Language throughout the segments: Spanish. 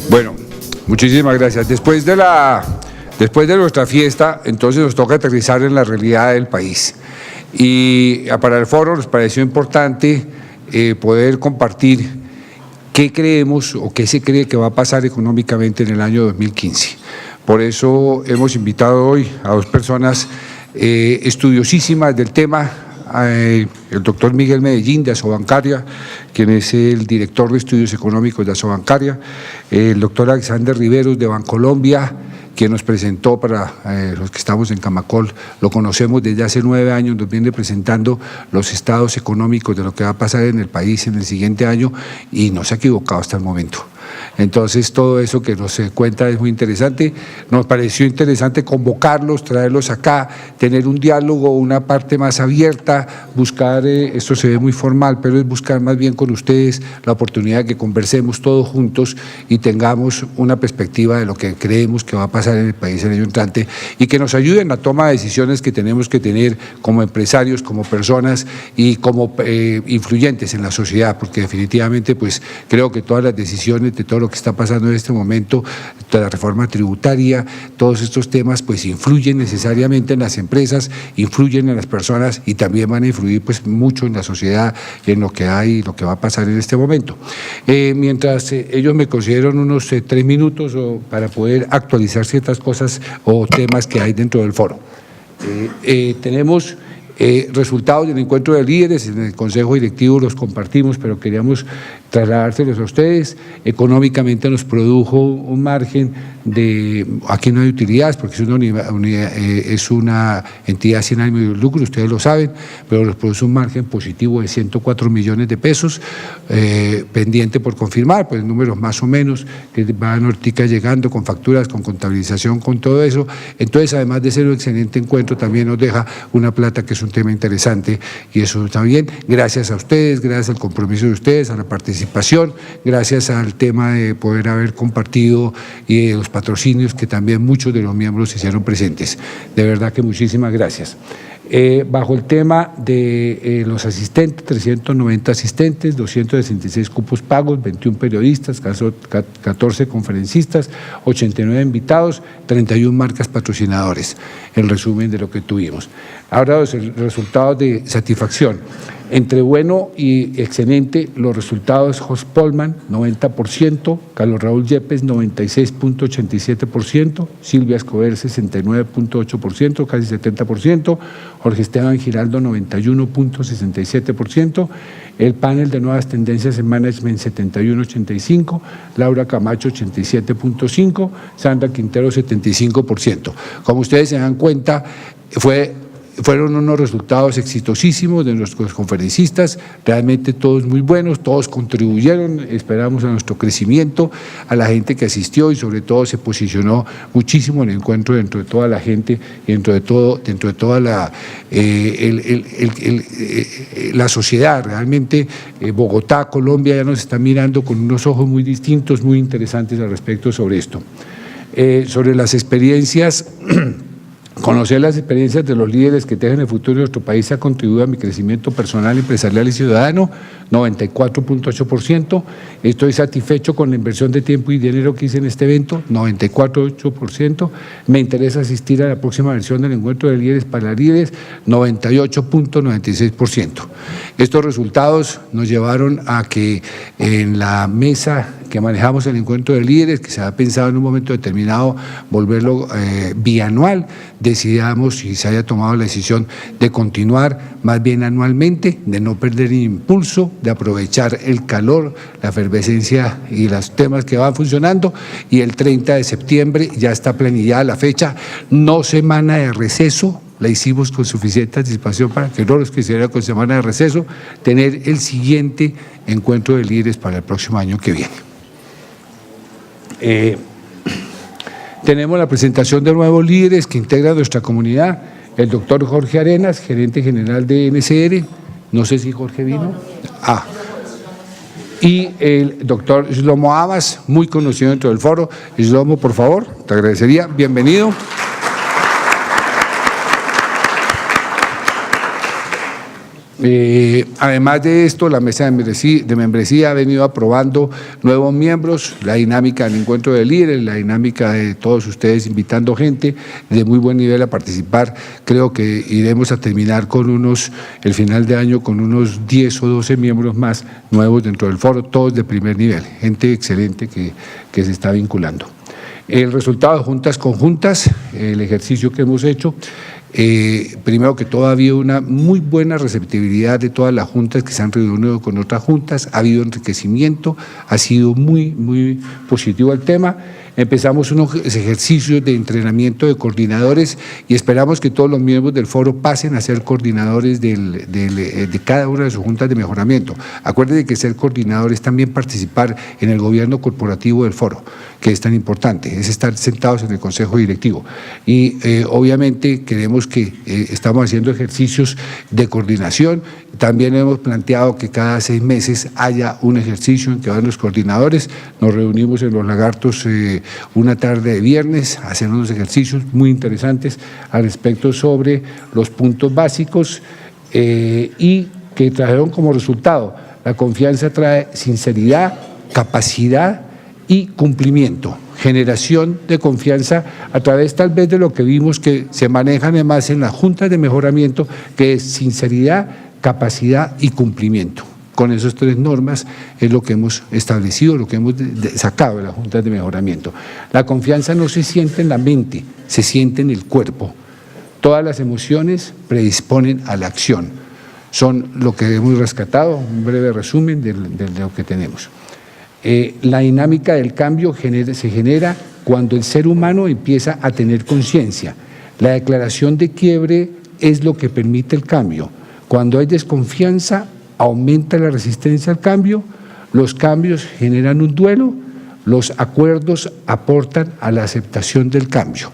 Bueno, muchísimas gracias. Después de nuestra fiesta, entonces nos toca aterrizar en la realidad del país. Y para el foro nos pareció importante poder compartir qué creemos o qué se cree que va a pasar económicamente en el año 2015. Por eso hemos invitado hoy a dos personas estudiosísimas del tema, el doctor Miguel Medellín de Asobancaria, quien es el director de estudios económicos de Asobancaria, el doctor Alexander Riveros de Bancolombia, quien nos presentó, para los que estamos en Camacol, lo conocemos desde hace 9 años, nos viene presentando los estados económicos de lo que va a pasar en el país en el siguiente año y no se ha equivocado hasta el momento. Entonces, todo eso que nos cuenta es muy interesante. Nos pareció interesante convocarlos, traerlos acá, tener un diálogo, una parte más abierta, buscar, esto se ve muy formal, pero es buscar más bien con ustedes la oportunidad de que conversemos todos juntos y tengamos una perspectiva de lo que creemos que va a pasar en el país el año entrante y que nos ayuden a tomar decisiones que tenemos que tener como empresarios, como personas y como influyentes en la sociedad, porque definitivamente pues creo que todas las decisiones de todo lo que está pasando en este momento, toda la reforma tributaria, todos estos temas pues influyen necesariamente en las empresas, influyen en las personas y también van a influir pues mucho en la sociedad y en lo que hay y lo que va a pasar en este momento. Mientras ellos me concedieron unos 3 minutos para poder actualizar ciertas cosas o temas que hay dentro del foro. Tenemos resultados del encuentro de líderes, en el Consejo Directivo los compartimos, pero queríamos trasladárselos a ustedes. Económicamente nos produjo un margen de, aquí no hay utilidades porque es una entidad sin ánimo de lucro, ustedes lo saben, pero nos produce un margen positivo de 104 millones de pesos, pendiente por confirmar, pues números más o menos, que van ahorita llegando con facturas, con contabilización, con todo eso. Entonces, además de ser un excelente encuentro, también nos deja una plata que es un tema interesante y eso está bien. Gracias a ustedes, gracias al compromiso de ustedes, a la participación, gracias al tema de poder haber compartido y los patrocinios que también muchos de los miembros se hicieron presentes. De verdad que muchísimas gracias. Bajo el tema de los asistentes, 390 asistentes, 266 cupos pagos, 21 periodistas, 14 conferencistas, 89 invitados, 31 marcas patrocinadores. El resumen de lo que tuvimos. Ahora los resultados de satisfacción. Entre bueno y excelente, los resultados: Jos Polman, 90%, Carlos Raúl Yepes, 96.87%, Silvia Escobar, 69.8%, casi 70%, Jorge Esteban Giraldo, 91.67%, el panel de nuevas tendencias en management, 71.85%, Laura Camacho, 87.5%, Sandra Quintero, 75%. Como ustedes se dan cuenta, fueron unos resultados exitosísimos de nuestros conferencistas, realmente todos muy buenos, todos contribuyeron, esperamos a nuestro crecimiento, a la gente que asistió y sobre todo se posicionó muchísimo en el encuentro dentro de toda la gente y dentro de toda la sociedad. Realmente Bogotá, Colombia ya nos está mirando con unos ojos muy distintos, muy interesantes al respecto sobre esto. Sobre las experiencias. Conocer las experiencias de los líderes que tejen el futuro de nuestro país ha contribuido a mi crecimiento personal, empresarial y ciudadano, 94.8%. Estoy satisfecho con la inversión de tiempo y dinero que hice en este evento, 94.8%. Me interesa asistir a la próxima versión del encuentro de líderes para líderes, 98.96%. Estos resultados nos llevaron a que en la mesa que manejamos el encuentro de líderes, que se ha pensado en un momento determinado volverlo bianual, decidamos y se haya tomado la decisión de continuar más bien anualmente, de no perder el impulso, de aprovechar el calor, la efervescencia y los temas que van funcionando, y el 30 de septiembre ya está planillada la fecha, no semana de receso, la hicimos con suficiente anticipación para que no los quisiera con semana de receso, tener el siguiente encuentro de líderes para el próximo año que viene. Tenemos la presentación de nuevos líderes que integran nuestra comunidad, el doctor Jorge Arenas, gerente general de NCR, no sé si Jorge vino. y el doctor Shlomo Abbas, muy conocido dentro del foro. Shlomo, por favor, te agradecería. Bienvenido. Además de esto, la mesa de membresía ha venido aprobando nuevos miembros, la dinámica del encuentro de líderes, la dinámica de todos ustedes invitando gente de muy buen nivel a participar. Creo que iremos a terminar con el final de año con unos 10 o 12 miembros más nuevos dentro del foro, todos de primer nivel, gente excelente que se está vinculando. El resultado de juntas conjuntas, el ejercicio que hemos hecho, primero que todo ha habido una muy buena receptividad de todas las juntas que se han reunido con otras juntas, ha habido enriquecimiento, ha sido muy positivo el tema. Empezamos unos ejercicios de entrenamiento de coordinadores y esperamos que todos los miembros del foro pasen a ser coordinadores de cada una de sus juntas de mejoramiento. Acuérdense que ser coordinador es también participar en el gobierno corporativo del foro, que es tan importante, es estar sentados en el consejo directivo. Y obviamente queremos que estamos haciendo ejercicios de coordinación. También hemos planteado que cada 6 meses haya un ejercicio en que van los coordinadores. Nos reunimos en Los Lagartos una tarde de viernes, hacer unos ejercicios muy interesantes al respecto sobre los puntos básicos y que trajeron como resultado: la confianza trae sinceridad, capacidad y cumplimiento, generación de confianza a través tal vez de lo que vimos que se manejan además en las juntas de mejoramiento, que es sinceridad, capacidad y cumplimiento. Con esas 3 normas es lo que hemos establecido, lo que hemos sacado de las juntas de mejoramiento. La confianza no se siente en la mente, se siente en el cuerpo. Todas las emociones predisponen a la acción. Son lo que hemos rescatado, un breve resumen de lo que tenemos. La dinámica del cambio se genera cuando el ser humano empieza a tener conciencia. La declaración de quiebre es lo que permite el cambio. Cuando hay desconfianza, aumenta la resistencia al cambio, los cambios generan un duelo, los acuerdos aportan a la aceptación del cambio.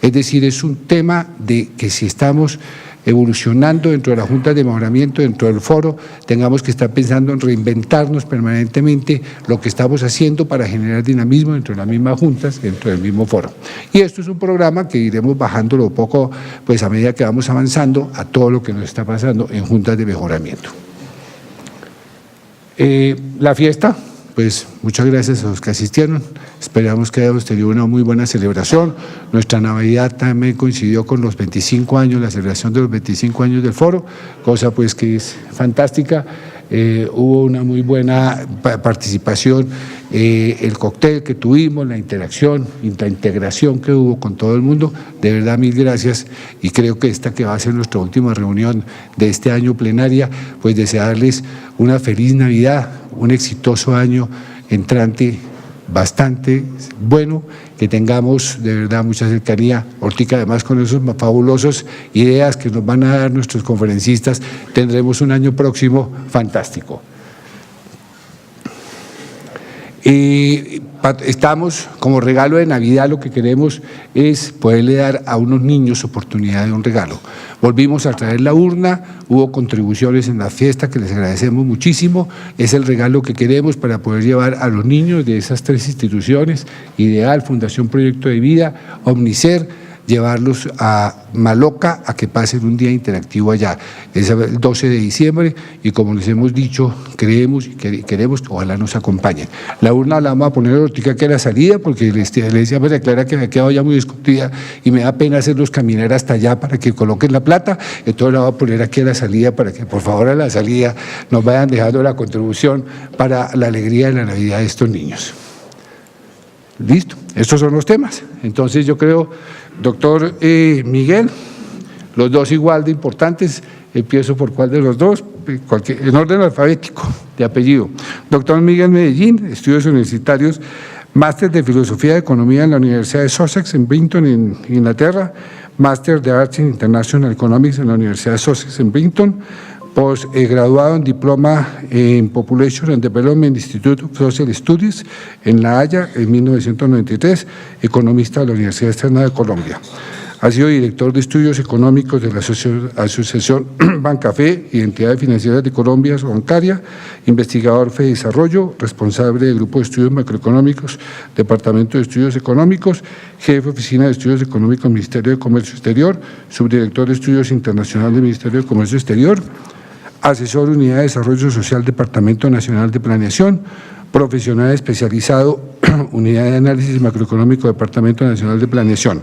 Es decir, es un tema de que si estamos evolucionando dentro de la Junta de Mejoramiento, dentro del foro, tengamos que estar pensando en reinventarnos permanentemente lo que estamos haciendo para generar dinamismo dentro de las mismas juntas, dentro del mismo foro. Y esto es un programa que iremos bajándolo poco, pues a medida que vamos avanzando a todo lo que nos está pasando en juntas de mejoramiento. La fiesta, pues muchas gracias a los que asistieron, esperamos que hayamos tenido una muy buena celebración. Nuestra Navidad también coincidió con los 25 años, la celebración de los 25 años del foro, cosa pues que es fantástica. Hubo una muy buena participación, el cóctel que tuvimos, la interacción, la integración que hubo con todo el mundo, de verdad 1000 gracias, y creo que esta que va a ser nuestra última reunión de este año plenaria, pues desearles una feliz Navidad, un exitoso año entrante, bastante bueno, que tengamos de verdad mucha cercanía. Ortica, además con esos fabulosas ideas que nos van a dar nuestros conferencistas, tendremos un año próximo fantástico. Estamos, como regalo de Navidad, lo que queremos es poderle dar a unos niños oportunidad de un regalo. Volvimos a traer la urna, hubo contribuciones en la fiesta que les agradecemos muchísimo, es el regalo que queremos para poder llevar a los niños de esas 3 instituciones, Ideal, Fundación Proyecto de Vida, Omnicer, llevarlos a Maloca a que pasen un día interactivo allá. Es el 12 de diciembre y como les hemos dicho, creemos y queremos que ojalá nos acompañen. La urna la vamos a poner ahorita que a la salida porque les decía María Clara que me ha quedado ya muy discutida y me da pena hacerlos caminar hasta allá para que coloquen la plata, entonces la voy a poner aquí a la salida para que por favor a la salida nos vayan dejando la contribución para la alegría de la Navidad de estos niños. Listo, estos son los temas. Entonces yo creo, doctor Miguel, los dos igual de importantes, empiezo por cuál de los dos, en orden alfabético de apellido. Doctor Miguel Medellín, estudios universitarios, máster de Filosofía de Economía en la Universidad de Sussex en Brighton, en Inglaterra, máster de Arts in International Economics en la Universidad de Sussex en Brighton, postgraduado en Diploma en Population and Development Institute of Social Studies en La Haya en 1993, economista de la Universidad Externa de Colombia. Ha sido director de estudios económicos de la Asociación Bancafé, Identidades Financieras de Colombia, Bancaria, investigador FE Desarrollo, responsable del Grupo de Estudios Macroeconómicos, Departamento de Estudios Económicos, jefe de Oficina de Estudios Económicos, Ministerio de Comercio Exterior, subdirector de Estudios Internacional del Ministerio de Comercio Exterior, asesor Unidad de Desarrollo Social, Departamento Nacional de Planeación, profesional especializado, Unidad de Análisis Macroeconómico, Departamento Nacional de Planeación.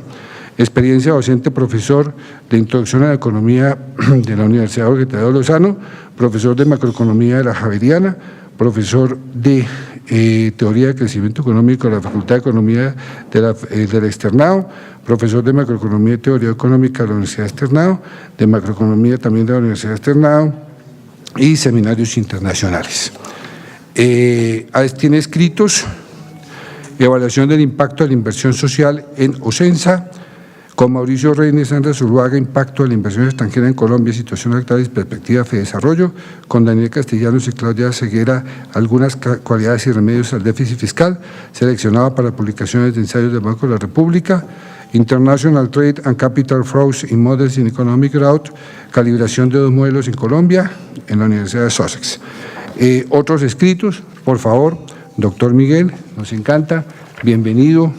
Experiencia docente, profesor de Introducción a la Economía de la Universidad Jorge Tadeo Lozano, profesor de Macroeconomía de la Javeriana, profesor de Teoría de Crecimiento Económico de la Facultad de Economía del Externado, profesor de Macroeconomía y Teoría Económica de la Universidad Externado, de Macroeconomía también de la Universidad Externado y seminarios internacionales. Tiene escritos: Evaluación del impacto de la inversión social en OCENSA, con Mauricio Reines, Sandra Zuluaga, Impacto de la inversión extranjera en Colombia, situación actual y perspectiva de desarrollo, con Daniel Castellanos y Claudia Ceguera, algunas cualidades y remedios al déficit fiscal, seleccionado para publicaciones de ensayos del Banco de la República, International Trade and Capital Flows in Models in Economic Growth, calibración de 2 modelos en Colombia, en la Universidad de Sussex. Otros escritos, por favor, doctor Miguel, nos encanta, bienvenido.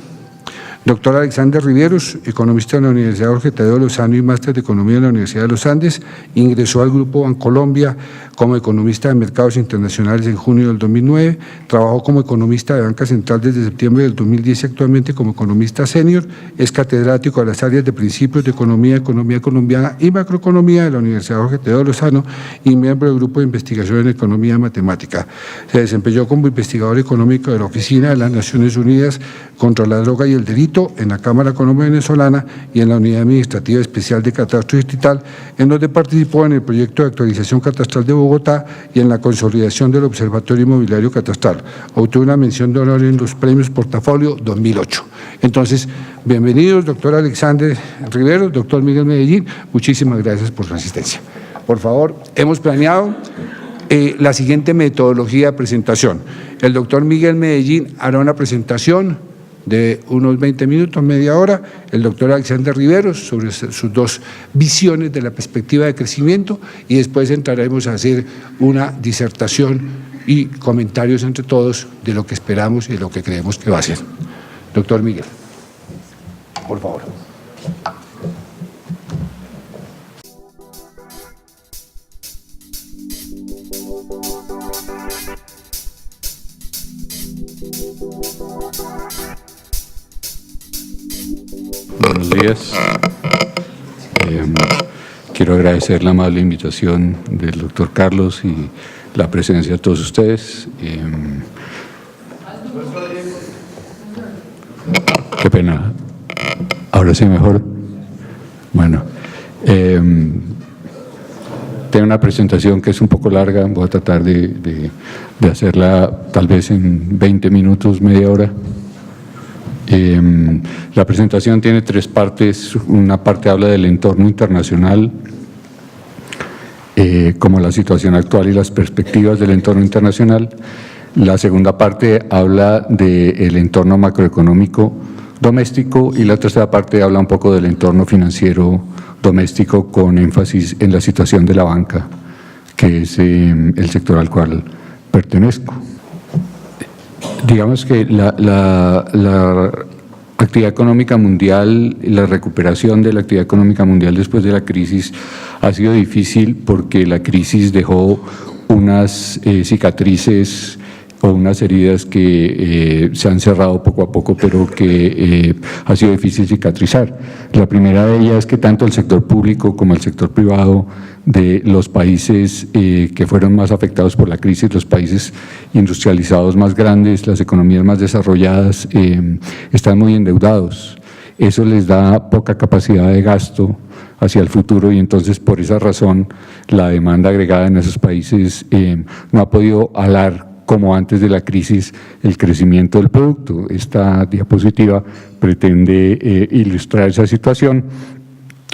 Doctor Alexander Riveros, economista de la Universidad Jorge Tadeo Lozano y máster de Economía de la Universidad de los Andes, ingresó al Grupo Bancolombia como economista de mercados internacionales en junio del 2009, trabajó como economista de Banca Central desde septiembre del 2010 y actualmente como economista senior, es catedrático de las áreas de Principios de Economía, Economía Colombiana y Macroeconomía de la Universidad Jorge Tadeo Lozano y miembro del Grupo de Investigación en Economía Matemática. Se desempeñó como investigador económico de la Oficina de las Naciones Unidas contra la Droga y el Delito en la Cámara Colombo-Venezolana y en la Unidad Administrativa Especial de Catastro Distrital, en donde participó en el proyecto de actualización catastral de Bogotá y en la consolidación del Observatorio Inmobiliario Catastral. Obtuvo una mención de honor en los premios Portafolio 2008. Entonces, bienvenidos, doctor Alexander Riveros, doctor Miguel Medellín, muchísimas gracias por su asistencia. Por favor, hemos planeado la siguiente metodología de presentación. El doctor Miguel Medellín hará una presentación de unos 20 minutos, media hora, el doctor Alexander Riveros sobre sus 2 visiones de la perspectiva de crecimiento y después entraremos a hacer una disertación y comentarios entre todos de lo que esperamos y de lo que creemos que va a ser. Doctor Miguel, por favor. Buenos días. Quiero agradecer la amable invitación del doctor Carlos y la presencia de todos ustedes. Qué pena. ¿Ahora sí mejor? Bueno. Tengo una presentación que es un poco larga, voy a tratar de hacerla tal vez en 20 minutos, media hora. La presentación tiene 3 partes. Una parte habla del entorno internacional, como la situación actual y las perspectivas del entorno internacional. La segunda parte habla del entorno macroeconómico doméstico y la tercera parte habla un poco del entorno financiero doméstico con énfasis en la situación de la banca, que es el sector al cual pertenezco. Digamos que la actividad económica mundial, la recuperación de la actividad económica mundial después de la crisis ha sido difícil porque la crisis dejó unas cicatrices o unas heridas que se han cerrado poco a poco, pero que ha sido difícil cicatrizar. La primera de ellas es que tanto el sector público como el sector privado de los países que fueron más afectados por la crisis, los países industrializados más grandes, las economías más desarrolladas, están muy endeudados. Eso les da poca capacidad de gasto hacia el futuro y entonces por esa razón la demanda agregada en esos países no ha podido alar como antes de la crisis el crecimiento del producto. Esta diapositiva pretende ilustrar esa situación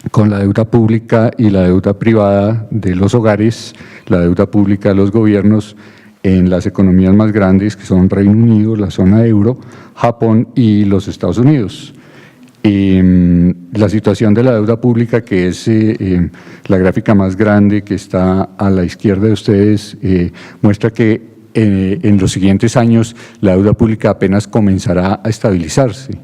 con la deuda pública y la deuda privada de los hogares, la deuda pública de los gobiernos en las economías más grandes que son Reino Unido, la zona euro, Japón y los Estados Unidos. La situación de la deuda pública, que es la gráfica más grande que está a la izquierda de ustedes, muestra que en los siguientes años la deuda pública apenas comenzará a estabilizarse,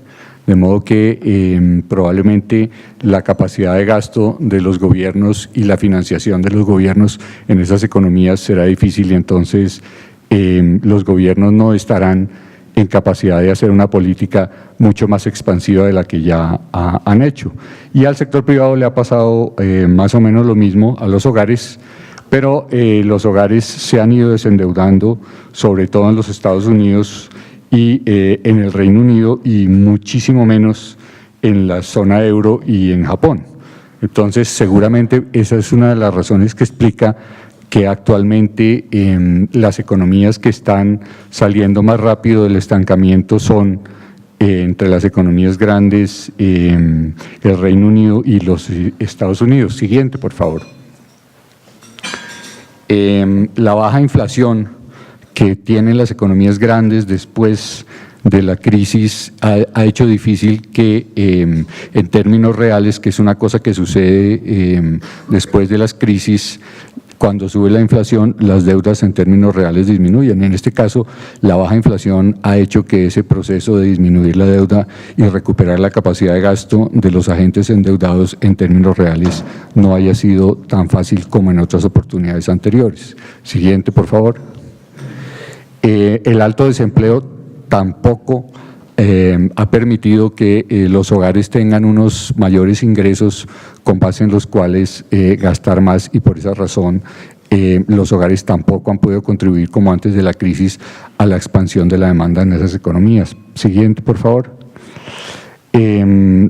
de modo que probablemente la capacidad de gasto de los gobiernos y la financiación de los gobiernos en esas economías será difícil, y entonces los gobiernos no estarán en capacidad de hacer una política mucho más expansiva de la que ya han hecho. Y al sector privado le ha pasado más o menos lo mismo a los hogares, pero los hogares se han ido desendeudando, sobre todo en los Estados Unidos y en el Reino Unido, y muchísimo menos en la zona euro y en Japón. Entonces, seguramente esa es una de las razones que explica que actualmente las economías que están saliendo más rápido del estancamiento son entre las economías grandes, el Reino Unido y los Estados Unidos. Siguiente, por favor. La baja inflación que tienen las economías grandes después de la crisis ha hecho difícil que en términos reales, que es una cosa que sucede después de las crisis, cuando sube la inflación, las deudas en términos reales disminuyen. En este caso, la baja inflación ha hecho que ese proceso de disminuir la deuda y recuperar la capacidad de gasto de los agentes endeudados en términos reales no haya sido tan fácil como en otras oportunidades anteriores. Siguiente, por favor. El alto desempleo tampoco ha permitido que los hogares tengan unos mayores ingresos con base en los cuales gastar más, y por esa razón los hogares tampoco han podido contribuir como antes de la crisis a la expansión de la demanda en esas economías. Siguiente, por favor.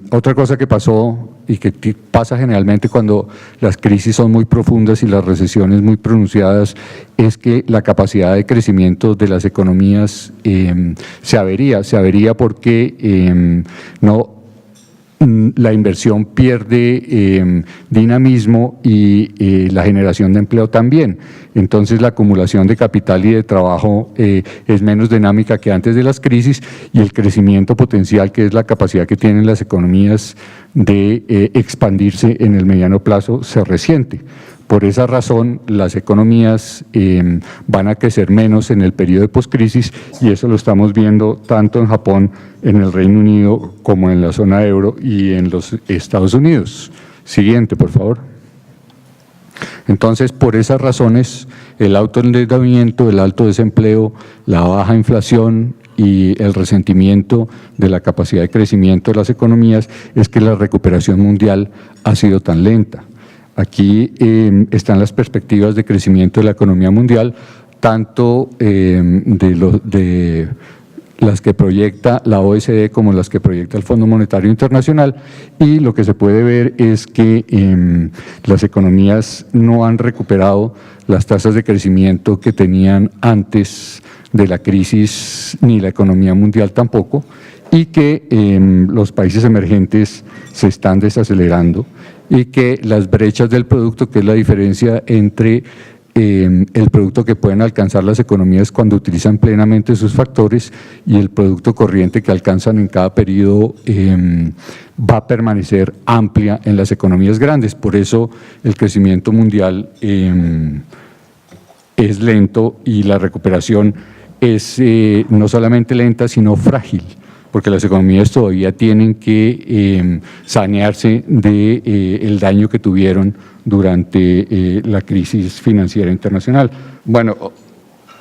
Otra cosa que pasó y que pasa generalmente cuando las crisis son muy profundas y las recesiones muy pronunciadas es que la capacidad de crecimiento de las economías se avería porque la inversión pierde dinamismo y la generación de empleo también. Entonces la acumulación de capital y de trabajo es menos dinámica que antes de las crisis, y el crecimiento potencial, que es la capacidad que tienen las economías de expandirse en el mediano plazo, se resiente. Por esa razón, las economías van a crecer menos en el periodo de poscrisis, y eso lo estamos viendo tanto en Japón, en el Reino Unido, como en la zona euro y en los Estados Unidos. Siguiente, por favor. Entonces, por esas razones, el autoendeudamiento, el alto desempleo, la baja inflación y el resentimiento de la capacidad de crecimiento de las economías es que la recuperación mundial ha sido tan lenta. Aquí están las perspectivas de crecimiento de la economía mundial, tanto de las que proyecta la OECD como las que proyecta el Fondo Monetario Internacional, y lo que se puede ver es que las economías no han recuperado las tasas de crecimiento que tenían antes de la crisis, ni la economía mundial tampoco, y que los países emergentes se están desacelerando, y que las brechas del producto, que es la diferencia entre el producto que pueden alcanzar las economías cuando utilizan plenamente sus factores y el producto corriente que alcanzan en cada periodo, va a permanecer amplia en las economías grandes. Por eso el crecimiento mundial es lento, y la recuperación es no solamente lenta, sino frágil, porque las economías todavía tienen que sanearse del daño que tuvieron durante la crisis financiera internacional. Bueno,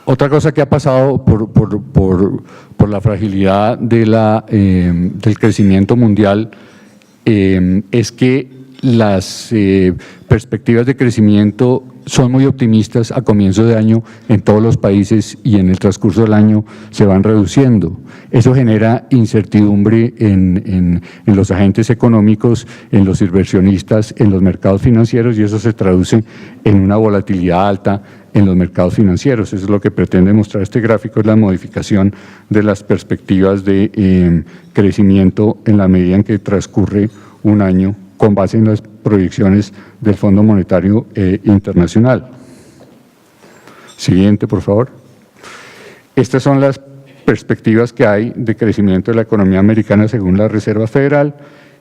otra cosa que ha pasado por la fragilidad de del crecimiento mundial es que las perspectivas de crecimiento son muy optimistas a comienzo de año en todos los países, y en el transcurso del año se van reduciendo. Eso genera incertidumbre en los agentes económicos, en los inversionistas, en los mercados financieros, y eso se traduce en una volatilidad alta en los mercados financieros. Eso es lo que pretende mostrar este gráfico, es la modificación de las perspectivas de crecimiento en la medida en que transcurre un año, con base en las proyecciones del Fondo Monetario Internacional. Siguiente, por favor. Estas son las perspectivas que hay de crecimiento de la economía americana según la Reserva Federal,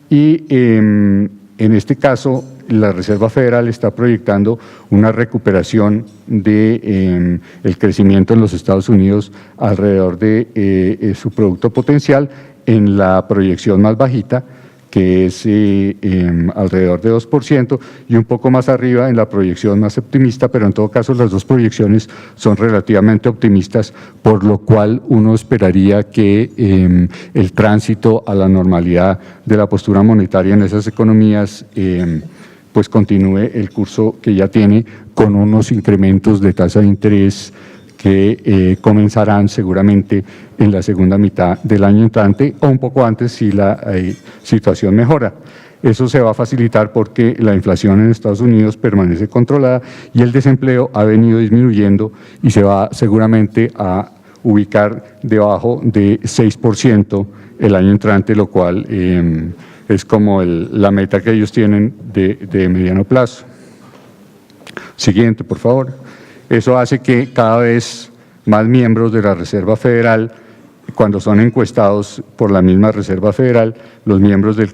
y en este caso la Reserva Federal está proyectando una recuperación de el crecimiento en los Estados Unidos alrededor de su producto potencial en la proyección más bajita, que es alrededor de 2%, y un poco más arriba en la proyección más optimista, pero en todo caso las dos proyecciones son relativamente optimistas, por lo cual uno esperaría que el tránsito a la normalidad de la postura monetaria en esas economías pues continúe el curso que ya tiene, con unos incrementos de tasa de interés que comenzarán seguramente en la segunda mitad del año entrante o un poco antes si la situación mejora. Eso se va a facilitar porque la inflación en Estados Unidos permanece controlada y el desempleo ha venido disminuyendo y se va seguramente a ubicar debajo de 6% el año entrante, lo cual es como la meta que ellos tienen de mediano plazo. Siguiente, por favor. Eso hace que cada vez más miembros de la Reserva Federal, cuando son encuestados por la misma Reserva Federal, los miembros del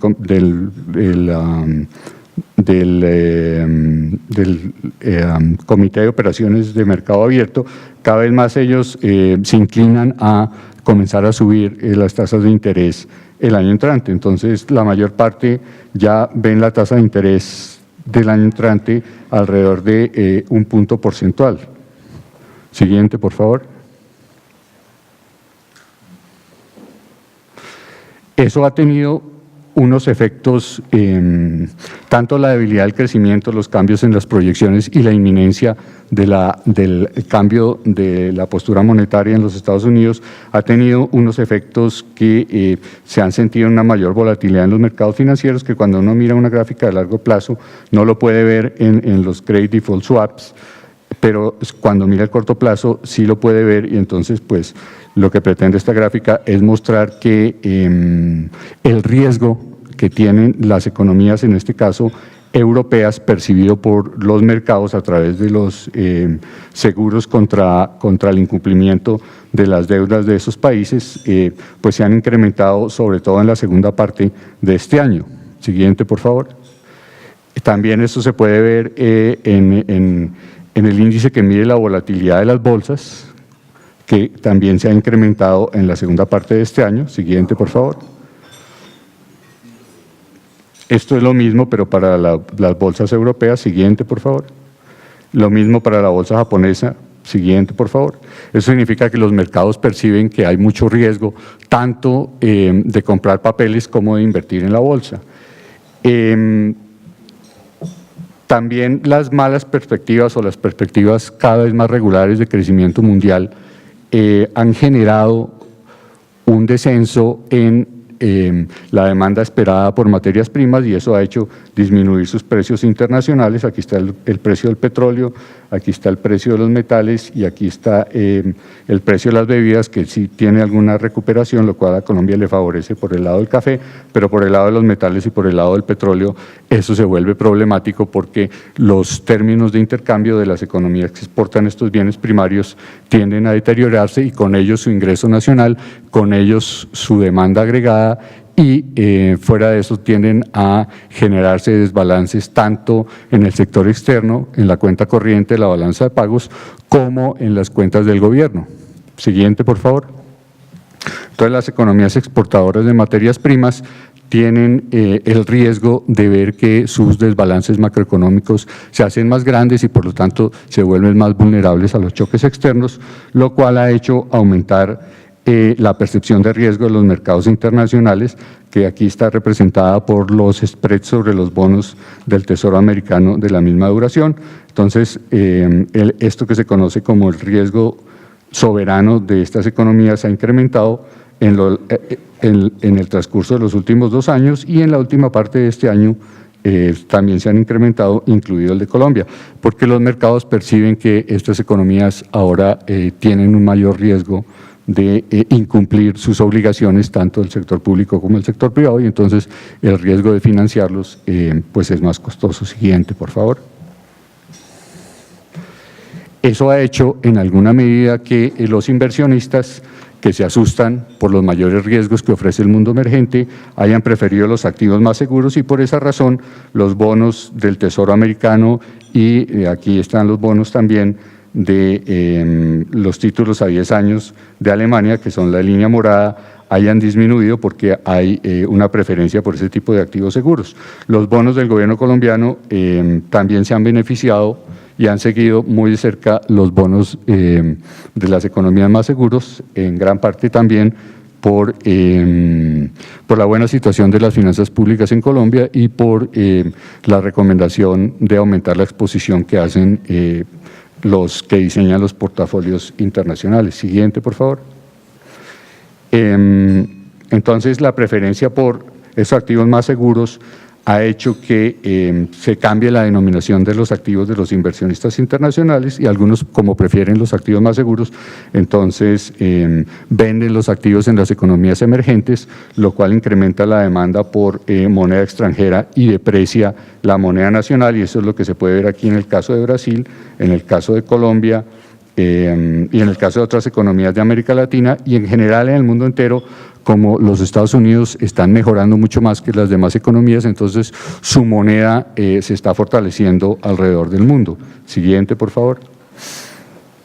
Comité de Operaciones de Mercado Abierto, cada vez más ellos se inclinan a comenzar a subir las tasas de interés el año entrante. Entonces, la mayor parte ya ven la tasa de interés del año entrante alrededor de un punto porcentual. Siguiente, por favor. Eso ha tenido unos efectos, tanto la debilidad del crecimiento, los cambios en las proyecciones y la inminencia del cambio de la postura monetaria en los Estados Unidos, ha tenido unos efectos que se han sentido en una mayor volatilidad en los mercados financieros, que cuando uno mira una gráfica de largo plazo no lo puede ver en los credit default swaps, pero cuando mira el corto plazo sí lo puede ver, y entonces pues lo que pretende esta gráfica es mostrar que el riesgo que tienen las economías, en este caso europeas, percibido por los mercados a través de los seguros contra el incumplimiento de las deudas de esos países, pues se han incrementado sobre todo en la segunda parte de este año. Siguiente, por favor. También esto se puede ver en el índice que mide la volatilidad de las bolsas, que también se ha incrementado en la segunda parte de este año. Siguiente, por favor. Esto es lo mismo, pero para las bolsas europeas. Siguiente, por favor. Lo mismo para la bolsa japonesa. Siguiente, por favor. Eso significa que los mercados perciben que hay mucho riesgo, tanto de comprar papeles como de invertir en la bolsa. También las malas perspectivas o las perspectivas cada vez más regulares de crecimiento mundial han generado un descenso en la demanda esperada por materias primas, y eso ha hecho disminuir sus precios internacionales. Aquí está el precio del petróleo, aquí está el precio de los metales y aquí está el precio de las bebidas, que sí tiene alguna recuperación, lo cual a Colombia le favorece por el lado del café, pero por el lado de los metales y por el lado del petróleo eso se vuelve problemático, porque los términos de intercambio de las economías que exportan estos bienes primarios tienden a deteriorarse, y con ellos su ingreso nacional, con ellos su demanda agregada, y fuera de eso tienden a generarse desbalances tanto en el sector externo, en la cuenta corriente, la balanza de pagos, como en las cuentas del gobierno. Siguiente, por favor. Entonces, las economías exportadoras de materias primas tienen el riesgo de ver que sus desbalances macroeconómicos se hacen más grandes y por lo tanto se vuelven más vulnerables a los choques externos, lo cual ha hecho aumentar la percepción de riesgo de los mercados internacionales, que aquí está representada por los spreads sobre los bonos del Tesoro americano de la misma duración. Entonces, esto que se conoce como el riesgo soberano de estas economías ha incrementado en el transcurso de los últimos 2 años, y en la última parte de este año también se han incrementado, incluido el de Colombia, porque los mercados perciben que estas economías ahora tienen un mayor riesgo de incumplir sus obligaciones, tanto del sector público como del sector privado, y entonces el riesgo de financiarlos pues es más costoso. Siguiente, por favor. Eso ha hecho en alguna medida que los inversionistas que se asustan por los mayores riesgos que ofrece el mundo emergente, hayan preferido los activos más seguros y por esa razón los bonos del Tesoro americano y aquí están los bonos también de los títulos a 10 años de Alemania, que son la línea morada, hayan disminuido porque hay una preferencia por ese tipo de activos seguros. Los bonos del gobierno colombiano también se han beneficiado y han seguido muy de cerca los bonos de las economías más seguros, en gran parte también por la buena situación de las finanzas públicas en Colombia y por la recomendación de aumentar la exposición que hacen los que diseñan los portafolios internacionales. Siguiente, por favor. Entonces, la preferencia por esos activos más seguros ha hecho que se cambie la denominación de los activos de los inversionistas internacionales y algunos, como prefieren los activos más seguros, entonces venden los activos en las economías emergentes, lo cual incrementa la demanda por moneda extranjera y deprecia la moneda nacional, y eso es lo que se puede ver aquí en el caso de Brasil, en el caso de Colombia, y en el caso de otras economías de América Latina y en general en el mundo entero. Como los Estados Unidos están mejorando mucho más que las demás economías, entonces su moneda se está fortaleciendo alrededor del mundo. Siguiente, por favor.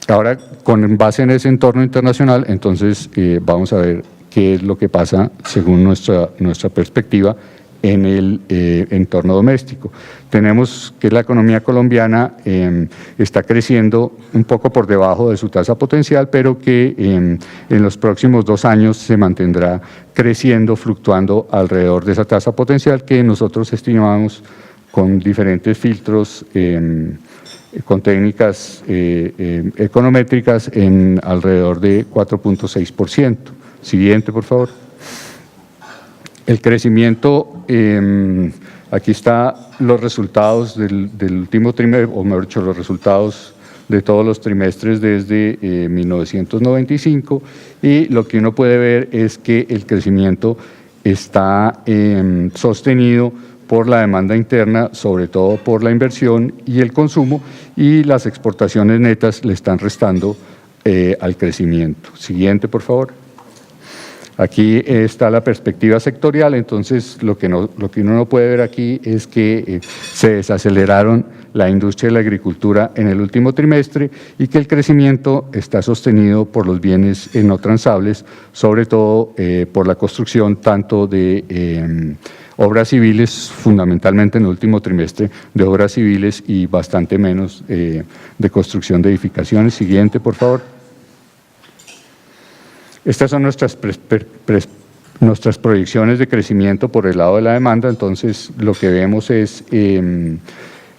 Ahora, con base en ese entorno internacional, entonces vamos a ver qué es lo que pasa según nuestra perspectiva en el entorno doméstico. Tenemos que la economía colombiana está creciendo un poco por debajo de su tasa potencial, pero que en los próximos 2 años se mantendrá creciendo, fluctuando alrededor de esa tasa potencial que nosotros estimamos con diferentes filtros, con técnicas econométricas en alrededor de 4.6%. Siguiente, por favor. El crecimiento, aquí están los resultados del último trimestre, o mejor dicho, los resultados de todos los trimestres desde 1995, y lo que uno puede ver es que el crecimiento está sostenido por la demanda interna, sobre todo por la inversión y el consumo, y las exportaciones netas le están restando al crecimiento. Siguiente, por favor. Aquí está la perspectiva sectorial, entonces lo que uno no puede ver aquí es que se desaceleraron la industria y la agricultura en el último trimestre y que el crecimiento está sostenido por los bienes no transables, sobre todo por la construcción tanto de obras civiles, fundamentalmente en el último trimestre, de obras civiles y bastante menos de construcción de edificaciones. Siguiente, por favor. Estas son nuestras proyecciones de crecimiento por el lado de la demanda. Entonces, lo que vemos es que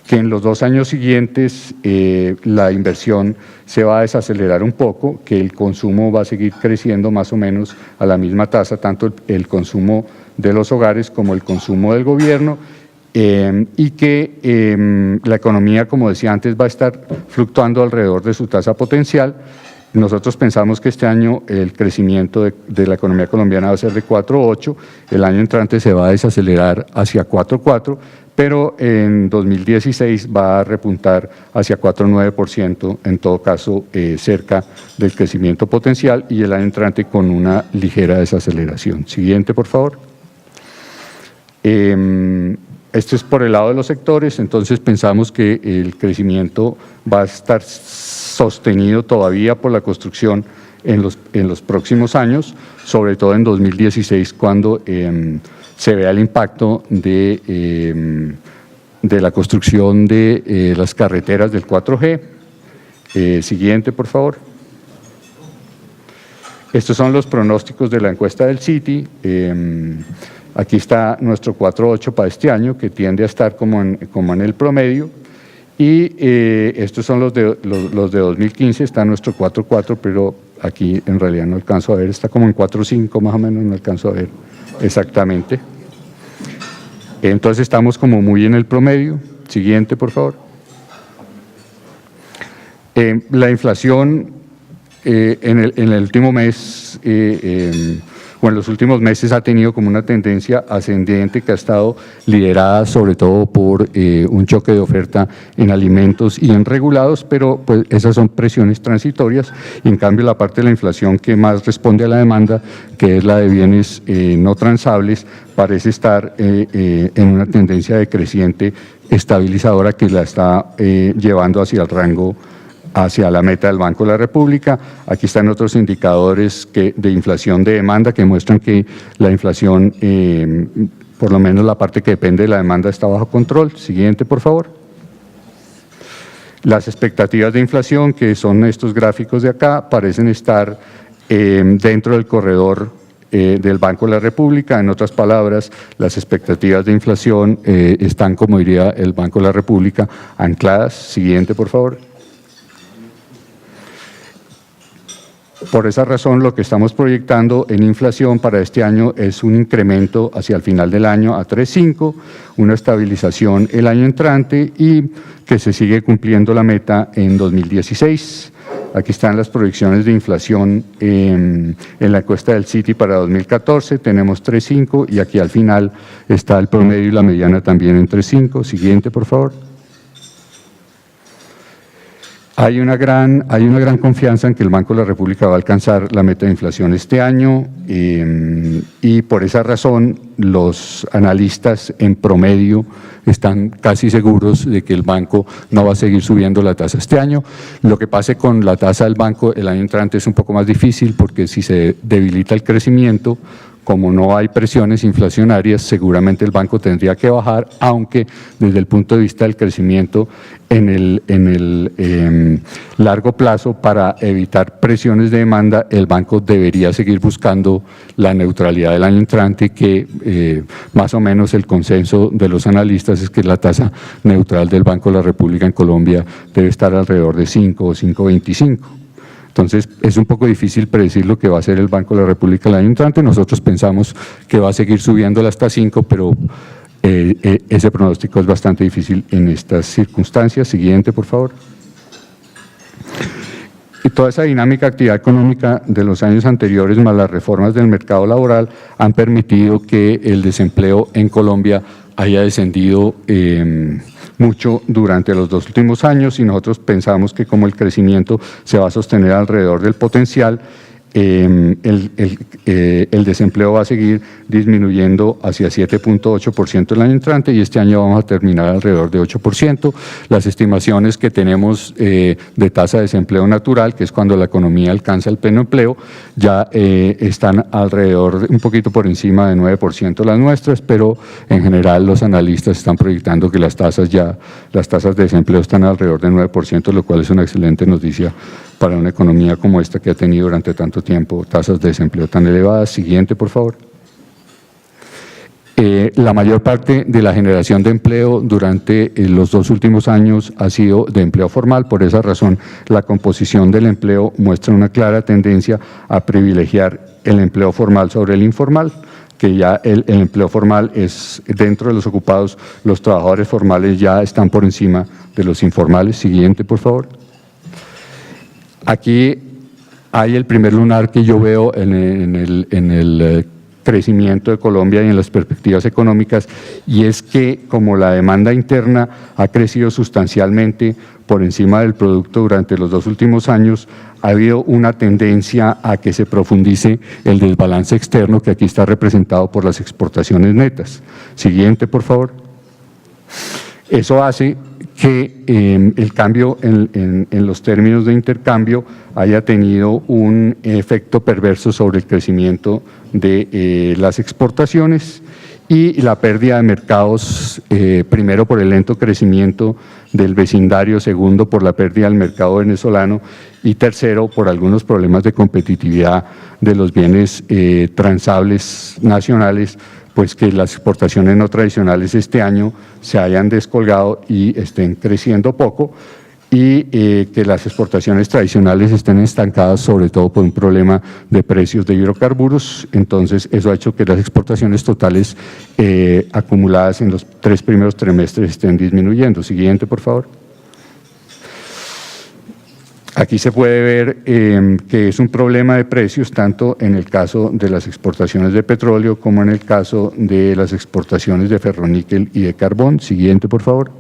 en los 2 años siguientes la inversión se va a desacelerar un poco, que el consumo va a seguir creciendo más o menos a la misma tasa, tanto el consumo de los hogares como el consumo del gobierno, y que la economía, como decía antes, va a estar fluctuando alrededor de su tasa potencial. Nosotros pensamos que este año el crecimiento de la economía colombiana va a ser de 4.8, el año entrante se va a desacelerar hacia 4.4, pero en 2016 va a repuntar hacia 4.9%, en todo caso cerca del crecimiento potencial, y el año entrante con una ligera desaceleración. Siguiente, por favor. Esto es por el lado de los sectores, entonces pensamos que el crecimiento va a estar sostenido todavía por la construcción en los próximos años, sobre todo en 2016, cuando se vea el impacto de la construcción de las carreteras del 4G. Siguiente, por favor. Estos son los pronósticos de la encuesta del Citi. Aquí está nuestro 4.8 para este año, que tiende a estar como en el promedio. Y estos son los de 2015, está nuestro 4.4, pero aquí en realidad no alcanzo a ver, está como en 4.5 más o menos, no alcanzo a ver exactamente. Entonces estamos como muy en el promedio. Siguiente, por favor. La inflación en el último mes o en los últimos meses ha tenido como una tendencia ascendente que ha estado liderada sobre todo por un choque de oferta en alimentos y en regulados, pero pues esas son presiones transitorias, y en cambio la parte de la inflación que más responde a la demanda, que es la de bienes no transables, parece estar en una tendencia decreciente estabilizadora que la está llevando hacia el rango, hacia la meta del Banco de la República. Aquí están otros indicadores de inflación de demanda que muestran que la inflación, por lo menos la parte que depende de la demanda, está bajo control. Siguiente, por favor. Las expectativas de inflación, que son estos gráficos de acá, parecen estar dentro del corredor del Banco de la República. En otras palabras, las expectativas de inflación están, como diría el Banco de la República, ancladas. Siguiente, por favor. Por esa razón, lo que estamos proyectando en inflación para este año es un incremento hacia el final del año a 3,5, una estabilización el año entrante y que se sigue cumpliendo la meta en 2016. Aquí están las proyecciones de inflación en la encuesta del Citi para 2014, tenemos 3,5 y aquí al final está el promedio y la mediana también en 3,5. Siguiente, por favor. Hay una gran confianza en que el Banco de la República va a alcanzar la meta de inflación este año y por esa razón los analistas en promedio están casi seguros de que el banco no va a seguir subiendo la tasa este año. Lo que pase con la tasa del banco el año entrante es un poco más difícil porque si se debilita el crecimiento, como no hay presiones inflacionarias, seguramente el banco tendría que bajar, aunque desde el punto de vista del crecimiento en el largo plazo, para evitar presiones de demanda, el banco debería seguir buscando la neutralidad del año entrante, que más o menos el consenso de los analistas es que la tasa neutral del Banco de la República en Colombia debe estar alrededor de 5 o 5,25. Entonces, es un poco difícil predecir lo que va a hacer el Banco de la República el año entrante. Nosotros pensamos que va a seguir subiéndola hasta 5, pero ese pronóstico es bastante difícil en estas circunstancias. Siguiente, por favor. Y toda esa dinámica de actividad económica de los años anteriores, más las reformas del mercado laboral, han permitido que el desempleo en Colombia haya descendido mucho durante los 2 últimos años, y nosotros pensamos que como el crecimiento se va a sostener alrededor del potencial, el desempleo va a seguir disminuyendo hacia 7,8% el año entrante y este año vamos a terminar alrededor de 8%. Las estimaciones que tenemos de tasa de desempleo natural, que es cuando la economía alcanza el pleno empleo, ya están alrededor, un poquito por encima de 9% las nuestras, pero en general los analistas están proyectando que las tasas de desempleo están alrededor del 9%, lo cual es una excelente noticia para una economía como esta que ha tenido durante tanto tiempo tasas de desempleo tan elevadas. Siguiente, por favor. La mayor parte de la generación de empleo durante los 2 últimos años ha sido de empleo formal. Por esa razón, la composición del empleo muestra una clara tendencia a privilegiar el empleo formal sobre el informal, que ya el empleo formal es dentro de los ocupados, los trabajadores formales ya están por encima de los informales. Siguiente, por favor. Aquí hay el primer lunar que yo veo en el crecimiento de Colombia y en las perspectivas económicas, y es que como la demanda interna ha crecido sustancialmente por encima del producto durante los 2 últimos años, ha habido una tendencia a que se profundice el desbalance externo, que aquí está representado por las exportaciones netas. Siguiente, por favor. Eso hace que el cambio en los términos de intercambio haya tenido un efecto perverso sobre el crecimiento de las exportaciones y la pérdida de mercados, primero por el lento crecimiento del vecindario, segundo por la pérdida del mercado venezolano y tercero por algunos problemas de competitividad de los bienes transables nacionales, pues que las exportaciones no tradicionales este año se hayan descolgado y estén creciendo poco, y que las exportaciones tradicionales estén estancadas, sobre todo por un problema de precios de hidrocarburos. Entonces, eso ha hecho que las exportaciones totales acumuladas en los 3 primeros trimestres estén disminuyendo. Siguiente, por favor. Aquí se puede ver que es un problema de precios tanto en el caso de las exportaciones de petróleo como en el caso de las exportaciones de ferroníquel y de carbón. Siguiente, por favor.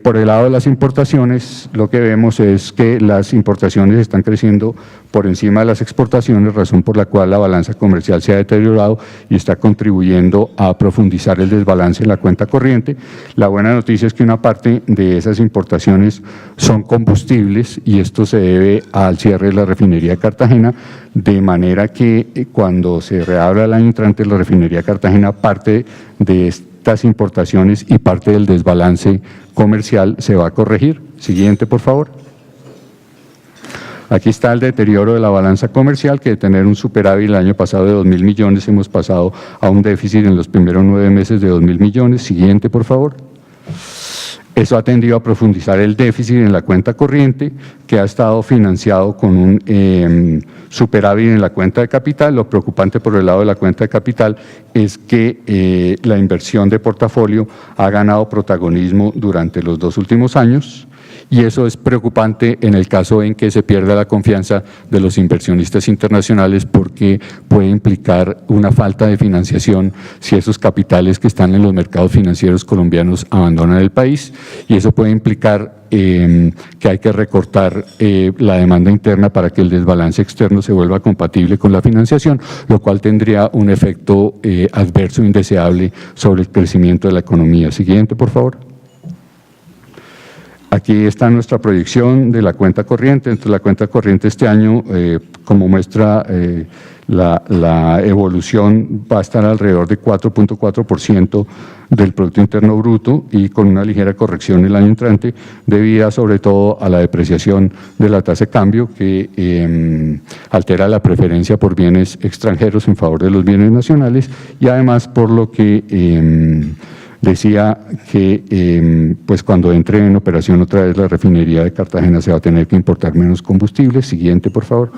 Por el lado de las importaciones, lo que vemos es que las importaciones están creciendo por encima de las exportaciones, razón por la cual la balanza comercial se ha deteriorado y está contribuyendo a profundizar el desbalance en la cuenta corriente. La buena noticia es que una parte de esas importaciones son combustibles y esto se debe al cierre de la refinería de Cartagena, de manera que cuando se reabra el año entrante la refinería de Cartagena, parte de estas importaciones y parte del desbalance comercial se va a corregir. Siguiente, por favor. Aquí está el deterioro de la balanza comercial, que de tener un superávit el año pasado de 2.000 millones, hemos pasado a un déficit en los primeros 9 meses de 2.000 millones. Siguiente, por favor. Eso ha tendido a profundizar el déficit en la cuenta corriente, que ha estado financiado con un superávit en la cuenta de capital. Lo preocupante por el lado de la cuenta de capital es que la inversión de portafolio ha ganado protagonismo durante los 2 últimos años, y eso es preocupante en el caso en que se pierda la confianza de los inversionistas internacionales, porque puede implicar una falta de financiación si esos capitales que están en los mercados financieros colombianos abandonan el país, y eso puede implicar que hay que recortar la demanda interna para que el desbalance externo se vuelva compatible con la financiación, lo cual tendría un efecto adverso indeseable sobre el crecimiento de la economía. Siguiente, por favor. Aquí está nuestra proyección de la cuenta corriente. Entonces, la cuenta corriente este año, como muestra la evolución, va a estar alrededor de 4.4% del Producto Interno Bruto, y con una ligera corrección el año entrante, debida sobre todo a la depreciación de la tasa de cambio, que altera la preferencia por bienes extranjeros en favor de los bienes nacionales, y además por lo que decía que pues cuando entre en operación otra vez la refinería de Cartagena se va a tener que importar menos combustible. Siguiente, por favor.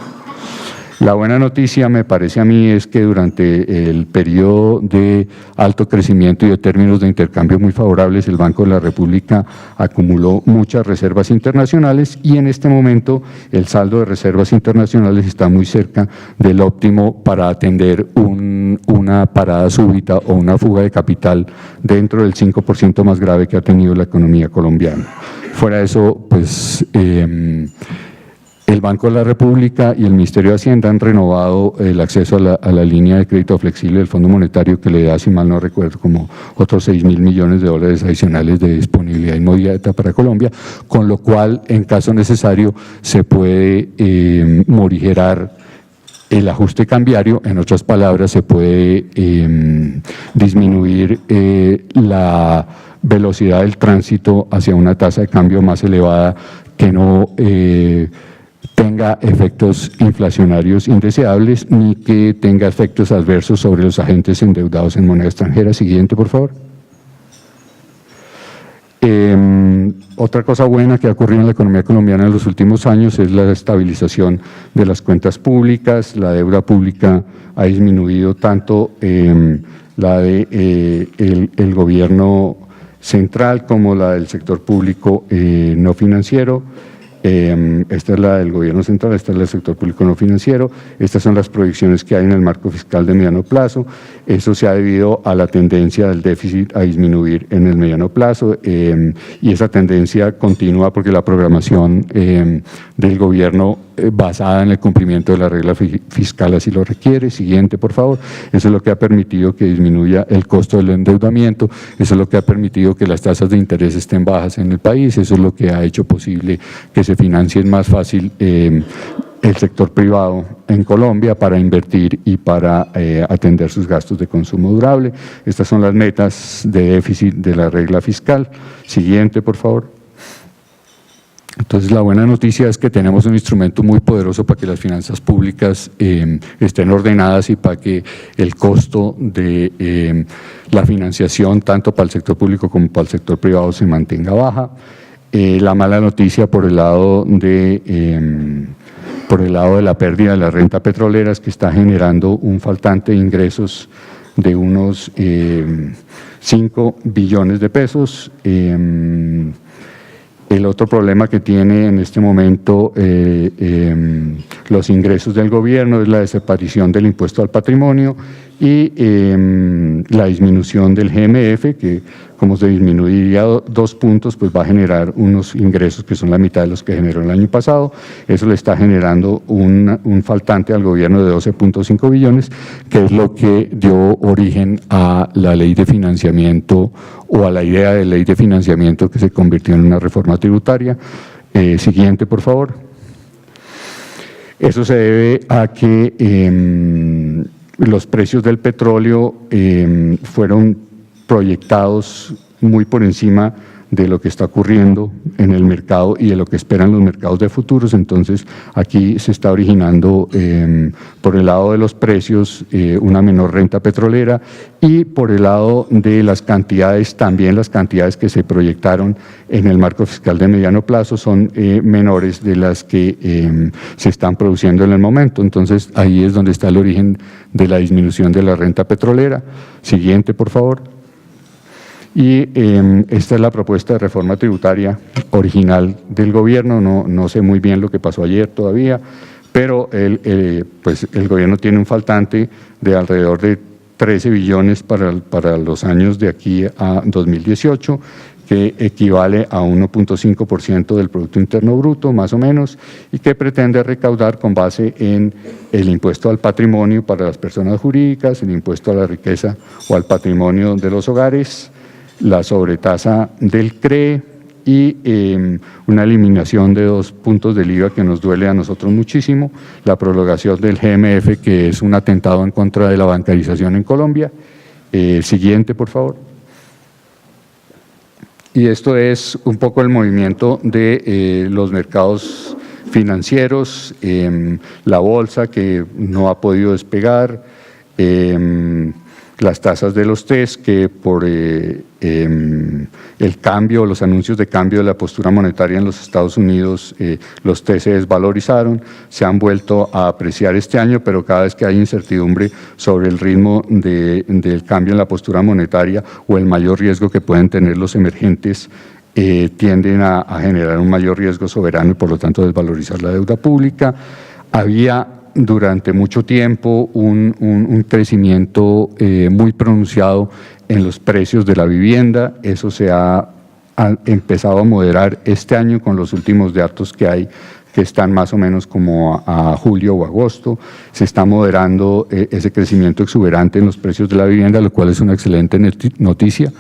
La buena noticia, me parece a mí, es que durante el periodo de alto crecimiento y de términos de intercambio muy favorables, el Banco de la República acumuló muchas reservas internacionales, y en este momento el saldo de reservas internacionales está muy cerca del óptimo para atender una parada súbita o una fuga de capital dentro del 5% más grave que ha tenido la economía colombiana. Fuera de eso, pues el Banco de la República y el Ministerio de Hacienda han renovado el acceso a la línea de crédito flexible del Fondo Monetario, que le da, si mal no recuerdo, como otros 6.000 millones de dólares adicionales de disponibilidad inmediata para Colombia, con lo cual, en caso necesario, se puede morigerar el ajuste cambiario. En otras palabras, se puede disminuir la velocidad del tránsito hacia una tasa de cambio más elevada que no tenga efectos inflacionarios indeseables ni que tenga efectos adversos sobre los agentes endeudados en moneda extranjera. Siguiente, por favor. Otra cosa buena que ha ocurrido en la economía colombiana en los últimos años es la estabilización de las cuentas públicas. La deuda pública ha disminuido, tanto la de el gobierno central como la del sector público no financiero. Esta es la del gobierno central, esta es la del sector público no financiero. Estas son las proyecciones que hay en el marco fiscal de mediano plazo. Eso se ha debido a la tendencia del déficit a disminuir en el mediano plazo, y esa tendencia continúa porque la programación del gobierno basada en el cumplimiento de la regla fiscal así lo requiere. Siguiente, por favor. Eso es lo que ha permitido que disminuya el costo del endeudamiento, eso es lo que ha permitido que las tasas de interés estén bajas en el país, eso es lo que ha hecho posible que se financie más fácil el sector privado en Colombia para invertir y para atender sus gastos de consumo durable. Estas son las metas de déficit de la regla fiscal. Siguiente, por favor. Entonces, la buena noticia es que tenemos un instrumento muy poderoso para que las finanzas públicas estén ordenadas y para que el costo de la financiación, tanto para el sector público como para el sector privado, se mantenga baja. La mala noticia por el lado de la pérdida de la renta petrolera es que está generando un faltante de ingresos de unos 5 billones de pesos. El otro problema que tiene en este momento los ingresos del gobierno es la desaparición del impuesto al patrimonio y la disminución del GMF, que como se disminuiría 2 puntos, pues va a generar unos ingresos que son la mitad de los que generó el año pasado. Eso le está generando un faltante al gobierno de 12.5 billones, que es lo que dio origen a la ley de financiamiento o a la idea de ley de financiamiento que se convirtió en una reforma tributaria. Siguiente, por favor. Eso se debe a que los precios del petróleo fueron proyectados muy por encima de lo que está ocurriendo en el mercado y de lo que esperan los mercados de futuros. Entonces aquí se está originando por el lado de los precios una menor renta petrolera y por el lado de las cantidades, también las cantidades que se proyectaron en el marco fiscal de mediano plazo son menores de las que se están produciendo en el momento. Entonces ahí es donde está el origen de la disminución de la renta petrolera. Siguiente, por favor. Y esta es la propuesta de reforma tributaria original del gobierno. No sé muy bien lo que pasó ayer todavía, pero pues el gobierno tiene un faltante de alrededor de 13 billones para los años de aquí a 2018, que equivale a 1.5% del Producto Interno Bruto, más o menos, y que pretende recaudar con base en el impuesto al patrimonio para las personas jurídicas, el impuesto a la riqueza o al patrimonio de los hogares, la sobretasa del CRE y una eliminación de 2 puntos del IVA que nos duele a nosotros muchísimo, la prolongación del GMF, que es un atentado en contra de la bancarización en Colombia. Siguiente, por favor. Y esto es un poco el movimiento de los mercados financieros, la bolsa que no ha podido despegar, las tasas de los TES que por el cambio, los anuncios de cambio de la postura monetaria en los Estados Unidos, los TES se desvalorizaron, se han vuelto a apreciar este año, pero cada vez que hay incertidumbre sobre el ritmo del cambio en la postura monetaria o el mayor riesgo que pueden tener los emergentes, tienden a generar un mayor riesgo soberano y por lo tanto desvalorizar la deuda pública. Había durante mucho tiempo un crecimiento muy pronunciado en los precios de la vivienda. Eso se ha empezado a moderar este año con los últimos datos que hay, que están más o menos como a julio o agosto. Se está moderando ese crecimiento exuberante en los precios de la vivienda, lo cual es una excelente noticia.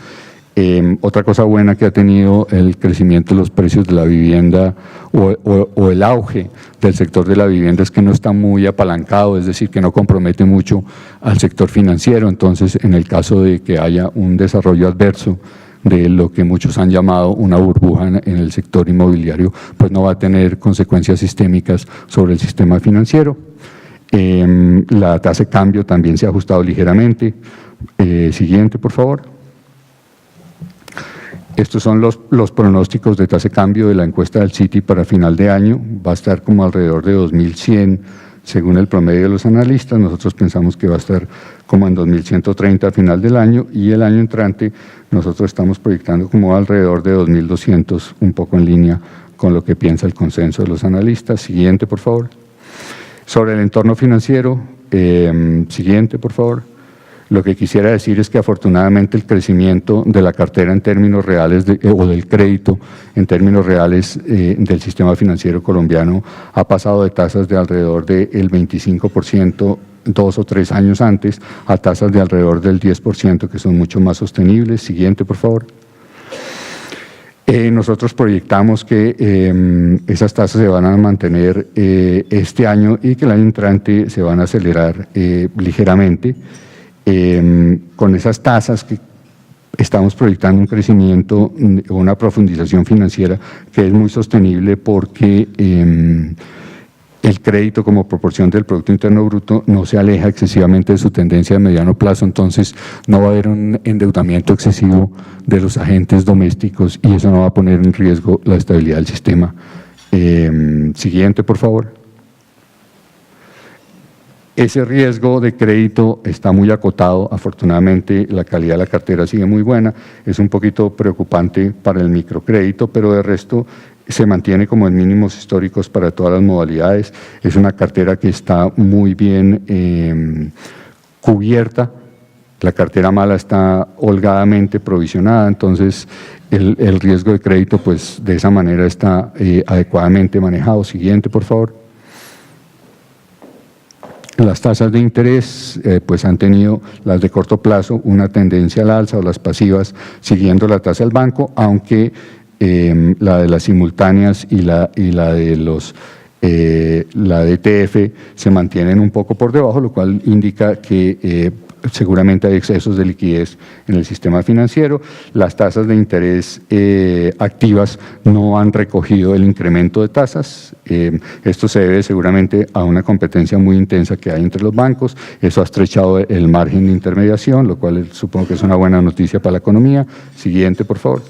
Otra cosa buena que ha tenido el crecimiento de los precios de la vivienda o el auge del sector de la vivienda es que no está muy apalancado, es decir, que no compromete mucho al sector financiero. Entonces, en el caso de que haya un desarrollo adverso de lo que muchos han llamado una burbuja en el sector inmobiliario, pues no va a tener consecuencias sistémicas sobre el sistema financiero. La tasa de cambio también se ha ajustado ligeramente. Siguiente, por favor. Estos son los pronósticos de tasa de cambio de la encuesta del Citi para final de año. Va a estar como alrededor de 2.100 según el promedio de los analistas. Nosotros pensamos que va a estar como en 2.130 a final del año y el año entrante nosotros estamos proyectando como alrededor de 2.200, un poco en línea con lo que piensa el consenso de los analistas. Siguiente, por favor. Sobre el entorno financiero, siguiente, por favor. Lo que quisiera decir es que afortunadamente el crecimiento de la cartera en términos reales o del crédito en términos reales del sistema financiero colombiano ha pasado de tasas de alrededor del 25% 2 o 3 años antes a tasas de alrededor del 10% que son mucho más sostenibles. Siguiente, por favor. Nosotros proyectamos que esas tasas se van a mantener este año y que el año entrante se van a acelerar ligeramente. Con esas tasas que estamos proyectando un crecimiento o una profundización financiera que es muy sostenible porque el crédito como proporción del Producto Interno Bruto no se aleja excesivamente de su tendencia de mediano plazo, entonces no va a haber un endeudamiento excesivo de los agentes domésticos y eso no va a poner en riesgo la estabilidad del sistema. Siguiente, por favor. Ese riesgo de crédito está muy acotado, afortunadamente la calidad de la cartera sigue muy buena, es un poquito preocupante para el microcrédito, pero de resto se mantiene como en mínimos históricos para todas las modalidades, es una cartera que está muy bien cubierta, la cartera mala está holgadamente provisionada, entonces el riesgo de crédito pues de esa manera está adecuadamente manejado. Siguiente, por favor. Las tasas de interés pues han tenido, las de corto plazo, una tendencia al alza, o las pasivas siguiendo la tasa del banco, aunque la de las simultáneas y la de los la de ETF se mantienen un poco por debajo, lo cual indica que seguramente hay excesos de liquidez en el sistema financiero. Las tasas de interés activas no han recogido el incremento de tasas. Esto se debe seguramente a una competencia muy intensa que hay entre los bancos. Eso ha estrechado el margen de intermediación, lo cual supongo que es una buena noticia para la economía. Siguiente, por favor.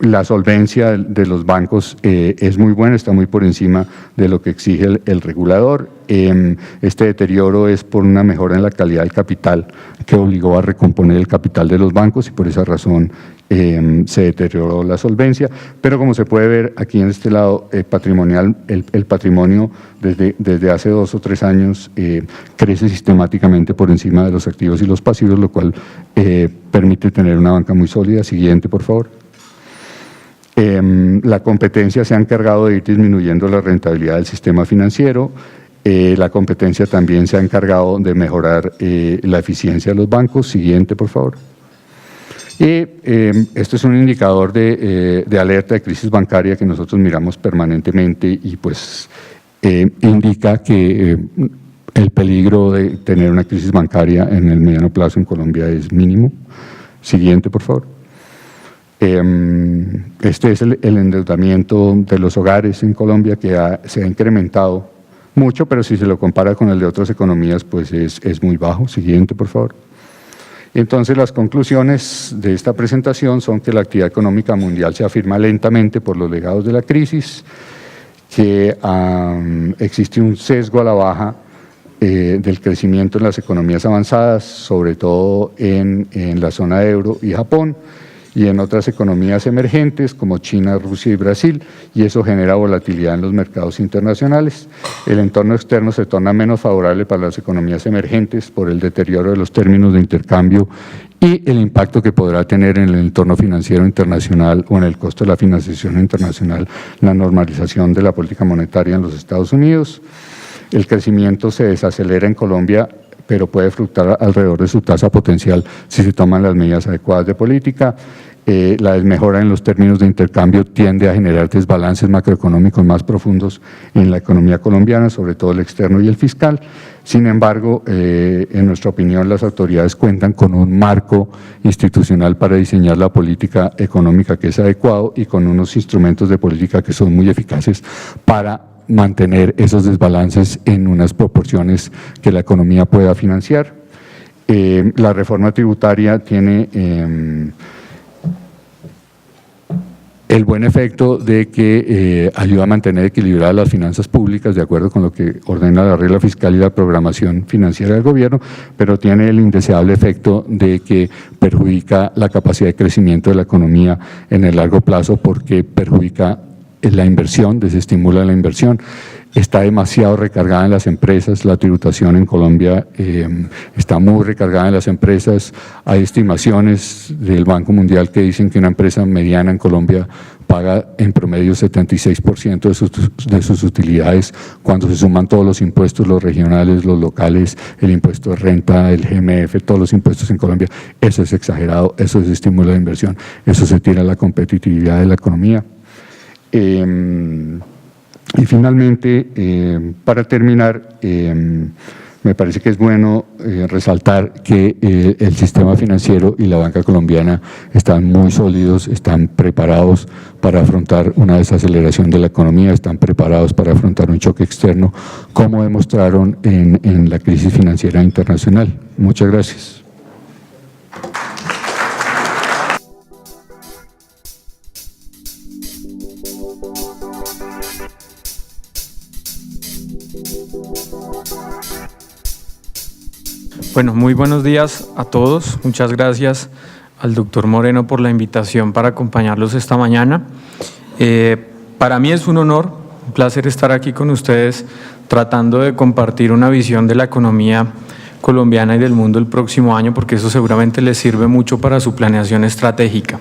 La solvencia de los bancos es muy buena, está muy por encima de lo que exige el regulador. Este deterioro es por una mejora en la calidad del capital que obligó a recomponer el capital de los bancos y por esa razón se deterioró la solvencia. Pero como se puede ver aquí en este lado patrimonial, el patrimonio desde hace 2 o 3 años crece sistemáticamente por encima de los activos y los pasivos, lo cual permite tener una banca muy sólida. Siguiente, por favor. La competencia se ha encargado de ir disminuyendo la rentabilidad del sistema financiero, la competencia también se ha encargado de mejorar la eficiencia de los bancos. Siguiente, por favor. Y esto es un indicador de alerta de crisis bancaria que nosotros miramos permanentemente y pues indica que el peligro de tener una crisis bancaria en el mediano plazo en Colombia es mínimo. Siguiente, por favor. Este es el endeudamiento de los hogares en Colombia que se ha incrementado mucho, pero si se lo compara con el de otras economías, pues es muy bajo. Siguiente, por favor. Entonces, las conclusiones de esta presentación son que la actividad económica mundial se afirma lentamente por los legados de la crisis, que existe un sesgo a la baja del crecimiento en las economías avanzadas, sobre todo en la zona de euro y Japón, y en otras economías emergentes como China, Rusia y Brasil, y eso genera volatilidad en los mercados internacionales. El entorno externo se torna menos favorable para las economías emergentes por el deterioro de los términos de intercambio y el impacto que podrá tener en el entorno financiero internacional o en el costo de la financiación internacional la normalización de la política monetaria en los Estados Unidos. El crecimiento se desacelera en Colombia, pero puede fluctuar alrededor de su tasa potencial si se toman las medidas adecuadas de política. La desmejora en los términos de intercambio tiende a generar desbalances macroeconómicos más profundos en la economía colombiana, sobre todo el externo y el fiscal. Sin embargo, en nuestra opinión, las autoridades cuentan con un marco institucional para diseñar la política económica que es adecuado y con unos instrumentos de política que son muy eficaces para mantener esos desbalances en unas proporciones que la economía pueda financiar. La reforma tributaria tiene el buen efecto de que ayuda a mantener equilibradas las finanzas públicas de acuerdo con lo que ordena la regla fiscal y la programación financiera del gobierno, pero tiene el indeseable efecto de que perjudica la capacidad de crecimiento de la economía en el largo plazo porque perjudica la inversión, desestimula la inversión, está demasiado recargada en las empresas, la tributación en Colombia está muy recargada en las empresas, hay estimaciones del Banco Mundial que dicen que una empresa mediana en Colombia paga en promedio 76% de sus utilidades cuando se suman todos los impuestos, los regionales, los locales, el impuesto de renta, el GMF, todos los impuestos en Colombia. Eso es exagerado, eso desestimula la inversión, eso se tira la competitividad de la economía. Y finalmente, para terminar, me parece que es bueno resaltar que el sistema financiero y la banca colombiana están muy sólidos, están preparados para afrontar una desaceleración de la economía, están preparados para afrontar un choque externo, como demostraron en la crisis financiera internacional. Muchas gracias. Bueno, muy buenos días a todos. Muchas gracias al doctor Moreno por la invitación para acompañarlos esta mañana. Para mí es un honor, un placer estar aquí con ustedes tratando de compartir una visión de la economía colombiana y del mundo el próximo año, porque eso seguramente les sirve mucho para su planeación estratégica.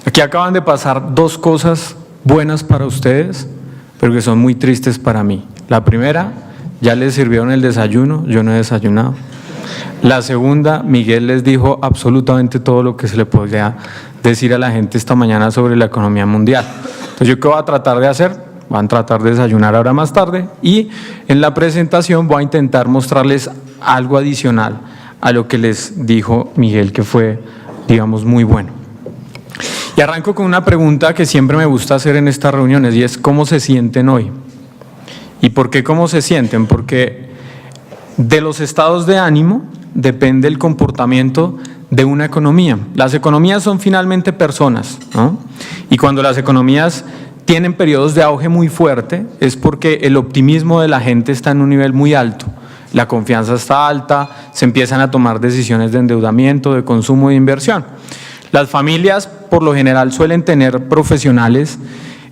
Aquí acaban de pasar dos cosas buenas para ustedes, pero que son muy tristes para mí. La primera, ya les sirvieron el desayuno, yo no he desayunado. La segunda, Miguel les dijo absolutamente todo lo que se le podía decir a la gente esta mañana sobre la economía mundial. Entonces, ¿yo qué voy a tratar de hacer? Van a tratar de desayunar ahora más tarde y en la presentación voy a intentar mostrarles algo adicional a lo que les dijo Miguel, que fue, digamos, muy bueno. Y arranco con una pregunta que siempre me gusta hacer en estas reuniones y es ¿cómo se sienten hoy? ¿Y por qué cómo se sienten? Porque de los estados de ánimo depende el comportamiento de una economía. Las economías son finalmente personas, ¿no? Y cuando las economías tienen periodos de auge muy fuerte es porque el optimismo de la gente está en un nivel muy alto. La confianza está alta, se empiezan a tomar decisiones de endeudamiento, de consumo y de inversión. Las familias por lo general suelen tener profesionales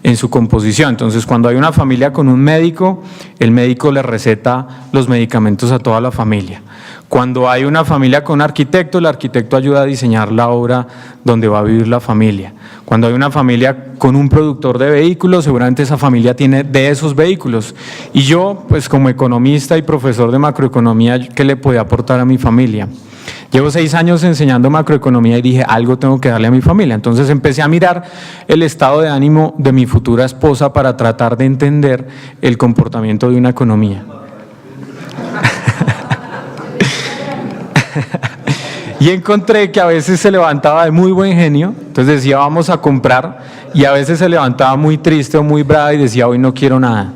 en su composición. Entonces, cuando hay una familia con un médico, el médico le receta los medicamentos a toda la familia. Cuando hay una familia con arquitecto, el arquitecto ayuda a diseñar la obra donde va a vivir la familia. Cuando hay una familia con un productor de vehículos, seguramente esa familia tiene de esos vehículos. Y yo, pues como economista y profesor de macroeconomía, ¿qué le podía aportar a mi familia? Llevo 6 años enseñando macroeconomía y dije, algo tengo que darle a mi familia. Entonces empecé a mirar el estado de ánimo de mi futura esposa para tratar de entender el comportamiento de una economía. Y encontré que a veces se levantaba de muy buen genio, entonces decía vamos a comprar, y a veces se levantaba muy triste o muy brava y decía hoy no quiero nada.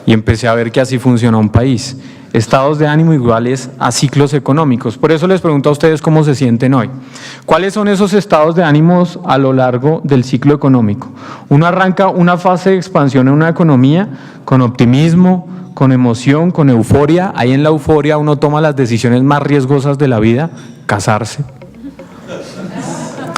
Y empecé a ver que así funciona un país. Estados de ánimo iguales a ciclos económicos. Por eso les pregunto a ustedes cómo se sienten hoy. ¿Cuáles son esos estados de ánimos a lo largo del ciclo económico? Uno arranca una fase de expansión en una economía con optimismo, con emoción, con euforia. Ahí en la euforia uno toma las decisiones más riesgosas de la vida, casarse.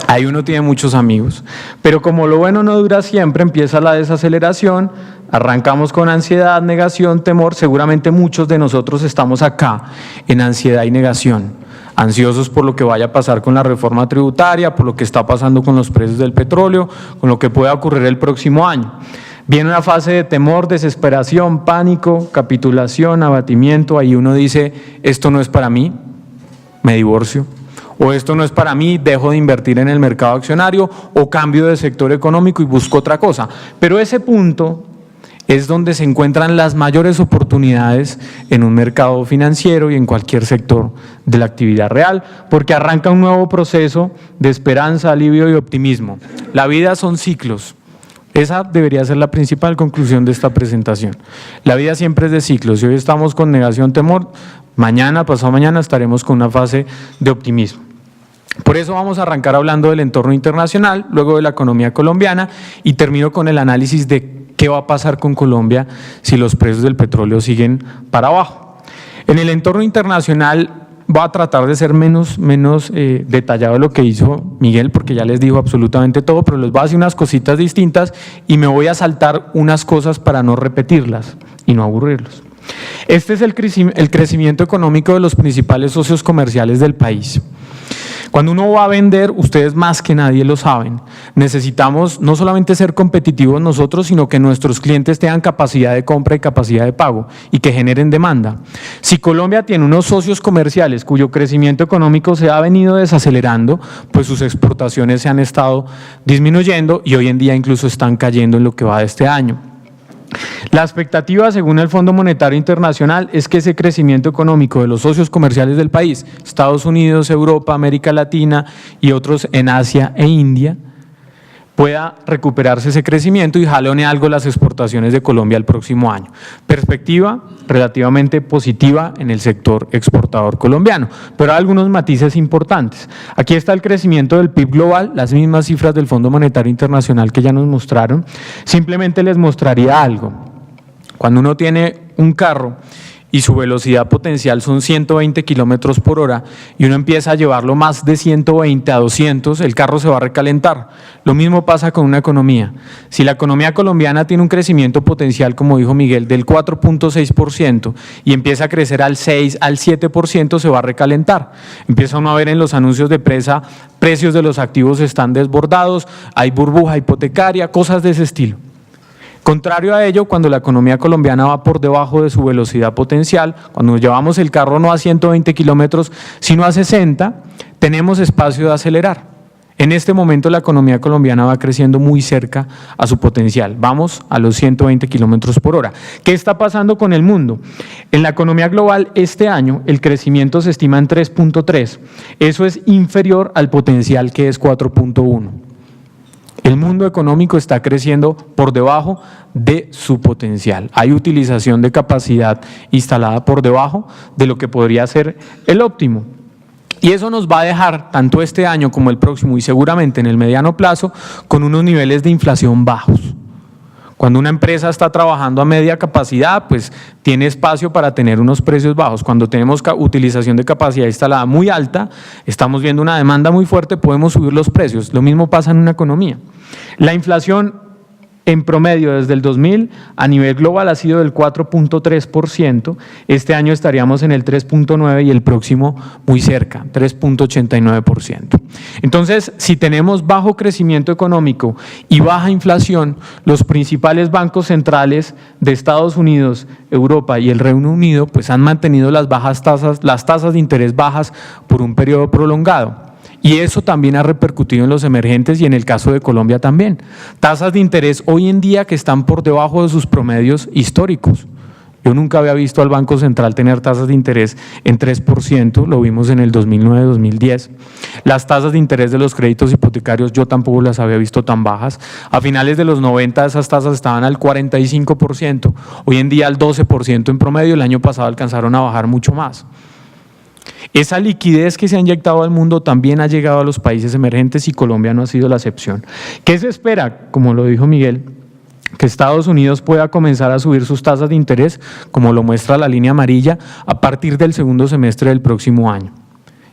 Ahí uno tiene muchos amigos. Pero como lo bueno no dura siempre, empieza la desaceleración, arrancamos con ansiedad, negación, temor. Seguramente muchos de nosotros estamos acá en ansiedad y negación, ansiosos por lo que vaya a pasar con la reforma tributaria, por lo que está pasando con los precios del petróleo, con lo que pueda ocurrir el próximo año. Viene una fase de temor, desesperación, pánico, capitulación, abatimiento. Ahí uno dice, esto no es para mí, me divorcio. O esto no es para mí, dejo de invertir en el mercado accionario o cambio de sector económico y busco otra cosa. Pero ese punto es donde se encuentran las mayores oportunidades en un mercado financiero y en cualquier sector de la actividad real, porque arranca un nuevo proceso de esperanza, alivio y optimismo. La vida son ciclos. Esa debería ser la principal conclusión de esta presentación. La vida siempre es de ciclos. Si hoy estamos con negación, temor, mañana, pasado mañana estaremos con una fase de optimismo. Por eso vamos a arrancar hablando del entorno internacional, luego de la economía colombiana y termino con el análisis de qué va a pasar con Colombia si los precios del petróleo siguen para abajo. En el entorno internacional voy a tratar de ser menos detallado de lo que hizo Miguel, porque ya les dijo absolutamente todo, pero les voy a decir unas cositas distintas y me voy a saltar unas cosas para no repetirlas y no aburrirlos. Este es el crecimiento económico de los principales socios comerciales del país. Cuando uno va a vender, ustedes más que nadie lo saben, necesitamos no solamente ser competitivos nosotros, sino que nuestros clientes tengan capacidad de compra y capacidad de pago y que generen demanda. Si Colombia tiene unos socios comerciales cuyo crecimiento económico se ha venido desacelerando, pues sus exportaciones se han estado disminuyendo y hoy en día incluso están cayendo en lo que va de este año. La expectativa, según el Fondo Monetario Internacional, es que ese crecimiento económico de los socios comerciales del país, Estados Unidos, Europa, América Latina y otros en Asia e India, pueda recuperarse ese crecimiento y jalone algo las exportaciones de Colombia el próximo año. Perspectiva relativamente positiva en el sector exportador colombiano, pero hay algunos matices importantes. Aquí está el crecimiento del PIB global, las mismas cifras del Fondo Monetario Internacional que ya nos mostraron. Simplemente les mostraría algo. Cuando uno tiene un carro y su velocidad potencial son 120 kilómetros por hora y uno empieza a llevarlo más de 120 a 200, el carro se va a recalentar. Lo mismo pasa con una economía. Si la economía colombiana tiene un crecimiento potencial, como dijo Miguel, del 4.6% y empieza a crecer al 6, al 7%, se va a recalentar. Empieza uno a ver en los anuncios de prensa, precios de los activos están desbordados, hay burbuja hipotecaria, cosas de ese estilo. Contrario a ello, cuando la economía colombiana va por debajo de su velocidad potencial, cuando llevamos el carro no a 120 kilómetros, sino a 60, tenemos espacio de acelerar. En este momento la economía colombiana va creciendo muy cerca a su potencial, vamos a los 120 kilómetros por hora. ¿Qué está pasando con el mundo? En la economía global este año el crecimiento se estima en 3.3, eso es inferior al potencial que es 4.1. El mundo económico está creciendo por debajo de su potencial. Hay utilización de capacidad instalada por debajo de lo que podría ser el óptimo. Y eso nos va a dejar, tanto este año como el próximo y seguramente en el mediano plazo, con unos niveles de inflación bajos. Cuando una empresa está trabajando a media capacidad, pues tiene espacio para tener unos precios bajos. Cuando tenemos utilización de capacidad instalada muy alta, estamos viendo una demanda muy fuerte, podemos subir los precios. Lo mismo pasa en una economía. La inflación en promedio desde el 2000 a nivel global ha sido del 4.3%, este año estaríamos en el 3.9% y el próximo muy cerca, 3.89%. Entonces, si tenemos bajo crecimiento económico y baja inflación, los principales bancos centrales de Estados Unidos, Europa y el Reino Unido pues han mantenido las tasas de interés bajas por un periodo prolongado. Y eso también ha repercutido en los emergentes y en el caso de Colombia también. Tasas de interés hoy en día que están por debajo de sus promedios históricos. Yo nunca había visto al Banco Central tener tasas de interés en 3%, lo vimos en el 2009-2010. Las tasas de interés de los créditos hipotecarios yo tampoco las había visto tan bajas. A finales de los 90 esas tasas estaban al 45%, hoy en día al 12% en promedio, el año pasado alcanzaron a bajar mucho más. Esa liquidez que se ha inyectado al mundo también ha llegado a los países emergentes y Colombia no ha sido la excepción. ¿Qué se espera? Como lo dijo Miguel, que Estados Unidos pueda comenzar a subir sus tasas de interés, como lo muestra la línea amarilla, a partir del segundo semestre del próximo año.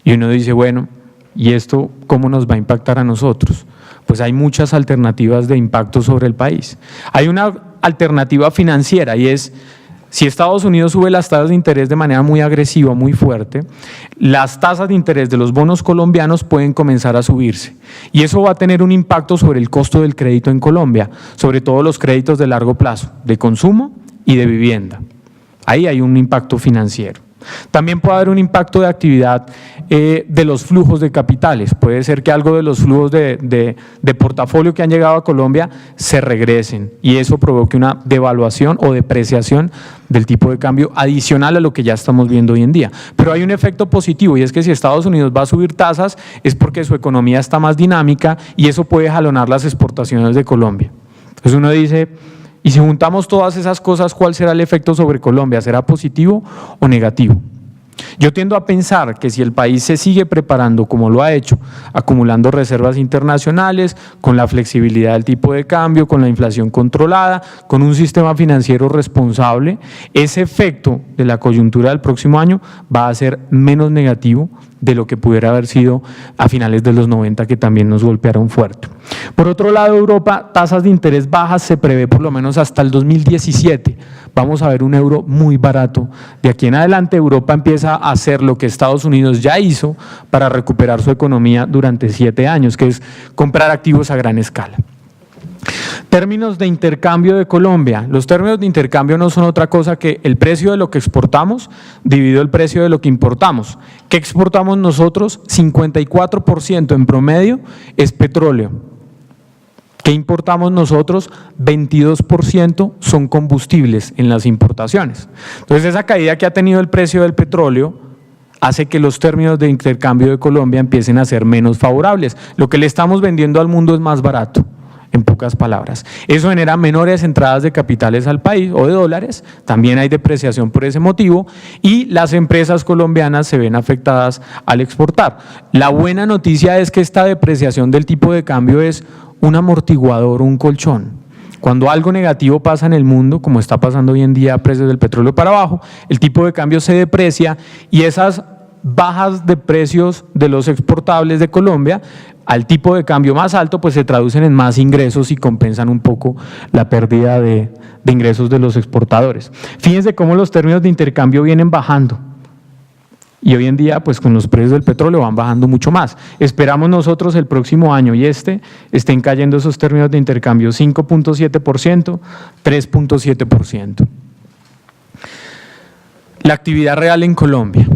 Y uno dice, bueno, ¿y esto cómo nos va a impactar a nosotros? Pues hay muchas alternativas de impacto sobre el país. Hay una alternativa financiera y es, si Estados Unidos sube las tasas de interés de manera muy agresiva, muy fuerte, las tasas de interés de los bonos colombianos pueden comenzar a subirse. Y eso va a tener un impacto sobre el costo del crédito en Colombia, sobre todo los créditos de largo plazo, de consumo y de vivienda. Ahí hay un impacto financiero. También puede haber un impacto de actividad de los flujos de capitales. Puede ser que algo de los flujos de portafolio que han llegado a Colombia se regresen y eso provoque una devaluación o depreciación del tipo de cambio adicional a lo que ya estamos viendo hoy en día. Pero hay un efecto positivo y es que si Estados Unidos va a subir tasas es porque su economía está más dinámica y eso puede jalonar las exportaciones de Colombia. Entonces uno dice, y si juntamos todas esas cosas, ¿cuál será el efecto sobre Colombia? ¿Será positivo o negativo? Yo tiendo a pensar que si el país se sigue preparando como lo ha hecho, acumulando reservas internacionales, con la flexibilidad del tipo de cambio, con la inflación controlada, con un sistema financiero responsable, ese efecto de la coyuntura del próximo año va a ser menos negativo de lo que pudiera haber sido a finales de los 90, que también nos golpearon fuerte. Por otro lado, Europa, tasas de interés bajas se prevé por lo menos hasta el 2017. Vamos a ver un euro muy barato. De aquí en adelante Europa empieza a hacer lo que Estados Unidos ya hizo para recuperar su economía durante 7 años, que es comprar activos a gran escala. Términos de intercambio de Colombia. Los términos de intercambio no son otra cosa que el precio de lo que exportamos dividido el precio de lo que importamos. ¿Qué exportamos nosotros? 54% en promedio es petróleo. ¿Qué importamos nosotros? 22% son combustibles en las importaciones. Entonces esa caída que ha tenido el precio del petróleo hace que los términos de intercambio de Colombia empiecen a ser menos favorables. Lo que le estamos vendiendo al mundo es más barato. En pocas palabras. Eso genera menores entradas de capitales al país o de dólares, también hay depreciación por ese motivo y las empresas colombianas se ven afectadas al exportar. La buena noticia es que esta depreciación del tipo de cambio es un amortiguador, un colchón. Cuando algo negativo pasa en el mundo, como está pasando hoy en día, precios del petróleo para abajo, el tipo de cambio se deprecia y esas bajas de precios de los exportables de Colombia al tipo de cambio más alto, pues se traducen en más ingresos y compensan un poco la pérdida de ingresos de los exportadores. Fíjense cómo los términos de intercambio vienen bajando. Y hoy en día, pues con los precios del petróleo van bajando mucho más. Esperamos nosotros el próximo año y estén cayendo esos términos de intercambio 5.7%, 3.7%. La actividad real en Colombia.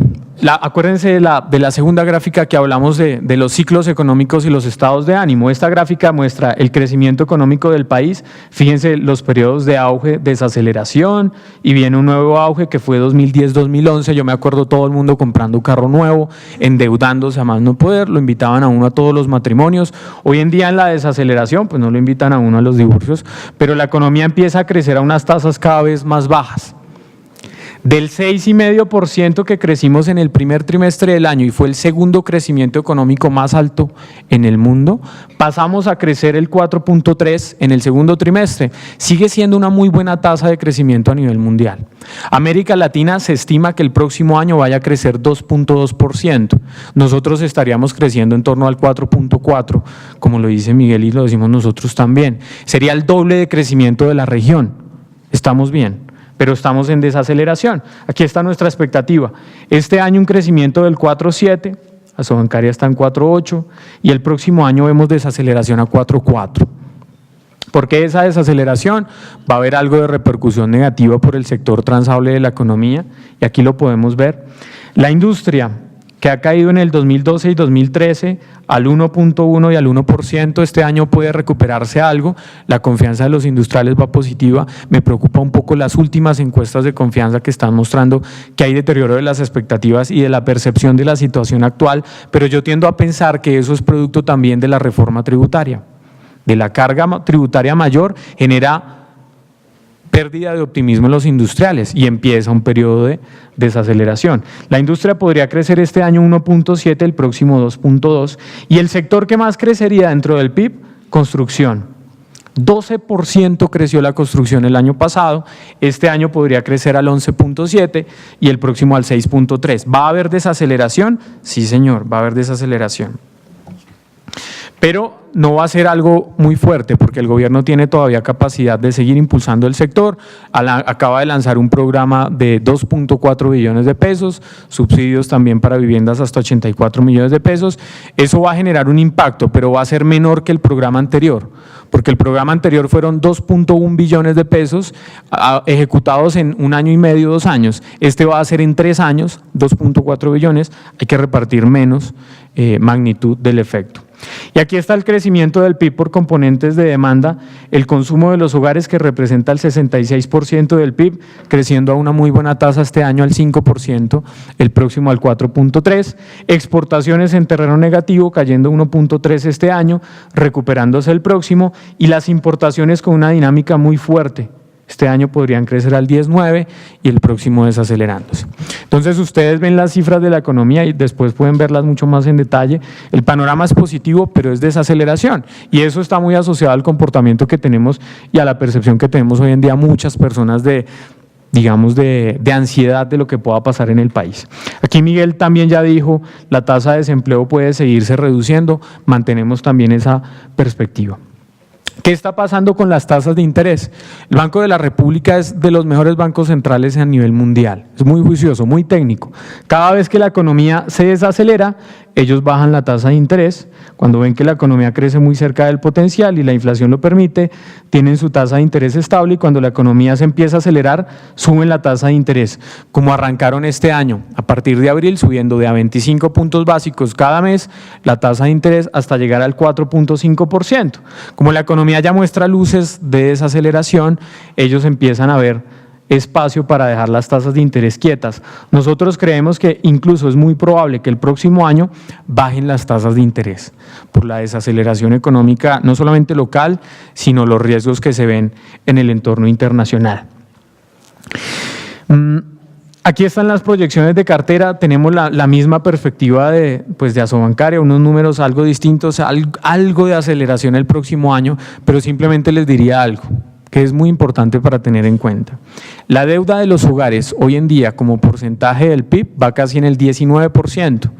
Acuérdense de la segunda gráfica que hablamos de los ciclos económicos y los estados de ánimo. Esta gráfica muestra el crecimiento económico del país. Fíjense los periodos de auge, desaceleración, y viene un nuevo auge que fue 2010-2011. Yo me acuerdo todo el mundo comprando un carro nuevo, endeudándose a más no poder, lo invitaban a uno a todos los matrimonios. Hoy en día en la desaceleración, pues no lo invitan a uno a los divorcios, pero la economía empieza a crecer a unas tasas cada vez más bajas. Del 6,5% que crecimos en el primer trimestre del año y fue el segundo crecimiento económico más alto en el mundo, pasamos a crecer el 4.3% en el segundo trimestre. Sigue siendo una muy buena tasa de crecimiento a nivel mundial. América Latina se estima que el próximo año vaya a crecer 2.2%. Nosotros estaríamos creciendo en torno al 4.4%, como lo dice Miguel y lo decimos nosotros también. Sería el doble de crecimiento de la región. Estamos bien, pero estamos en desaceleración. Aquí está nuestra expectativa. Este año un crecimiento del 4.7%, Asobancaria está en 4.8% y el próximo año vemos desaceleración a 4.4%. ¿Por qué esa desaceleración? Va a haber algo de repercusión negativa por el sector transable de la economía y aquí lo podemos ver. La industria, que ha caído en el 2012 y 2013 al 1.1% y al 1%, este año puede recuperarse algo, la confianza de los industriales va positiva, me preocupa un poco las últimas encuestas de confianza que están mostrando que hay deterioro de las expectativas y de la percepción de la situación actual, pero yo tiendo a pensar que eso es producto también de la reforma tributaria, de la carga tributaria mayor genera pérdida de optimismo en los industriales y empieza un periodo de desaceleración. La industria podría crecer este año 1.7%, el próximo 2.2%, y el sector que más crecería dentro del PIB, construcción. 12% creció la construcción el año pasado, este año podría crecer al 11.7% y el próximo al 6.3%. ¿Va a haber desaceleración? Sí, señor, va a haber desaceleración. Pero no va a ser algo muy fuerte porque el gobierno tiene todavía capacidad de seguir impulsando el sector. Acaba de lanzar un programa de 2.4 billones de pesos, subsidios también para viviendas hasta 84 millones de pesos. Eso va a generar un impacto, pero va a ser menor que el programa anterior, porque el programa anterior fueron 2.1 billones de pesos ejecutados en 1 año y medio, 2 años. Este va a ser en 3 años, 2.4 billones, hay que repartir menos magnitud del efecto. Y aquí está el crecimiento del PIB por componentes de demanda, el consumo de los hogares que representa el 66% del PIB, creciendo a una muy buena tasa este año al 5%, el próximo al 4.3%, exportaciones en terreno negativo cayendo 1.3% este año, recuperándose el próximo, y las importaciones con una dinámica muy fuerte. Este año podrían crecer al 10.9% y el próximo desacelerándose. Entonces ustedes ven las cifras de la economía y después pueden verlas mucho más en detalle. El panorama es positivo, pero es desaceleración y eso está muy asociado al comportamiento que tenemos y a la percepción que tenemos hoy en día muchas personas de ansiedad de lo que pueda pasar en el país. Aquí Miguel también ya dijo, la tasa de desempleo puede seguirse reduciendo, mantenemos también esa perspectiva. ¿Qué está pasando con las tasas de interés? El Banco de la República es de los mejores bancos centrales a nivel mundial. Es muy juicioso, muy técnico. Cada vez que la economía se desacelera, ellos bajan la tasa de interés. Cuando ven que la economía crece muy cerca del potencial y la inflación lo permite, tienen su tasa de interés estable y cuando la economía se empieza a acelerar, suben la tasa de interés. Como arrancaron este año, a partir de abril, subiendo de a 25 puntos básicos cada mes la tasa de interés hasta llegar al 4.5%. Como la economía ya muestra luces de desaceleración, ellos empiezan a ver espacio para dejar las tasas de interés quietas. Nosotros creemos que incluso es muy probable que el próximo año bajen las tasas de interés por la desaceleración económica, no solamente local, sino los riesgos que se ven en el entorno internacional. Aquí están las proyecciones de cartera, tenemos la misma perspectiva de Asobancaria, unos números algo distintos, algo de aceleración el próximo año, pero simplemente les diría algo. que es muy importante para tener en cuenta. La deuda de los hogares hoy en día como porcentaje del PIB va casi en el 19%.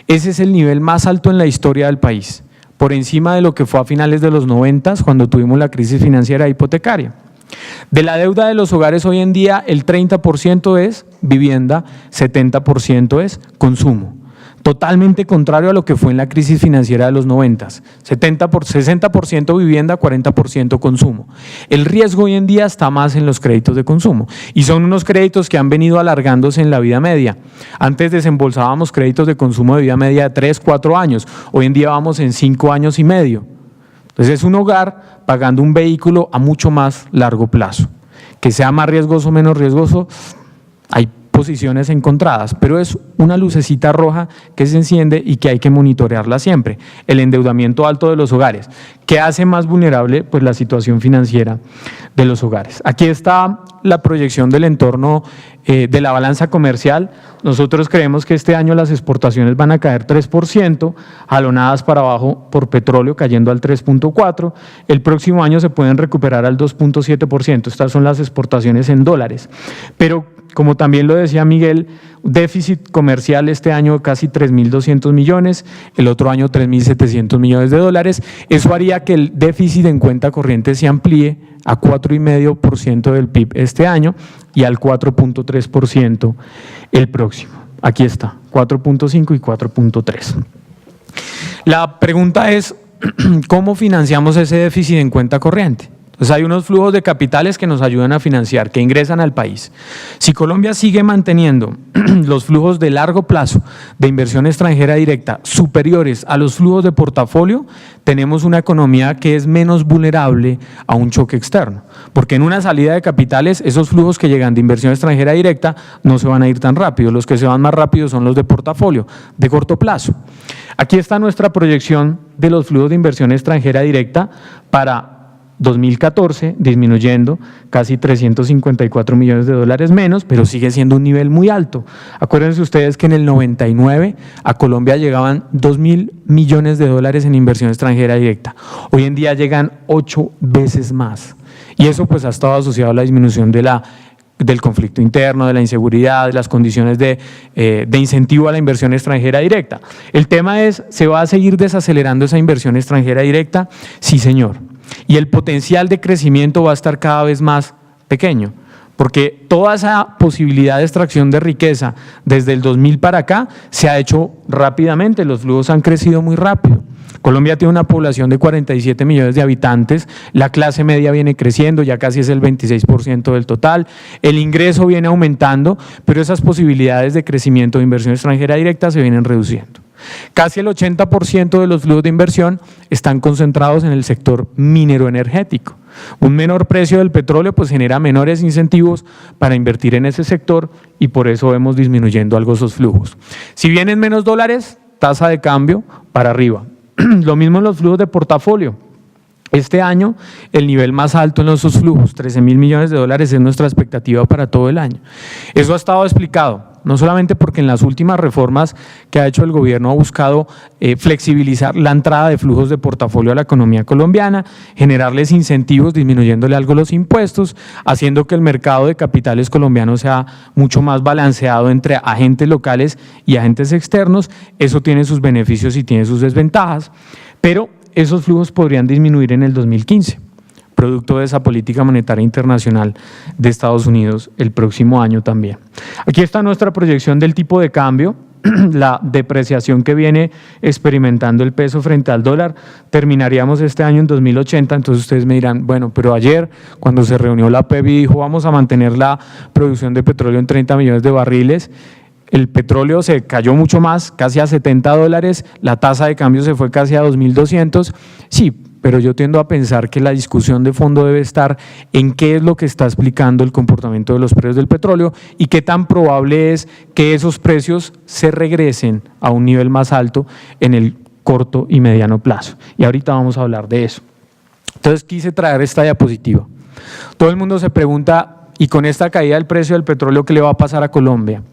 Ese es el nivel más alto en la historia del país, por encima de lo que fue a finales de los 90 cuando tuvimos la crisis financiera hipotecaria. De la deuda de los hogares hoy en día el 30% es vivienda, 70% es consumo. Totalmente contrario a lo que fue en la crisis financiera de los 90, 60% vivienda, 40% consumo. El riesgo hoy en día está más en los créditos de consumo y son unos créditos que han venido alargándose en la vida media. Antes desembolsábamos créditos de consumo de vida media de 3, 4 años, hoy en día vamos en 5 años y medio. Entonces es un hogar pagando un vehículo a mucho más largo plazo. Que sea más riesgoso o menos riesgoso, hay posiciones encontradas, pero es una lucecita roja que se enciende y que hay que monitorearla siempre. El endeudamiento alto de los hogares, que hace más vulnerable pues, la situación financiera de los hogares. Aquí está la proyección del entorno de la balanza comercial. Nosotros creemos que este año las exportaciones van a caer 3%, jalonadas para abajo por petróleo cayendo al 3.4%. El próximo año se pueden recuperar al 2.7%. Estas son las exportaciones en dólares. Pero como también lo decía Miguel, déficit comercial este año casi 3.200 millones, el otro año 3.700 millones de dólares. Eso haría que el déficit en cuenta corriente se amplíe a 4,5% del PIB este año y al 4.3% el próximo. Aquí está, 4.5 y 4.3. La pregunta es, ¿cómo financiamos ese déficit en cuenta corriente? Entonces hay unos flujos de capitales que nos ayudan a financiar, que ingresan al país. Si Colombia sigue manteniendo los flujos de largo plazo de inversión extranjera directa superiores a los flujos de portafolio, tenemos una economía que es menos vulnerable a un choque externo. Porque en una salida de capitales, esos flujos que llegan de inversión extranjera directa no se van a ir tan rápido. Los que se van más rápido son los de portafolio, de corto plazo. Aquí está nuestra proyección de los flujos de inversión extranjera directa para 2014, disminuyendo casi 354 millones de dólares menos, pero sigue siendo un nivel muy alto. Acuérdense ustedes que en el 99 a Colombia llegaban 2.000 millones de dólares en inversión extranjera directa. Hoy en día llegan 8 veces más. Y eso pues ha estado asociado a la disminución del conflicto interno, de la inseguridad, de las condiciones de incentivo a la inversión extranjera directa. El tema es, ¿se va a seguir desacelerando esa inversión extranjera directa? Sí, señor. Y el potencial de crecimiento va a estar cada vez más pequeño, porque toda esa posibilidad de extracción de riqueza desde el 2000 para acá se ha hecho rápidamente, los flujos han crecido muy rápido. Colombia tiene una población de 47 millones de habitantes, la clase media viene creciendo, ya casi es el 26% del total, el ingreso viene aumentando, pero esas posibilidades de crecimiento de inversión extranjera directa se vienen reduciendo. Casi el 80% de los flujos de inversión están concentrados en el sector minero energético. Un menor precio del petróleo pues genera menores incentivos para invertir en ese sector y por eso vemos disminuyendo algo esos flujos. Si vienen menos dólares, tasa de cambio para arriba. Lo mismo en los flujos de portafolio. Este año el nivel más alto en esos flujos, 13.000 millones de dólares, es nuestra expectativa para todo el año. Eso ha estado explicado, no solamente porque en las últimas reformas que ha hecho el gobierno ha buscado flexibilizar la entrada de flujos de portafolio a la economía colombiana, generarles incentivos, disminuyéndole algo los impuestos, haciendo que el mercado de capitales colombiano sea mucho más balanceado entre agentes locales y agentes externos. Eso tiene sus beneficios y tiene sus desventajas, pero esos flujos podrían disminuir en el 2015, producto de esa política monetaria internacional de Estados Unidos el próximo año también. Aquí está nuestra proyección del tipo de cambio, la depreciación que viene experimentando el peso frente al dólar. Terminaríamos este año en 2080, entonces ustedes me dirán, bueno, pero ayer cuando se reunió la PEB y dijo vamos a mantener la producción de petróleo en 30 millones de barriles, el petróleo se cayó mucho más, casi a $70, la tasa de cambio se fue casi a 2.200, sí, pero yo tiendo a pensar que la discusión de fondo debe estar en qué es lo que está explicando el comportamiento de los precios del petróleo y qué tan probable es que esos precios se regresen a un nivel más alto en el corto y mediano plazo. Y ahorita vamos a hablar de eso. Entonces quise traer esta diapositiva. Todo el mundo se pregunta, ¿y con esta caída del precio del petróleo qué le va a pasar a Colombia?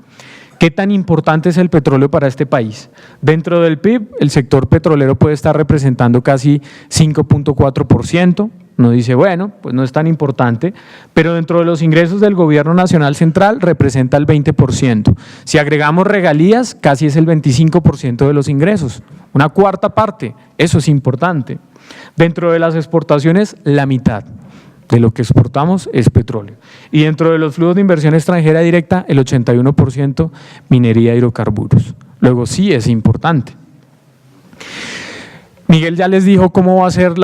¿Qué tan importante es el petróleo para este país? Dentro del PIB, el sector petrolero puede estar representando casi 5.4%, uno dice, bueno, pues no es tan importante, pero dentro de los ingresos del Gobierno Nacional Central representa el 20%. Si agregamos regalías, casi es el 25% de los ingresos, una cuarta parte, eso es importante. Dentro de las exportaciones, la mitad de lo que exportamos es petróleo. Y dentro de los flujos de inversión extranjera directa, el 81% minería y hidrocarburos. Luego sí es importante. Miguel ya les dijo cómo va a ser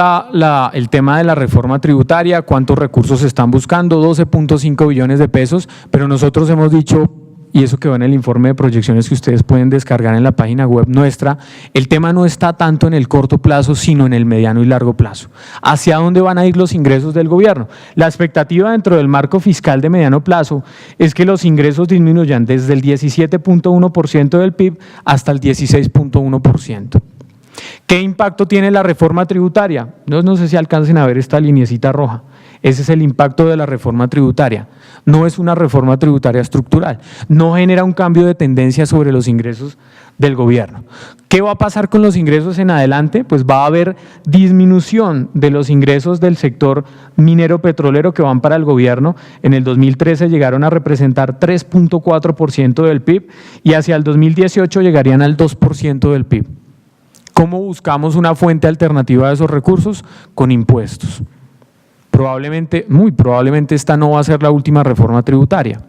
el tema de la reforma tributaria, cuántos recursos se están buscando, 12.5 billones de pesos, pero nosotros hemos dicho, y eso que va en el informe de proyecciones que ustedes pueden descargar en la página web nuestra, el tema no está tanto en el corto plazo, sino en el mediano y largo plazo. ¿Hacia dónde van a ir los ingresos del gobierno? La expectativa dentro del marco fiscal de mediano plazo es que los ingresos disminuyan desde el 17.1% del PIB hasta el 16.1%. ¿Qué impacto tiene la reforma tributaria? No sé si alcancen a ver esta lineecita roja. Ese es el impacto de la reforma tributaria. No es una reforma tributaria estructural, no genera un cambio de tendencia sobre los ingresos del gobierno. ¿Qué va a pasar con los ingresos en adelante? Pues va a haber disminución de los ingresos del sector minero petrolero que van para el gobierno. En el 2013 llegaron a representar 3.4% del PIB y hacia el 2018 llegarían al 2% del PIB. ¿Cómo buscamos una fuente alternativa de esos recursos? Con impuestos. Muy probablemente esta no va a ser la última reforma tributaria.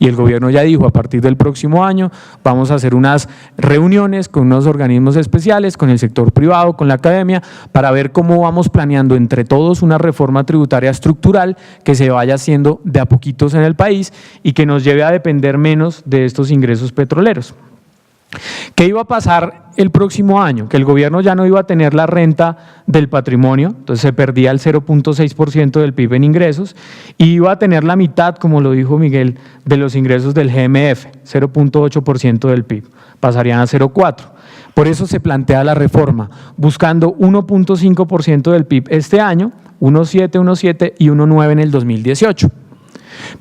Y el gobierno ya dijo, a partir del próximo año vamos a hacer unas reuniones con unos organismos especiales, con el sector privado, con la academia, para ver cómo vamos planeando entre todos una reforma tributaria estructural que se vaya haciendo de a poquitos en el país y que nos lleve a depender menos de estos ingresos petroleros. ¿Qué iba a pasar el próximo año? Que el gobierno ya no iba a tener la renta del patrimonio, entonces se perdía el 0.6% del PIB en ingresos, y iba a tener la mitad, como lo dijo Miguel, de los ingresos del GMF, 0.8% del PIB, pasarían a 0.4%. Por eso se plantea la reforma, buscando 1.5% del PIB este año, 1.7 y 1.9 en el 2018.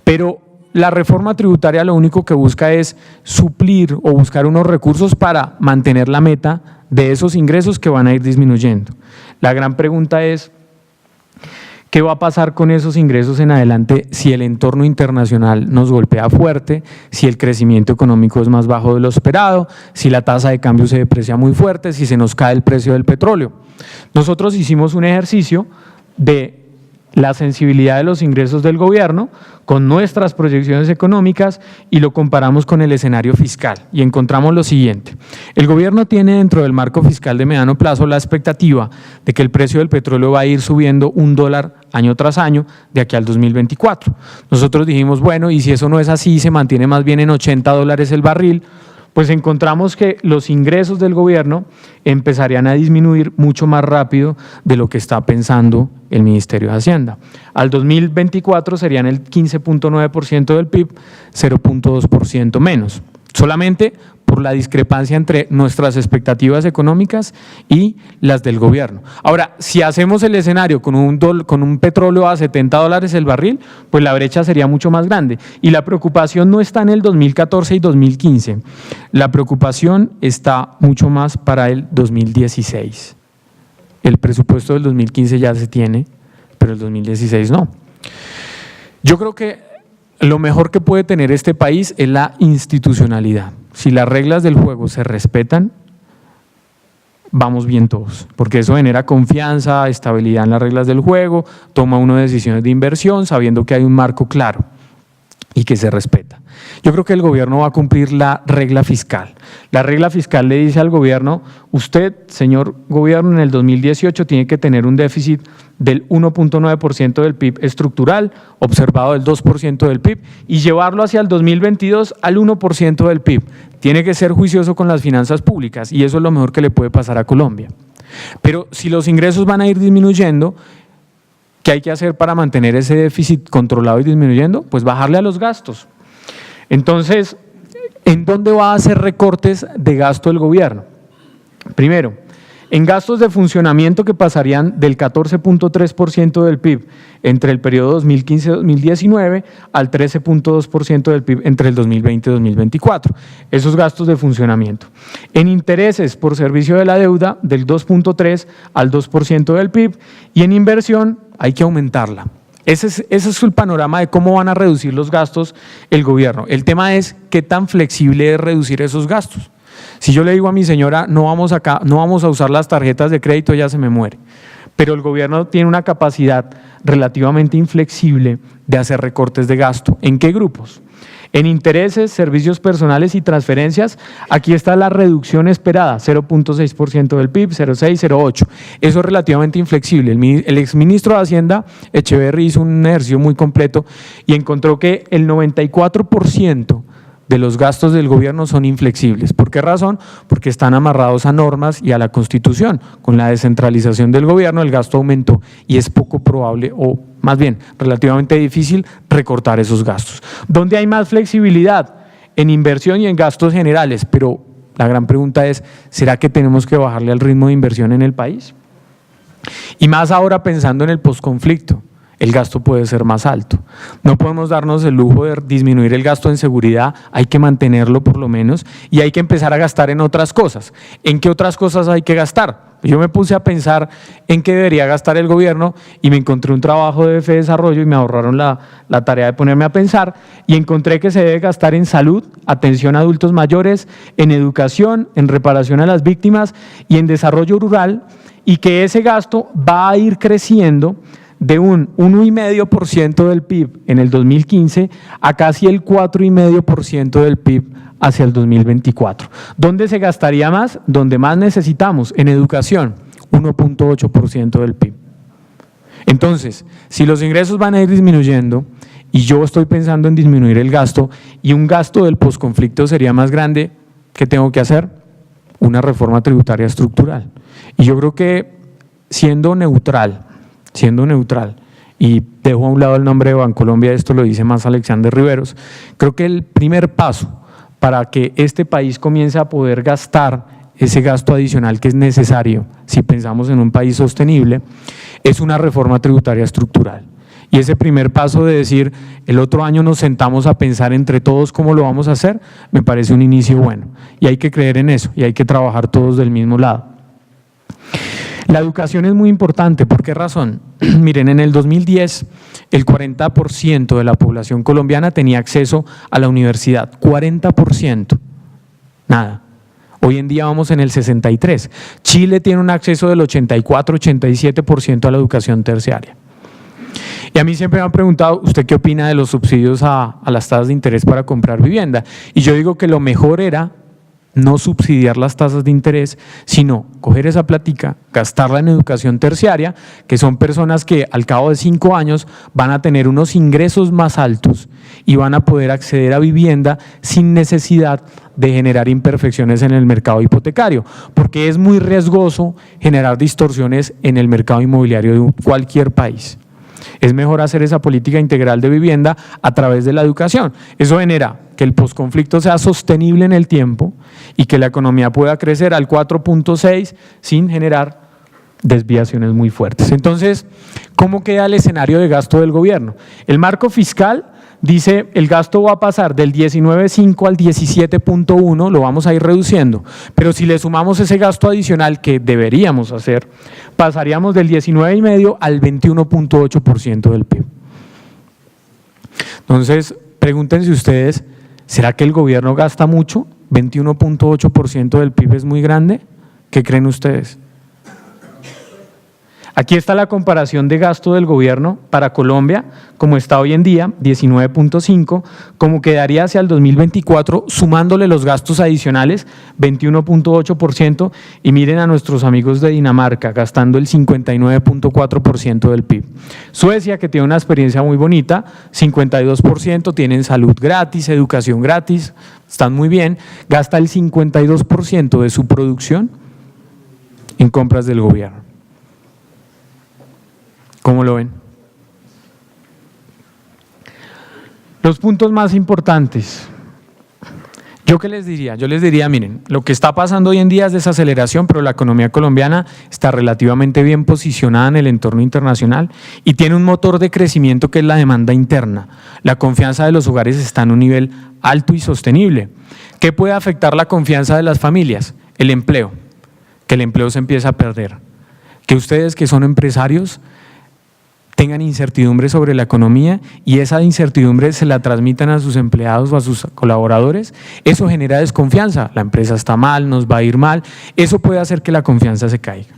Pero la reforma tributaria lo único que busca es suplir o buscar unos recursos para mantener la meta de esos ingresos que van a ir disminuyendo. La gran pregunta es, ¿qué va a pasar con esos ingresos en adelante si el entorno internacional nos golpea fuerte, si el crecimiento económico es más bajo de lo esperado, si la tasa de cambio se deprecia muy fuerte, si se nos cae el precio del petróleo? Nosotros hicimos un ejercicio de la sensibilidad de los ingresos del gobierno con nuestras proyecciones económicas y lo comparamos con el escenario fiscal y encontramos lo siguiente. El gobierno tiene dentro del marco fiscal de mediano plazo la expectativa de que el precio del petróleo va a ir subiendo $1 año tras año de aquí al 2024. Nosotros dijimos, bueno, y si eso no es así, se mantiene más bien en $80 el barril, pues encontramos que los ingresos del gobierno empezarían a disminuir mucho más rápido de lo que está pensando el Ministerio de Hacienda. Al 2024 serían el 15.9% del PIB, 0.2% menos, solamente por la discrepancia entre nuestras expectativas económicas y las del gobierno. Ahora, si hacemos el escenario con un petróleo a $70 el barril, pues la brecha sería mucho más grande. Y la preocupación no está en el 2014 y 2015, la preocupación está mucho más para el 2016. El presupuesto del 2015 ya se tiene, pero el 2016 no. Yo creo que lo mejor que puede tener este país es la institucionalidad. Si las reglas del juego se respetan, vamos bien todos, porque eso genera confianza, estabilidad en las reglas del juego, toma uno decisiones de inversión sabiendo que hay un marco claro y que se respeta. Yo creo que el gobierno va a cumplir la regla fiscal. La regla fiscal le dice al gobierno, usted, señor gobierno, en el 2018 tiene que tener un déficit del 1.9% del PIB estructural, observado del 2% del PIB, y llevarlo hacia el 2022 al 1% del PIB. Tiene que ser juicioso con las finanzas públicas y eso es lo mejor que le puede pasar a Colombia. Pero si los ingresos van a ir disminuyendo, ¿qué hay que hacer para mantener ese déficit controlado y disminuyendo? Pues bajarle a los gastos. Entonces, ¿en dónde va a hacer recortes de gasto el gobierno? Primero, En gastos de funcionamiento que pasarían del 14.3% del PIB entre el periodo 2015-2019 al 13.2% del PIB entre el 2020 y 2024. Esos gastos de funcionamiento. En intereses por servicio de la deuda del 2.3 al 2% del PIB y en inversión hay que aumentarla. Ese es el panorama de cómo van a reducir los gastos el gobierno. El tema es qué tan flexible es reducir esos gastos. Si yo le digo a mi señora, no vamos a usar las tarjetas de crédito, ella se me muere. Pero el gobierno tiene una capacidad relativamente inflexible de hacer recortes de gasto. ¿En qué grupos? En intereses, servicios personales y transferencias, aquí está la reducción esperada, 0.6% del PIB, 0.6, 0.8. Eso es relativamente inflexible. El exministro de Hacienda, Echeverry, hizo un ejercicio muy completo y encontró que el 94% de los gastos del gobierno son inflexibles. ¿Por qué razón? Porque están amarrados a normas y a la Constitución. Con la descentralización del gobierno el gasto aumentó y es poco probable, o más bien relativamente difícil, recortar esos gastos. ¿Dónde hay más flexibilidad? En inversión y en gastos generales, pero la gran pregunta es, ¿será que tenemos que bajarle al ritmo de inversión en el país? Y más ahora pensando en el posconflicto. El gasto puede ser más alto. No podemos darnos el lujo de disminuir el gasto en seguridad, hay que mantenerlo por lo menos y hay que empezar a gastar en otras cosas. ¿En qué otras cosas hay que gastar? Yo me puse a pensar en qué debería gastar el gobierno y me encontré un trabajo de F Desarrollo y me ahorraron la tarea de ponerme a pensar y encontré que se debe gastar en salud, atención a adultos mayores, en educación, en reparación a las víctimas y en desarrollo rural, y que ese gasto va a ir creciendo de un 1,5% del PIB en el 2015 a casi el 4,5% del PIB hacia el 2024. ¿Dónde se gastaría más? Donde más necesitamos, en educación, 1.8% del PIB. Entonces, si los ingresos van a ir disminuyendo y yo estoy pensando en disminuir el gasto y un gasto del posconflicto sería más grande, ¿qué tengo que hacer? Una reforma tributaria estructural. Y yo creo que siendo neutral, y dejo a un lado el nombre de Bancolombia, esto lo dice más Alexander Riveros, creo que el primer paso para que este país comience a poder gastar ese gasto adicional que es necesario si pensamos en un país sostenible, es una reforma tributaria estructural. Y ese primer paso de decir, el otro año nos sentamos a pensar entre todos cómo lo vamos a hacer, me parece un inicio bueno. Y hay que creer en eso, y hay que trabajar todos del mismo lado. La educación es muy importante. ¿Por qué razón? Miren, en el 2010 el 40% de la población colombiana tenía acceso a la universidad. 40%. Nada. Hoy en día vamos en el 63%. Chile tiene un acceso del 84-87% a la educación terciaria. Y a mí siempre me han preguntado, ¿usted qué opina de los subsidios a las tasas de interés para comprar vivienda? Y yo digo que lo mejor era no subsidiar las tasas de interés, sino coger esa plática, gastarla en educación terciaria, que son personas que al cabo de 5 años van a tener unos ingresos más altos y van a poder acceder a vivienda sin necesidad de generar imperfecciones en el mercado hipotecario, porque es muy riesgoso generar distorsiones en el mercado inmobiliario de cualquier país. Es mejor hacer esa política integral de vivienda a través de la educación. Eso genera que el posconflicto sea sostenible en el tiempo y que la economía pueda crecer al 4.6 sin generar desviaciones muy fuertes. Entonces, ¿cómo queda el escenario de gasto del gobierno? El marco fiscal dice el gasto va a pasar del 19.5 al 17.1, lo vamos a ir reduciendo, pero si le sumamos ese gasto adicional que deberíamos hacer, pasaríamos del 19,5 al 21.8% del PIB. Entonces, pregúntense ustedes, ¿será que el gobierno gasta mucho? ¿21.8% del PIB es muy grande? ¿Qué creen ustedes? Aquí está la comparación de gasto del gobierno para Colombia, como está hoy en día, 19.5, como quedaría hacia el 2024, sumándole los gastos adicionales, 21.8%, y miren a nuestros amigos de Dinamarca, gastando el 59.4% del PIB. Suecia, que tiene una experiencia muy bonita, 52%, tienen salud gratis, educación gratis, están muy bien, gasta el 52% de su producción en compras del gobierno. ¿Cómo lo ven? Los puntos más importantes. ¿Yo qué les diría? Yo les diría, miren, lo que está pasando hoy en día es desaceleración, pero la economía colombiana está relativamente bien posicionada en el entorno internacional y tiene un motor de crecimiento que es la demanda interna. La confianza de los hogares está en un nivel alto y sostenible. ¿Qué puede afectar la confianza de las familias? El empleo, que el empleo se empieza a perder. Que ustedes que son empresarios tengan incertidumbre sobre la economía y esa incertidumbre se la transmitan a sus empleados o a sus colaboradores, eso genera desconfianza. La empresa está mal, nos va a ir mal, eso puede hacer que la confianza se caiga.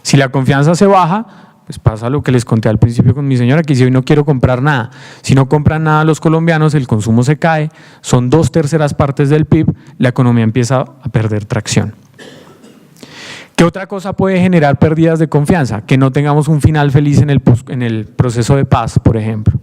Si la confianza se baja, pues pasa lo que les conté al principio con mi señora, que si hoy no quiero comprar nada, si no compran nada los colombianos, el consumo se cae, son 2/3 partes del PIB, la economía empieza a perder tracción. ¿Qué otra cosa puede generar pérdidas de confianza? Que no tengamos un final feliz en el proceso de paz, por ejemplo,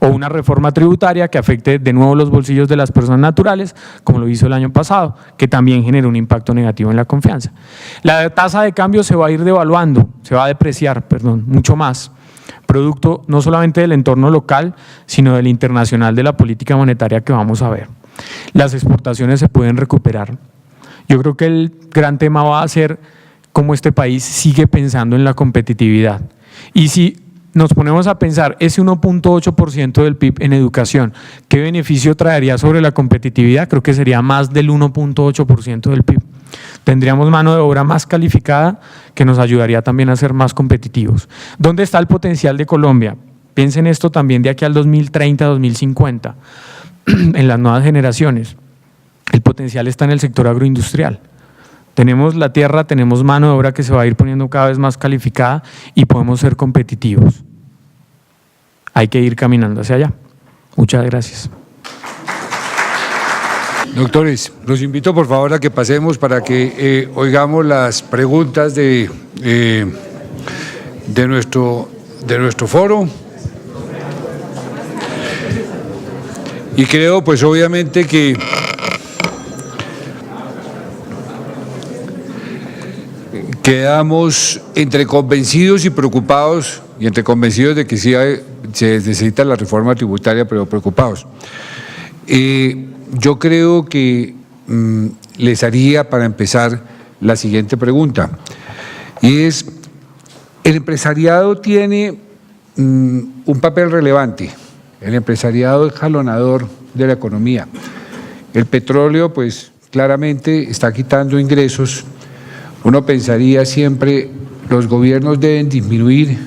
o una reforma tributaria que afecte de nuevo los bolsillos de las personas naturales, como lo hizo el año pasado, que también genera un impacto negativo en la confianza. La tasa de cambio se va a ir devaluando, se va a depreciar, mucho más, producto no solamente del entorno local, sino del internacional de la política monetaria que vamos a ver. Las exportaciones se pueden recuperar. Yo creo que el gran tema va a ser cómo este país sigue pensando en la competitividad. Y si nos ponemos a pensar ese 1.8% del PIB en educación, ¿qué beneficio traería sobre la competitividad? Creo que sería más del 1.8% del PIB. Tendríamos mano de obra más calificada que nos ayudaría también a ser más competitivos. ¿Dónde está el potencial de Colombia? Piensen esto también de aquí al 2030, 2050, en las nuevas generaciones. El potencial está en el sector agroindustrial. Tenemos la tierra, tenemos mano de obra que se va a ir poniendo cada vez más calificada y podemos ser competitivos. Hay que ir caminando hacia allá. Muchas gracias. Doctores, los invito por favor a que pasemos para que oigamos las preguntas de nuestro foro. Y creo pues obviamente que quedamos entre convencidos y preocupados, y entre convencidos de que sí se necesita la reforma tributaria, pero preocupados. Yo creo que les haría para empezar la siguiente pregunta, y es, el empresariado tiene un papel relevante, el empresariado es jalonador de la economía. El petróleo pues claramente está quitando ingresos. Uno pensaría siempre, los gobiernos deben disminuir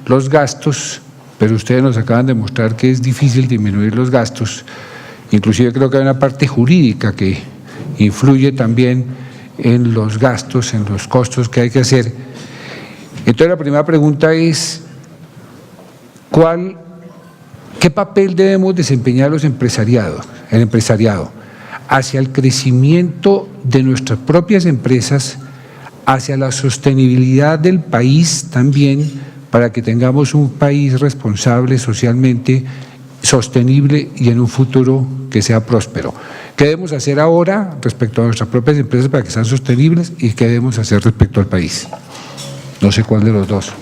los gastos, pero ustedes nos acaban de mostrar que es difícil disminuir los gastos. Inclusive creo que hay una parte jurídica que influye también en los gastos, en los costos que hay que hacer. Entonces la primera pregunta es, ¿qué papel debemos desempeñar el empresariado hacia el crecimiento de nuestras propias empresas, hacia la sostenibilidad del país también, para que tengamos un país responsable, socialmente sostenible y en un futuro que sea próspero? ¿Qué debemos hacer ahora respecto a nuestras propias empresas para que sean sostenibles y qué debemos hacer respecto al país? No sé cuál de los dos.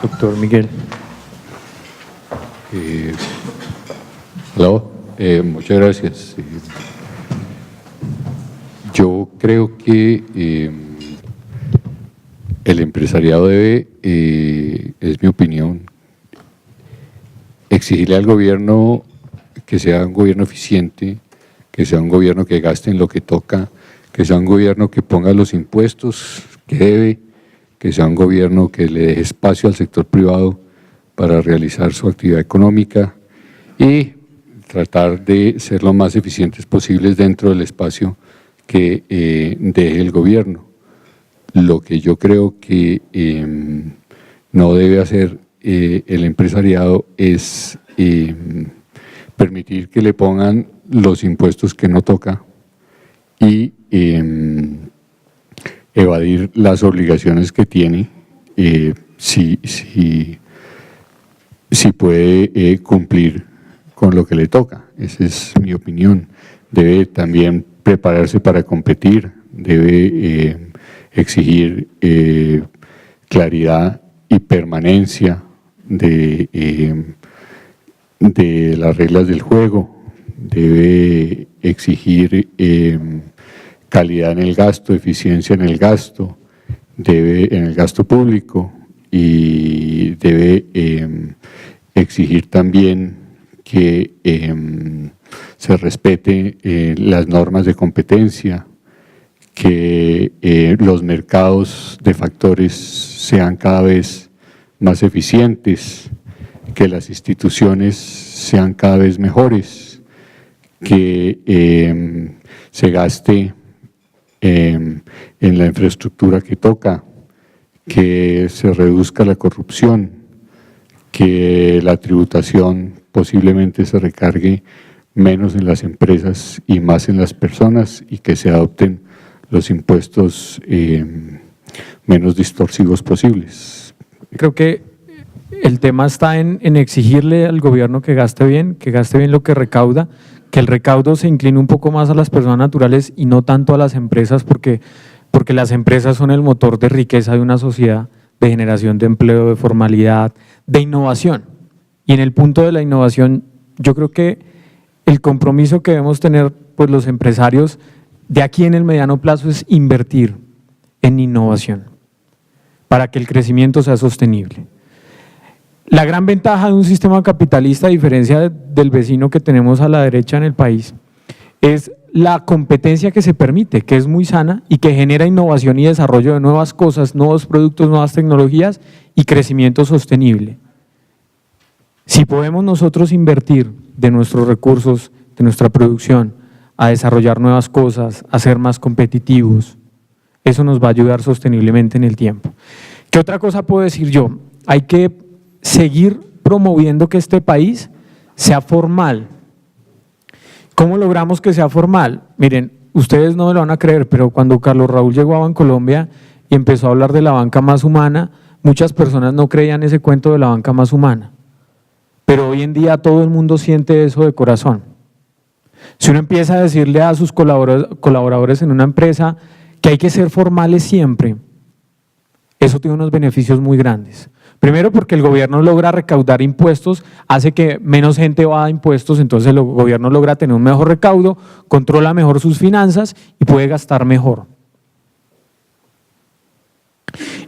Doctor Miguel. Muchas gracias. Yo creo que el empresariado debe, es mi opinión, exigirle al gobierno que sea un gobierno eficiente, que sea un gobierno que gaste en lo que toca, que sea un gobierno que ponga los impuestos que debe, que sea un gobierno que le deje espacio al sector privado para realizar su actividad económica y tratar de ser lo más eficientes posibles dentro del espacio que deje el gobierno. Lo que yo creo que no debe hacer el empresariado es permitir que le pongan los impuestos que no toca y evadir las obligaciones que tiene si puede cumplir con lo que le toca. Esa es mi opinión. Debe también prepararse para competir, debe exigir claridad y permanencia de las reglas del juego, debe exigir calidad en el gasto, eficiencia en el gasto, en el gasto público, y debe exigir también que se respete las normas de competencia, que los mercados de factores sean cada vez más eficientes, que las instituciones sean cada vez mejores, que se gaste en la infraestructura que toca, que se reduzca la corrupción, que la tributación posiblemente se recargue menos en las empresas y más en las personas, y que se adopten los impuestos menos distorsivos posibles. Creo que el tema está en exigirle al gobierno que gaste bien lo que recauda, que el recaudo se incline un poco más a las personas naturales y no tanto a las empresas, porque las empresas son el motor de riqueza de una sociedad, de generación de empleo, de formalidad, de innovación. Y en el punto de la innovación, yo creo que el compromiso que debemos tener pues los empresarios de aquí en el mediano plazo es invertir en innovación para que el crecimiento sea sostenible. La gran ventaja de un sistema capitalista, a diferencia del vecino que tenemos a la derecha en el país, es la competencia que se permite, que es muy sana y que genera innovación y desarrollo de nuevas cosas, nuevos productos, nuevas tecnologías y crecimiento sostenible. Si podemos nosotros invertir de nuestros recursos, de nuestra producción, a desarrollar nuevas cosas, a ser más competitivos, eso nos va a ayudar sosteniblemente en el tiempo. ¿Qué otra cosa puedo decir yo? Hay que seguir promoviendo que este país sea formal. ¿Cómo logramos que sea formal? Miren, ustedes no me lo van a creer, pero cuando Carlos Raúl llegó a Bancolombia y empezó a hablar de la banca más humana, muchas personas no creían ese cuento de la banca más humana. Pero hoy en día todo el mundo siente eso de corazón. Si uno empieza a decirle a sus colaboradores en una empresa que hay que ser formales siempre, eso tiene unos beneficios muy grandes. Primero, porque el gobierno logra recaudar impuestos, hace que menos gente va a impuestos, entonces el gobierno logra tener un mejor recaudo, controla mejor sus finanzas y puede gastar mejor.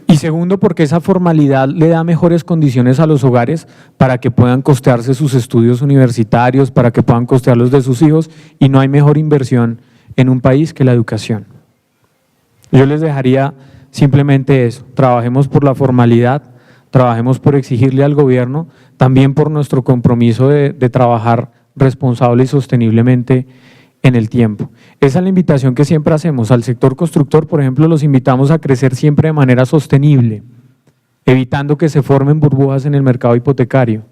Y segundo, porque esa formalidad le da mejores condiciones a los hogares para que puedan costearse sus estudios universitarios, para que puedan costear los de sus hijos, y no hay mejor inversión en un país que la educación. Yo les dejaría simplemente eso: trabajemos por la formalidad, trabajemos por exigirle al gobierno, también por nuestro compromiso de trabajar responsable y sosteniblemente en el tiempo. Esa es la invitación que siempre hacemos. Al sector constructor, por ejemplo, los invitamos a crecer siempre de manera sostenible, evitando que se formen burbujas en el mercado hipotecario.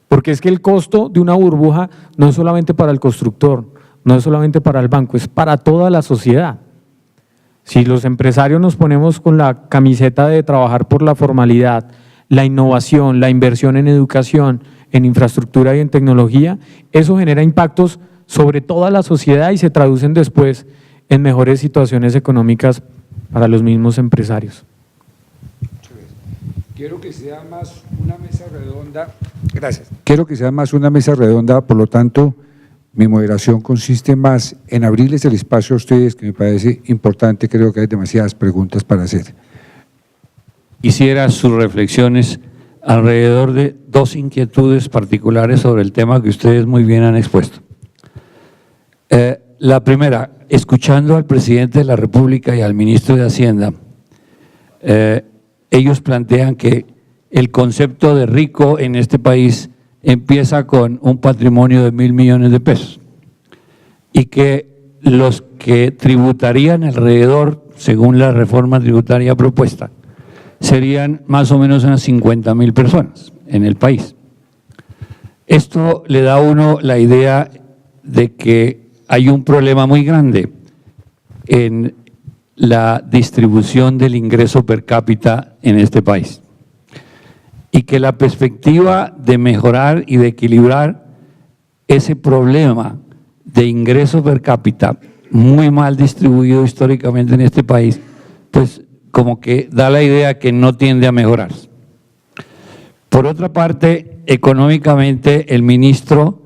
Porque es que el costo de una burbuja no es solamente para el constructor, no es solamente para el banco, es para toda la sociedad. Si los empresarios nos ponemos con la camiseta de trabajar por la formalidad, la innovación, la inversión en educación, en infraestructura y en tecnología, eso genera impactos sobre toda la sociedad y se traducen después en mejores situaciones económicas para los mismos empresarios. Quiero que sea más una mesa redonda. Gracias. Quiero que sea más una mesa redonda, por lo tanto, mi moderación consiste más en abrirles el espacio a ustedes, que me parece importante. Creo que hay demasiadas preguntas para hacer. Quisiera sus reflexiones alrededor de dos inquietudes particulares sobre el tema que ustedes muy bien han expuesto. La primera, escuchando al presidente de la República y al ministro de Hacienda, ellos plantean que el concepto de rico en este país empieza con un patrimonio de 1.000 millones de pesos y que los que tributarían alrededor, según la reforma tributaria propuesta, serían más o menos unas 50.000 personas en el país. Esto le da a uno la idea de que hay un problema muy grande en la distribución del ingreso per cápita en este país y que la perspectiva de mejorar y de equilibrar ese problema de ingreso per cápita muy mal distribuido históricamente en este país, pues como que da la idea que no tiende a mejorar. Por otra parte, económicamente el ministro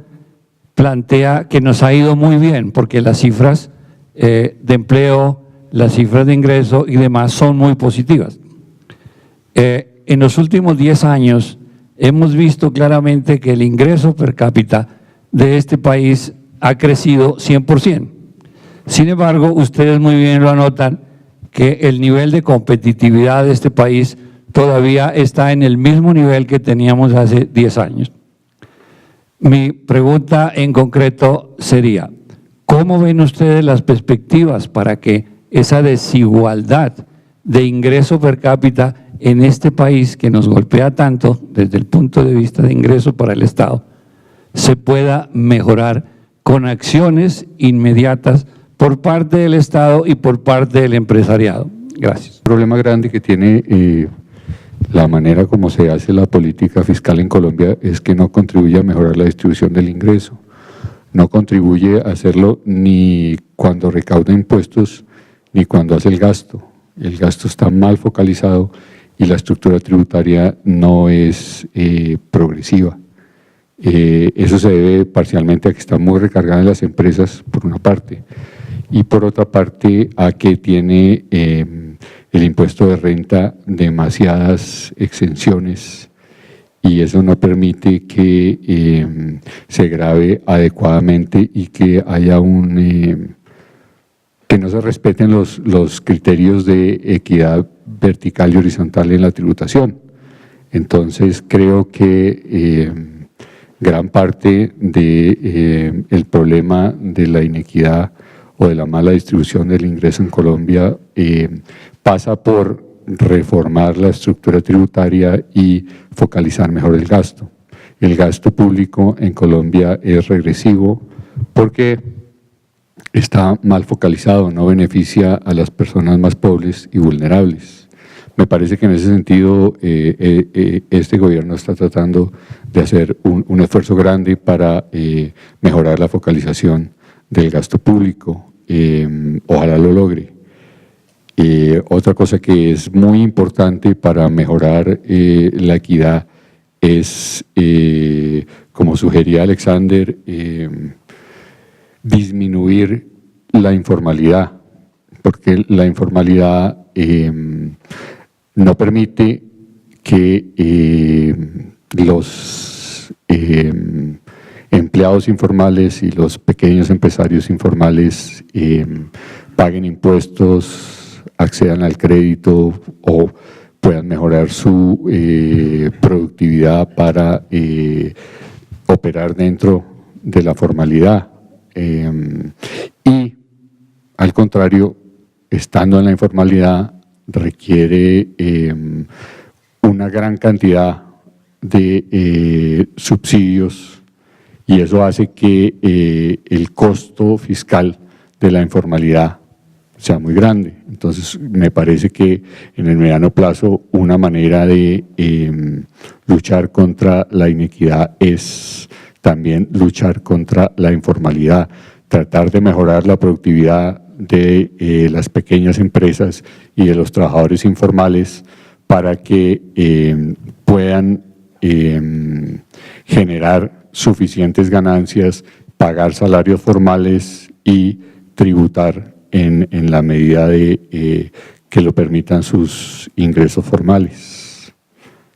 plantea que nos ha ido muy bien, porque las cifras de empleo, las cifras de ingreso y demás son muy positivas. En los últimos 10 años hemos visto claramente que el ingreso per cápita de este país ha crecido 100%. Sin embargo, ustedes muy bien lo anotan, que el nivel de competitividad de este país todavía está en el mismo nivel que teníamos hace 10 años. Mi pregunta en concreto sería, ¿cómo ven ustedes las perspectivas para que esa desigualdad de ingreso per cápita en este país que nos golpea tanto desde el punto de vista de ingreso para el Estado se pueda mejorar con acciones inmediatas por parte del Estado y por parte del empresariado? Gracias. El problema grande que tiene la manera como se hace la política fiscal en Colombia es que no contribuye a mejorar la distribución del ingreso, no contribuye a hacerlo ni cuando recauda impuestos ni cuando hace el gasto. El gasto está mal focalizado y la estructura tributaria no es progresiva. Eso se debe parcialmente a que está muy recargada en las empresas, por una parte, y por otra parte a que tiene el impuesto de renta demasiadas exenciones y eso no permite que se grave adecuadamente y que haya que no se respeten los criterios de equidad vertical y horizontal en la tributación. Entonces creo que gran parte del problema de la inequidad o de la mala distribución del ingreso en Colombia pasa por reformar la estructura tributaria y focalizar mejor el gasto. El gasto público en Colombia es regresivo porque está mal focalizado, no beneficia a las personas más pobres y vulnerables. Me parece que en ese sentido este gobierno está tratando de hacer un esfuerzo grande para mejorar la focalización del gasto público. Ojalá lo logre. Otra cosa que es muy importante para mejorar la equidad es, como sugería Alexander, disminuir la informalidad, porque la informalidad no permite que los empleados informales y los pequeños empresarios informales paguen impuestos, accedan al crédito o puedan mejorar su productividad para operar dentro de la formalidad. Y al contrario, estando en la informalidad requiere una gran cantidad de subsidios y eso hace que el costo fiscal de la informalidad sea muy grande. Entonces, me parece que en el mediano plazo una manera de luchar contra la inequidad es también luchar contra la informalidad, tratar de mejorar la productividad de las pequeñas empresas y de los trabajadores informales para que puedan generar suficientes ganancias, pagar salarios formales y tributar en la medida de que lo permitan sus ingresos formales.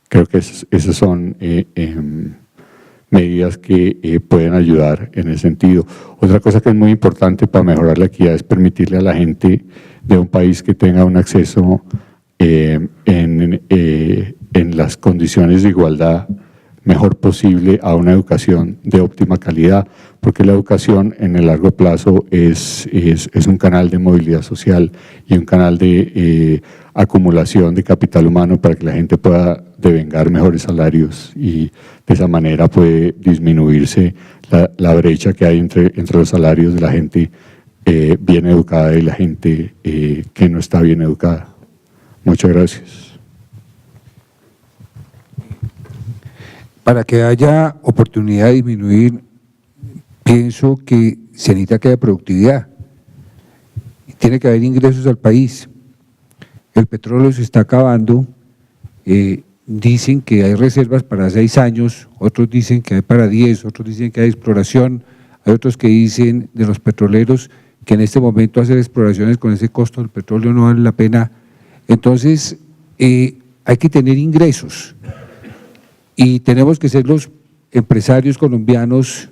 Creo que esas son medidas que pueden ayudar en ese sentido. Otra cosa que es muy importante para mejorar la equidad es permitirle a la gente de un país que tenga un acceso en las condiciones de igualdad mejor posible a una educación de óptima calidad, porque la educación en el largo plazo es un canal de movilidad social y un canal de acumulación de capital humano para que la gente pueda devengar mejores salarios y de esa manera puede disminuirse la brecha que hay entre los salarios de la gente bien educada y la gente que no está bien educada. Muchas gracias. Para que haya oportunidad de disminuir, pienso que se necesita que haya productividad. Tiene que haber ingresos al país. El petróleo se está acabando. Dicen que hay reservas para 6 años, otros dicen que hay para 10, otros dicen que hay exploración. hay otros que dicen de los petroleros que en este momento hacer exploraciones con ese costo del petróleo no vale la pena. Entonces, hay que tener ingresos y tenemos que ser los empresarios colombianos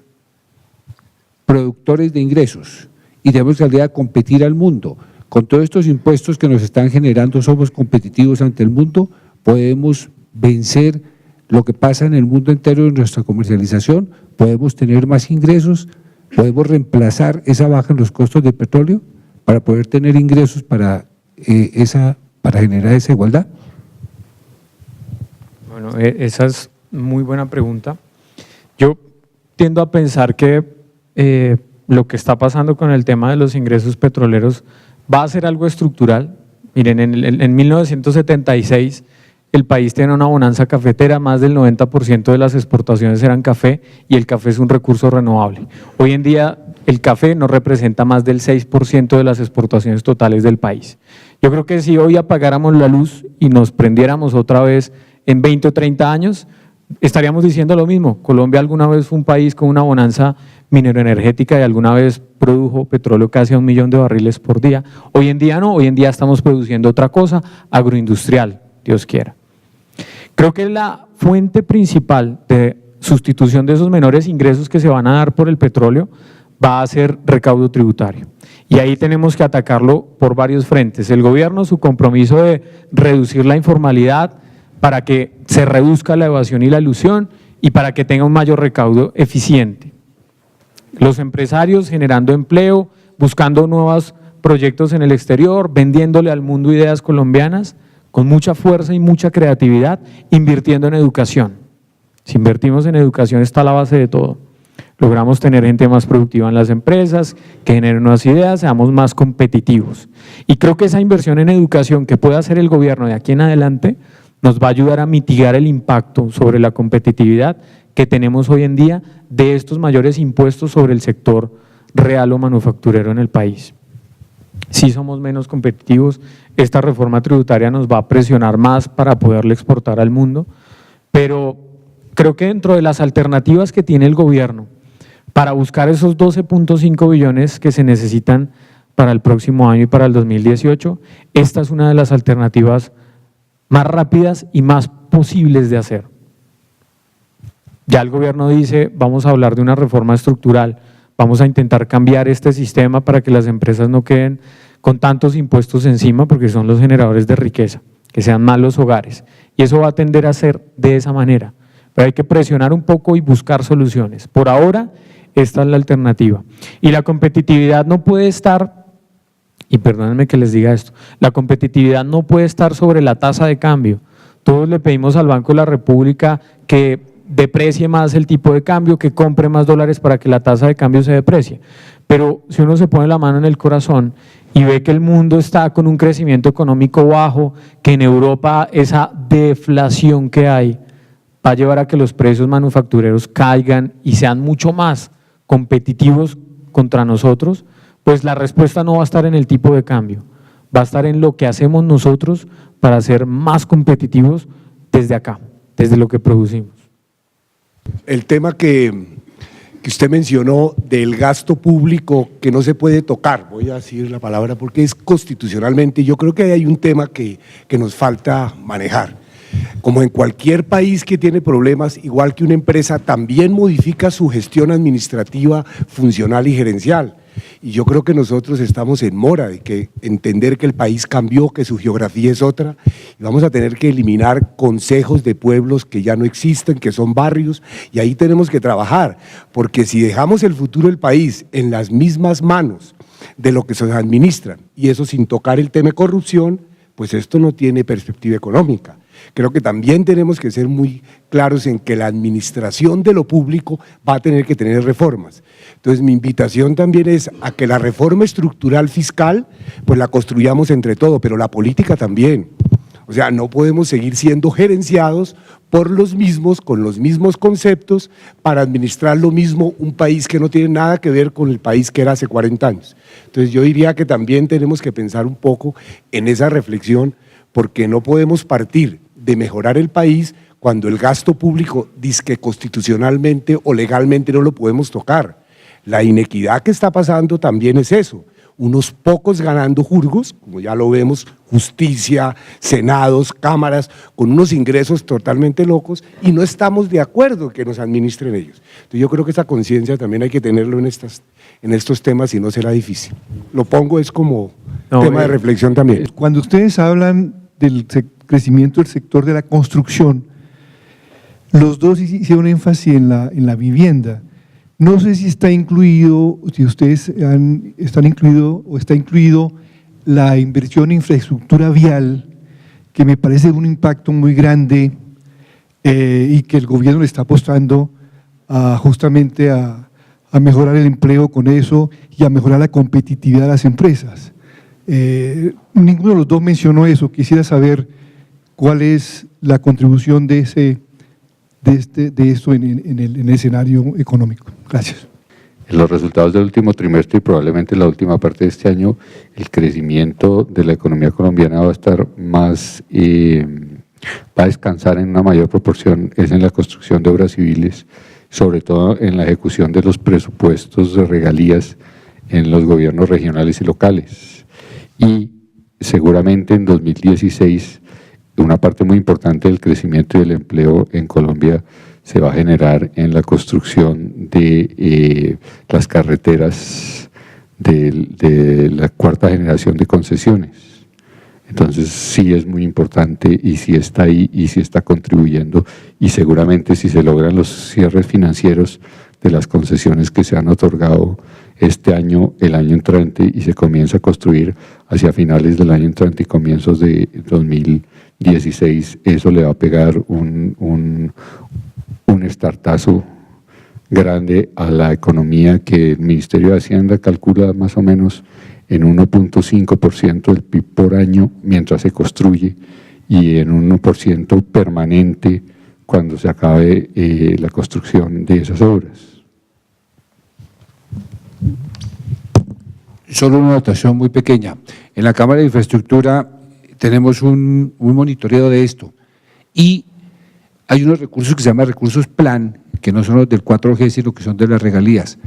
productores de ingresos y tenemos que salir a competir al mundo. Con todos estos impuestos que nos están generando, somos competitivos ante el mundo, podemos vencer lo que pasa en el mundo entero en nuestra comercialización, podemos tener más ingresos, podemos reemplazar esa baja en los costos del petróleo para poder tener ingresos para generar esa igualdad. Bueno, esa es muy buena pregunta. Yo tiendo a pensar que lo que está pasando con el tema de los ingresos petroleros va a ser algo estructural. Miren, en 1976 el país tiene una bonanza cafetera, más del 90% de las exportaciones eran café y el café es un recurso renovable. Hoy en día el café no representa más del 6% de las exportaciones totales del país. Yo creo que si hoy apagáramos la luz y nos prendiéramos otra vez en 20 o 30 años, estaríamos diciendo lo mismo. Colombia alguna vez fue un país con una bonanza mineroenergética y alguna vez produjo petróleo casi a 1 millón de barriles por día. Hoy en día no, hoy en día estamos produciendo otra cosa, agroindustrial, Dios quiera. Creo que la fuente principal de sustitución de esos menores ingresos que se van a dar por el petróleo va a ser recaudo tributario. Y ahí tenemos que atacarlo por varios frentes. El gobierno, su compromiso de reducir la informalidad para que se reduzca la evasión y la elusión y para que tenga un mayor recaudo eficiente. Los empresarios generando empleo, buscando nuevos proyectos en el exterior, vendiéndole al mundo ideas colombianas, con mucha fuerza y mucha creatividad, invirtiendo en educación. Si invertimos en educación está la base de todo. Logramos tener gente más productiva en las empresas, que generen nuevas ideas, seamos más competitivos. Y creo que esa inversión en educación que puede hacer el gobierno de aquí en adelante nos va a ayudar a mitigar el impacto sobre la competitividad que tenemos hoy en día de estos mayores impuestos sobre el sector real o manufacturero en el país. Si somos menos competitivos, esta reforma tributaria nos va a presionar más para poderle exportar al mundo, pero creo que dentro de las alternativas que tiene el gobierno para buscar esos 12.5 billones que se necesitan para el próximo año y para el 2018, esta es una de las alternativas más rápidas y más posibles de hacer. Ya el gobierno dice, vamos a hablar de una reforma estructural, vamos a intentar cambiar este sistema para que las empresas no queden con tantos impuestos encima, porque son los generadores de riqueza, que sean más los hogares. Y eso va a tender a ser de esa manera. Pero hay que presionar un poco y buscar soluciones. Por ahora, esta es la alternativa. Y la competitividad no puede estar, y perdónenme que les diga esto, la competitividad no puede estar sobre la tasa de cambio. Todos le pedimos al Banco de la República que deprecie más el tipo de cambio, que compre más dólares para que la tasa de cambio se deprecie. Pero si uno se pone la mano en el corazón y ve que el mundo está con un crecimiento económico bajo, que en Europa esa deflación que hay va a llevar a que los precios manufactureros caigan y sean mucho más competitivos contra nosotros, pues la respuesta no va a estar en el tipo de cambio, va a estar en lo que hacemos nosotros para ser más competitivos desde acá, desde lo que producimos. El tema que usted mencionó del gasto público que no se puede tocar, voy a decir la palabra porque es constitucionalmente, yo creo que hay un tema que nos falta manejar. Como en cualquier país que tiene problemas, igual que una empresa, también modifica su gestión administrativa, funcional y gerencial. Y yo creo que nosotros estamos en mora de que entender que el país cambió, que su geografía es otra, y vamos a tener que eliminar consejos de pueblos que ya no existen, que son barrios, y ahí tenemos que trabajar, porque si dejamos el futuro del país en las mismas manos de lo que se administran, y eso sin tocar el tema de corrupción, pues esto no tiene perspectiva económica. Creo que también tenemos que ser muy claros en que la administración de lo público va a tener que tener reformas. Entonces mi invitación también es a que la reforma estructural fiscal pues la construyamos entre todos, pero la política también. O sea, no podemos seguir siendo gerenciados por los mismos, con los mismos conceptos, para administrar lo mismo un país que no tiene nada que ver con el país que era hace 40 años. Entonces yo diría que también tenemos que pensar un poco en esa reflexión, porque no podemos partir de mejorar el país cuando el gasto público dizque constitucionalmente o legalmente no lo podemos tocar. La inequidad que está pasando también es eso, unos pocos ganando jurgos, como ya lo vemos, justicia, senados, cámaras, con unos ingresos totalmente locos, y no estamos de acuerdo que nos administren ellos. Entonces yo creo que esa conciencia también hay que tenerlo en estos temas y no será difícil. Lo pongo es como tema de reflexión también. Cuando ustedes hablan del crecimiento del sector de la construcción, los dos hicieron énfasis en la vivienda. No sé si está incluido, si ustedes están incluido o está incluido la inversión en infraestructura vial, que me parece un impacto muy grande y que el gobierno le está apostando justamente a mejorar el empleo con eso y a mejorar la competitividad de las empresas. Ninguno de los dos mencionó eso. Quisiera saber cuál es la contribución de esto en el escenario económico. Gracias. En los resultados del último trimestre y probablemente la última parte de este año, el crecimiento de la economía colombiana va a estar más, va a descansar en una mayor proporción, es en la construcción de obras civiles, sobre todo en la ejecución de los presupuestos de regalías en los gobiernos regionales y locales. Y seguramente en 2016 una parte muy importante del crecimiento y del empleo en Colombia se va a generar en la construcción de las carreteras de la cuarta generación de concesiones. Entonces sí es muy importante y sí está ahí y sí está contribuyendo, y seguramente si se logran los cierres financieros de las concesiones que se han otorgado este año, el año entrante, y se comienza a construir hacia finales del año entrante y comienzos de 2016, eso le va a pegar un estartazo grande a la economía, que el Ministerio de Hacienda calcula más o menos en 1.5% del PIB por año mientras se construye, y en 1% permanente cuando se acabe la construcción de esas obras. Solo una anotación muy pequeña. En la Cámara de Infraestructura tenemos un monitoreo de esto, y hay unos recursos que se llaman recursos plan, que no son los del 4G, sino que son de las regalías.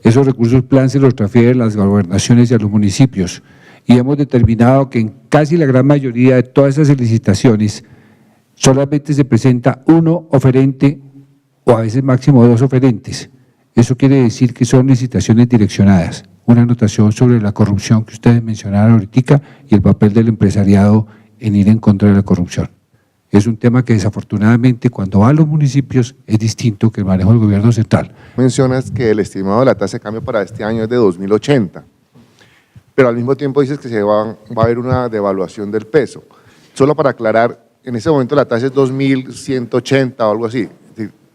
Esos recursos plan se los transfieren las gobernaciones y a los municipios, y hemos determinado que en casi la gran mayoría de todas esas licitaciones solamente se presenta uno oferente o a veces máximo dos oferentes. Eso quiere decir que son licitaciones direccionadas. Una anotación sobre la corrupción que ustedes mencionaron ahorita y el papel del empresariado en ir en contra de la corrupción. Es un tema que desafortunadamente cuando va a los municipios es distinto que el manejo del gobierno central. Mencionas que el estimado de la tasa de cambio para este año es de 2080, pero al mismo tiempo dices que va a haber una devaluación del peso. Solo para aclarar, en ese momento la tasa es 2.180 o algo así.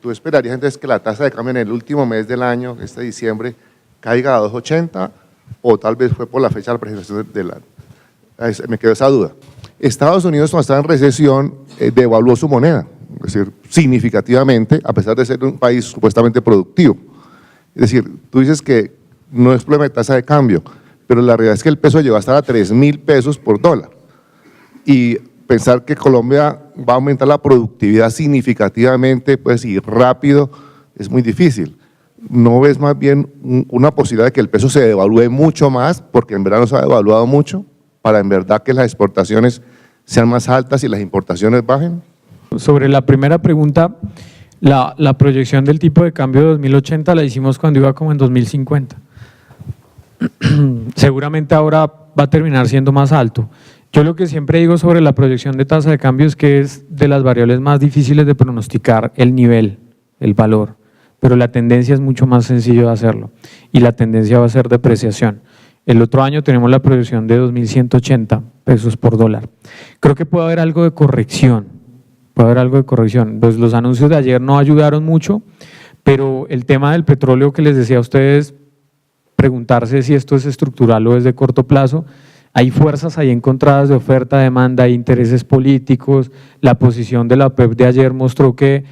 ¿Tú esperarías entonces que la tasa de cambio en el último mes del año, este diciembre, caiga a 2.80, o tal vez fue por la fecha de la presentación del año? Me quedó esa duda. Estados Unidos, cuando estaba en recesión, devaluó su moneda, es decir, significativamente, a pesar de ser un país supuestamente productivo. Es decir, tú dices que no es problema de tasa de cambio, pero la realidad es que el peso llegó a estar a 3.000 pesos por dólar. Y pensar que Colombia va a aumentar la productividad significativamente, pues, y rápido, es muy difícil. ¿No ves más bien una posibilidad de que el peso se devalúe mucho más, porque en verano se ha devaluado mucho, para en verdad que las exportaciones sean más altas y las importaciones bajen? Sobre la primera pregunta, la proyección del tipo de cambio de 2080 la hicimos cuando iba como en 2050. Seguramente ahora va a terminar siendo más alto. Yo lo que siempre digo sobre la proyección de tasa de cambio es que es de las variables más difíciles de pronosticar el nivel, el valor, pero la tendencia es mucho más sencillo de hacerlo, y la tendencia va a ser depreciación. El otro año tenemos la proyección de 2.180 pesos por dólar. Creo que puede haber algo de corrección, Pues los anuncios de ayer no ayudaron mucho, pero el tema del petróleo que les decía a ustedes, preguntarse si esto es estructural o es de corto plazo. Hay fuerzas ahí encontradas de oferta, demanda, hay intereses políticos. La posición de la OPEP de ayer mostró que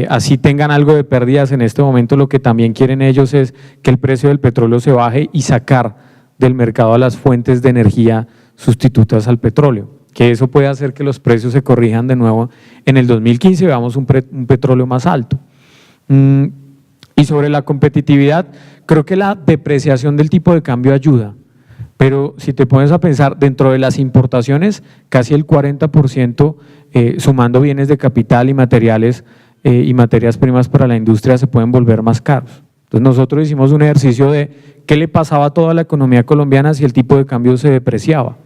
así tengan algo de pérdidas en este momento, lo que también quieren ellos es que el precio del petróleo se baje y sacar del mercado a las fuentes de energía sustitutas al petróleo, que eso puede hacer que los precios se corrijan de nuevo en el 2015 y veamos un petróleo más alto. Y sobre la competitividad, creo que la depreciación del tipo de cambio ayuda, pero si te pones a pensar, dentro de las importaciones, casi el 40%, sumando bienes de capital y materiales y materias primas para la industria, se pueden volver más caros. Entonces nosotros hicimos un ejercicio de qué le pasaba a toda la economía colombiana si el tipo de cambio se depreciaba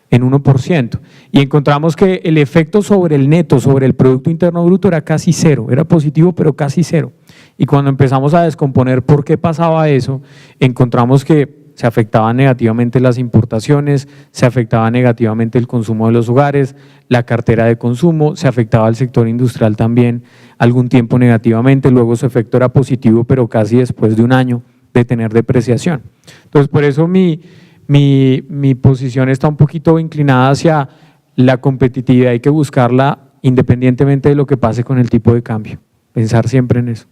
en 1%, y encontramos que el efecto sobre el neto, sobre el Producto Interno Bruto era casi cero, era positivo pero casi cero. Y cuando empezamos a descomponer por qué pasaba eso, encontramos que se afectaban negativamente las importaciones, se afectaba negativamente el consumo de los hogares, la cartera de consumo, se afectaba al sector industrial también algún tiempo negativamente, luego su efecto era positivo pero casi después de un año de tener depreciación. Entonces por eso mi posición está un poquito inclinada hacia la competitividad, hay que buscarla independientemente de lo que pase con el tipo de cambio, pensar siempre en eso.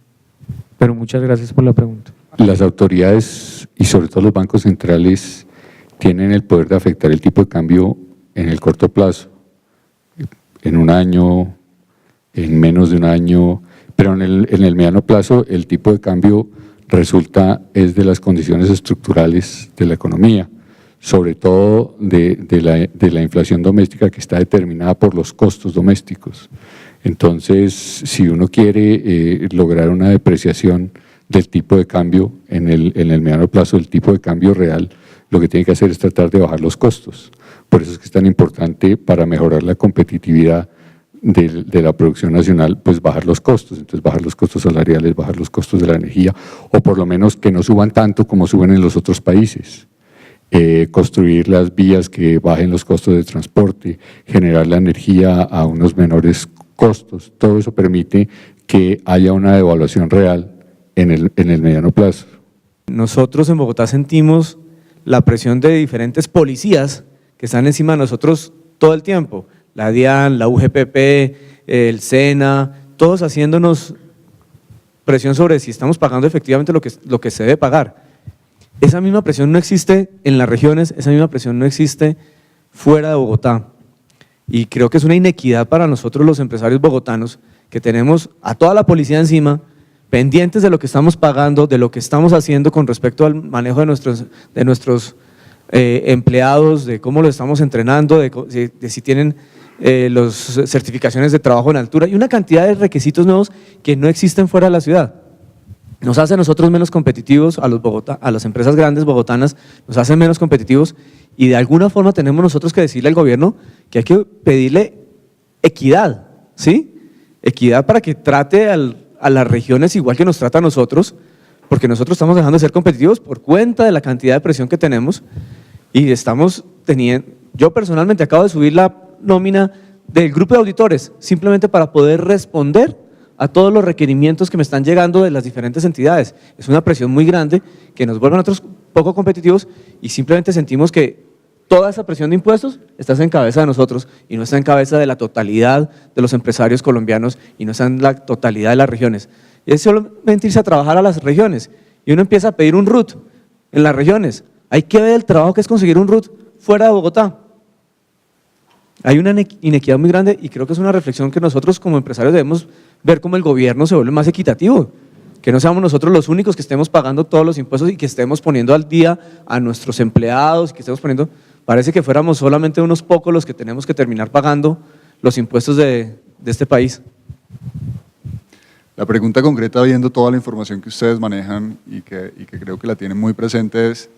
Pero muchas gracias por la pregunta. Las autoridades y sobre todo los bancos centrales tienen el poder de afectar el tipo de cambio en el corto plazo, en un año, en menos de un año, pero en el mediano plazo el tipo de cambio resulta es de las condiciones estructurales de la economía, sobre todo de la inflación doméstica que está determinada por los costos domésticos. Entonces, si uno quiere lograr una depreciación del tipo de cambio en el mediano plazo, el tipo de cambio real, lo que tiene que hacer es tratar de bajar los costos. Por eso es que es tan importante para mejorar la competitividad de la producción nacional, pues bajar los costos, entonces bajar los costos salariales, bajar los costos de la energía, o por lo menos que no suban tanto como suben en los otros países. Construir las vías que bajen los costos de transporte, generar la energía a unos menores costos, todo eso permite que haya una devaluación real en el mediano plazo. Nosotros en Bogotá sentimos la presión de diferentes policías que están encima de nosotros todo el tiempo, la DIAN, la UGPP, el SENA, todos haciéndonos presión sobre si estamos pagando efectivamente lo que se debe pagar. Esa misma presión no existe en las regiones, esa misma presión no existe fuera de Bogotá. Y creo que es una inequidad para nosotros los empresarios bogotanos, que tenemos a toda la policía encima, pendientes de lo que estamos pagando, de lo que estamos haciendo con respecto al manejo de nuestros empleados, de cómo lo estamos entrenando, de si tienen las certificaciones de trabajo en altura y una cantidad de requisitos nuevos que no existen fuera de la ciudad. Nos hace a nosotros menos competitivos, a las empresas grandes bogotanas, nos hacen menos competitivos, y de alguna forma tenemos nosotros que decirle al gobierno que hay que pedirle equidad, ¿sí? Equidad para que trate a las regiones igual que nos trata a nosotros, porque nosotros estamos dejando de ser competitivos por cuenta de la cantidad de presión que tenemos, y estamos teniendo, yo personalmente acabo de subir la nómina del grupo de auditores, simplemente para poder responder a todos los requerimientos que me están llegando de las diferentes entidades. Es una presión muy grande que nos vuelve a nosotros poco competitivos, y simplemente sentimos que toda esa presión de impuestos está en cabeza de nosotros y no está en cabeza de la totalidad de los empresarios colombianos y no está en la totalidad de las regiones. Y es solamente irse a trabajar a las regiones y uno empieza a pedir un RUT en las regiones. Hay que ver el trabajo que es conseguir un RUT fuera de Bogotá. Hay una inequidad muy grande, y creo que es una reflexión que nosotros como empresarios debemos ver cómo el gobierno se vuelve más equitativo, que no seamos nosotros los únicos que estemos pagando todos los impuestos y que estemos poniendo al día a nuestros empleados, que estemos poniendo, parece que fuéramos solamente unos pocos los que tenemos que terminar pagando los impuestos de este país. La pregunta concreta, viendo toda la información que ustedes manejan y que creo que la tienen muy presente, es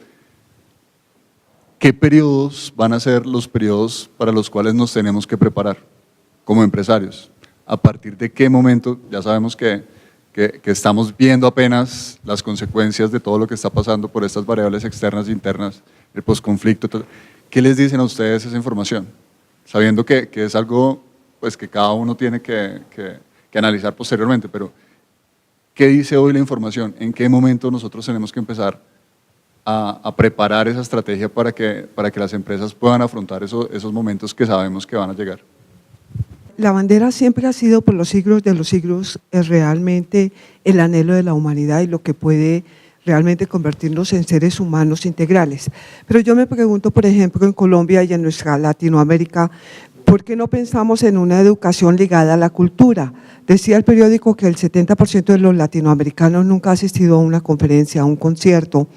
¿qué periodos van a ser los periodos para los cuales nos tenemos que preparar como empresarios? ¿A partir de qué momento? Ya sabemos que estamos viendo apenas las consecuencias de todo lo que está pasando por estas variables externas e internas, el posconflicto. ¿Qué les dicen a ustedes esa información? Sabiendo que es algo pues, que cada uno tiene que analizar posteriormente, pero ¿qué dice hoy la información? ¿En qué momento nosotros tenemos que empezar a preparar esa estrategia para que las empresas puedan afrontar esos momentos que sabemos que van a llegar? La bandera siempre ha sido por los siglos de los siglos realmente el anhelo de la humanidad y lo que puede realmente convertirnos en seres humanos integrales. Pero yo me pregunto, por ejemplo, en Colombia y en nuestra Latinoamérica, ¿Por qué no pensamos en una educación ligada a la cultura? Decía el periódico que el 70% de los latinoamericanos nunca ha asistido a una conferencia, a un concierto,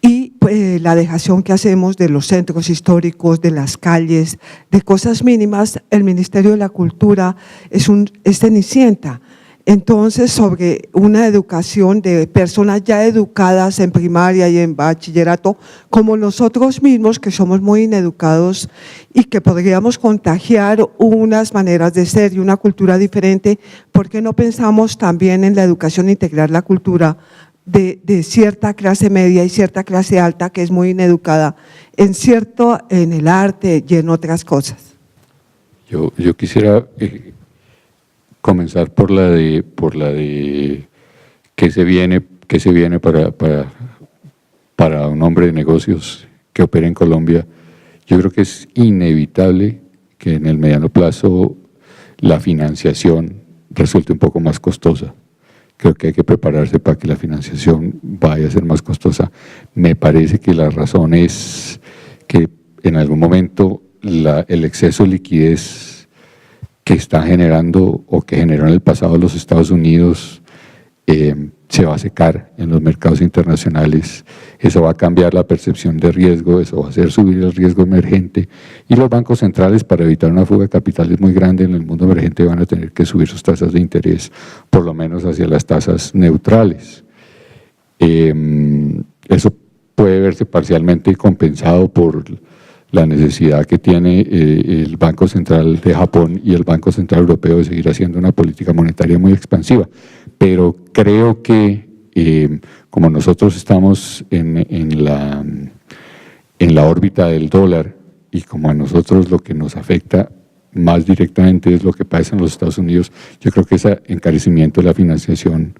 y pues, la dejación que hacemos de los centros históricos, de las calles, de cosas mínimas, el Ministerio de la Cultura es cenicienta. Entonces, sobre una educación de personas ya educadas en primaria y en bachillerato, como nosotros mismos, que somos muy ineducados y que podríamos contagiar unas maneras de ser y una cultura diferente, ¿por qué no pensamos también en la educación, integrar la cultura de cierta clase media y cierta clase alta que es muy ineducada en el arte y en otras cosas? Yo quisiera comenzar por la de qué se viene para un hombre de negocios que opera en Colombia. Yo creo que es inevitable que en el mediano plazo la financiación resulte un poco más costosa. Creo que hay que prepararse para que la financiación vaya a ser más costosa. Me parece que la razón es que en algún momento el exceso de liquidez que está generando o que generó en el pasado los Estados Unidos se va a secar en los mercados internacionales. Eso va a cambiar la percepción de riesgo, eso va a hacer subir el riesgo emergente, y los bancos centrales, para evitar una fuga de capitales muy grande en el mundo emergente, van a tener que subir sus tasas de interés, por lo menos hacia las tasas neutrales. Eso puede verse parcialmente compensado por la necesidad que tiene el Banco Central de Japón y el Banco Central Europeo de seguir haciendo una política monetaria muy expansiva. Pero creo que como nosotros estamos en la órbita del dólar, y como a nosotros lo que nos afecta más directamente es lo que pasa en los Estados Unidos, yo creo que ese encarecimiento de la financiación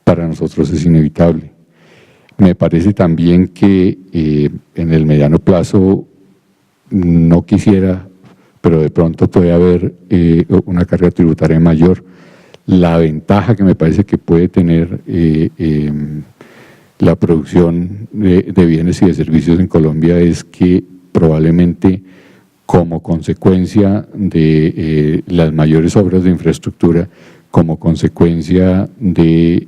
para nosotros es inevitable. Me parece también que en el mediano plazo no quisiera, pero de pronto puede haber una carga tributaria mayor. La ventaja que me parece que puede tener la producción de bienes y de servicios en Colombia es que probablemente, como consecuencia de las mayores obras de infraestructura, como consecuencia de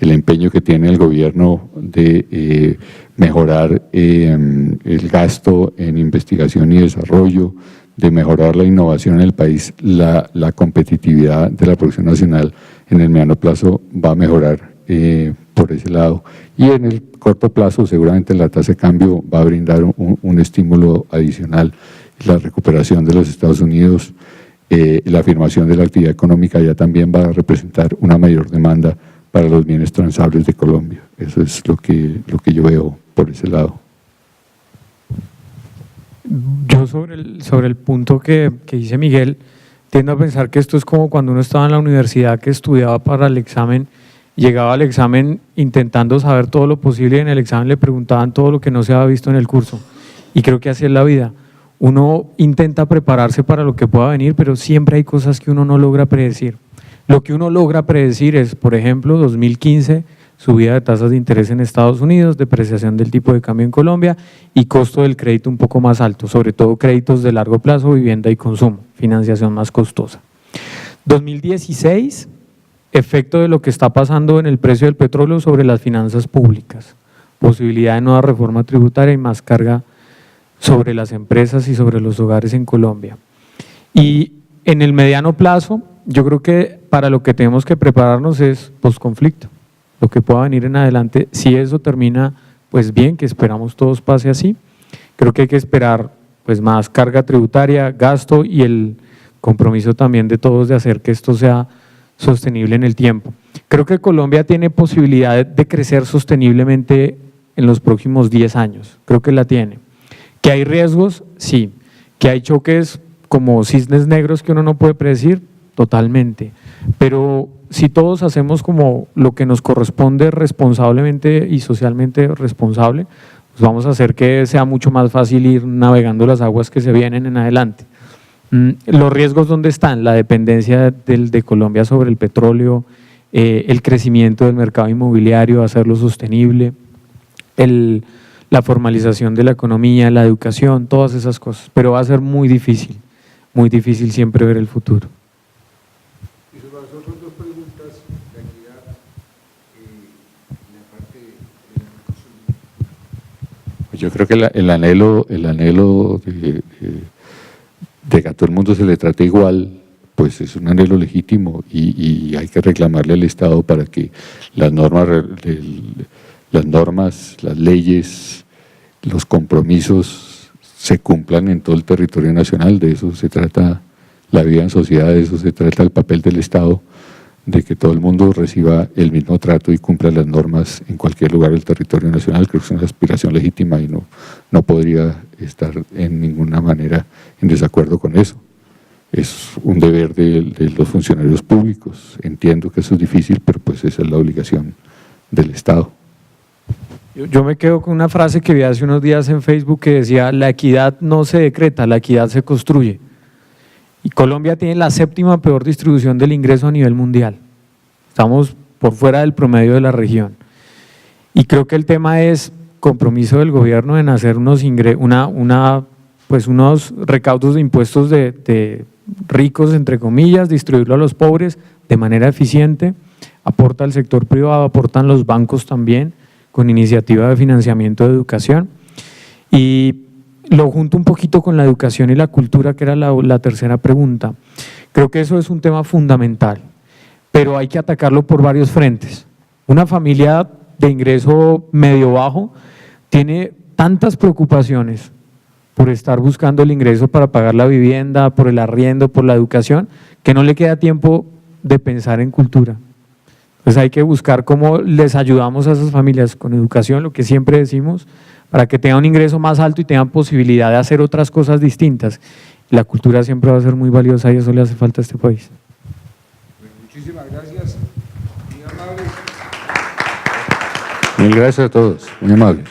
el empeño que tiene el gobierno de mejorar el gasto en investigación y desarrollo, de mejorar la innovación en el país, la competitividad de la producción nacional en el mediano plazo va a mejorar por ese lado. Y en el corto plazo seguramente la tasa de cambio va a brindar un estímulo adicional. La recuperación de los Estados Unidos, la afirmación de la actividad económica ya también va a representar una mayor demanda para los bienes transables de Colombia. Eso es lo que yo veo por ese lado. Yo sobre el punto que dice Miguel, tiendo a pensar que esto es como cuando uno estaba en la universidad, que estudiaba para el examen, llegaba al examen intentando saber todo lo posible, y en el examen le preguntaban todo lo que no se había visto en el curso. Y creo que así es la vida. Uno intenta prepararse para lo que pueda venir, pero siempre hay cosas que uno no logra predecir. Lo que uno logra predecir es, por ejemplo, 2015, subida de tasas de interés en Estados Unidos, depreciación del tipo de cambio en Colombia y costo del crédito un poco más alto, sobre todo créditos de largo plazo, vivienda y consumo, financiación más costosa. 2016, efecto de lo que está pasando en el precio del petróleo sobre las finanzas públicas, posibilidad de nueva reforma tributaria y más carga sobre las empresas y sobre los hogares en Colombia. Y en el mediano plazo, yo creo que para lo que tenemos que prepararnos es posconflicto, lo que pueda venir en adelante. Si eso termina, pues bien, que esperamos todos pase así. Creo que hay que esperar pues más carga tributaria, gasto y el compromiso también de todos de hacer que esto sea sostenible en el tiempo. Creo que Colombia tiene posibilidad de crecer sosteniblemente en los próximos 10 años, creo que la tiene. ¿Que hay riesgos? Sí. ¿Que hay choques como cisnes negros que uno no puede predecir? Totalmente. Pero si todos hacemos como lo que nos corresponde responsablemente y socialmente responsable, pues vamos a hacer que sea mucho más fácil ir navegando las aguas que se vienen en adelante. ¿Los riesgos dónde están? La dependencia de Colombia sobre el petróleo, el crecimiento del mercado inmobiliario, hacerlo sostenible, la formalización de la economía, la educación, todas esas cosas, pero va a ser muy difícil. muy difícil siempre ver el futuro. Y sobre las otras dos preguntas, la equidad y la parte de la Yo creo que el anhelo de que a todo el mundo se le trate igual, pues es un anhelo legítimo y hay que reclamarle al Estado para que las normas, las leyes, los compromisos se cumplan en todo el territorio nacional. De eso se trata la vida en sociedad, de eso se trata el papel del Estado, de que todo el mundo reciba el mismo trato y cumpla las normas en cualquier lugar del territorio nacional. Creo que es una aspiración legítima y no podría estar en ninguna manera en desacuerdo con eso. Es un deber de los funcionarios públicos. Entiendo que eso es difícil, pero pues esa es la obligación del Estado. Yo me quedo con una frase que vi hace unos días en Facebook que decía: la equidad no se decreta, la equidad se construye. Y Colombia tiene la 7ª peor distribución del ingreso a nivel mundial. Estamos por fuera del promedio de la región. Y creo que el tema es compromiso del gobierno en hacer unos recaudos de impuestos de ricos, entre comillas, distribuirlo a los pobres de manera eficiente. Aporta el sector privado, aportan los bancos también, con iniciativa de financiamiento de educación. Y lo junto un poquito con la educación y la cultura, que era la tercera pregunta. Creo que eso es un tema fundamental, pero hay que atacarlo por varios frentes. Una familia de ingreso medio bajo tiene tantas preocupaciones por estar buscando el ingreso para pagar la vivienda, por el arriendo, por la educación, que no le queda tiempo de pensar en cultura. Entonces hay que buscar cómo les ayudamos a esas familias con educación, lo que siempre decimos, para que tengan un ingreso más alto y tengan posibilidad de hacer otras cosas distintas. La cultura siempre va a ser muy valiosa y eso le hace falta a este país. Muchísimas gracias. Muy amables. Mil gracias a todos, muy amables.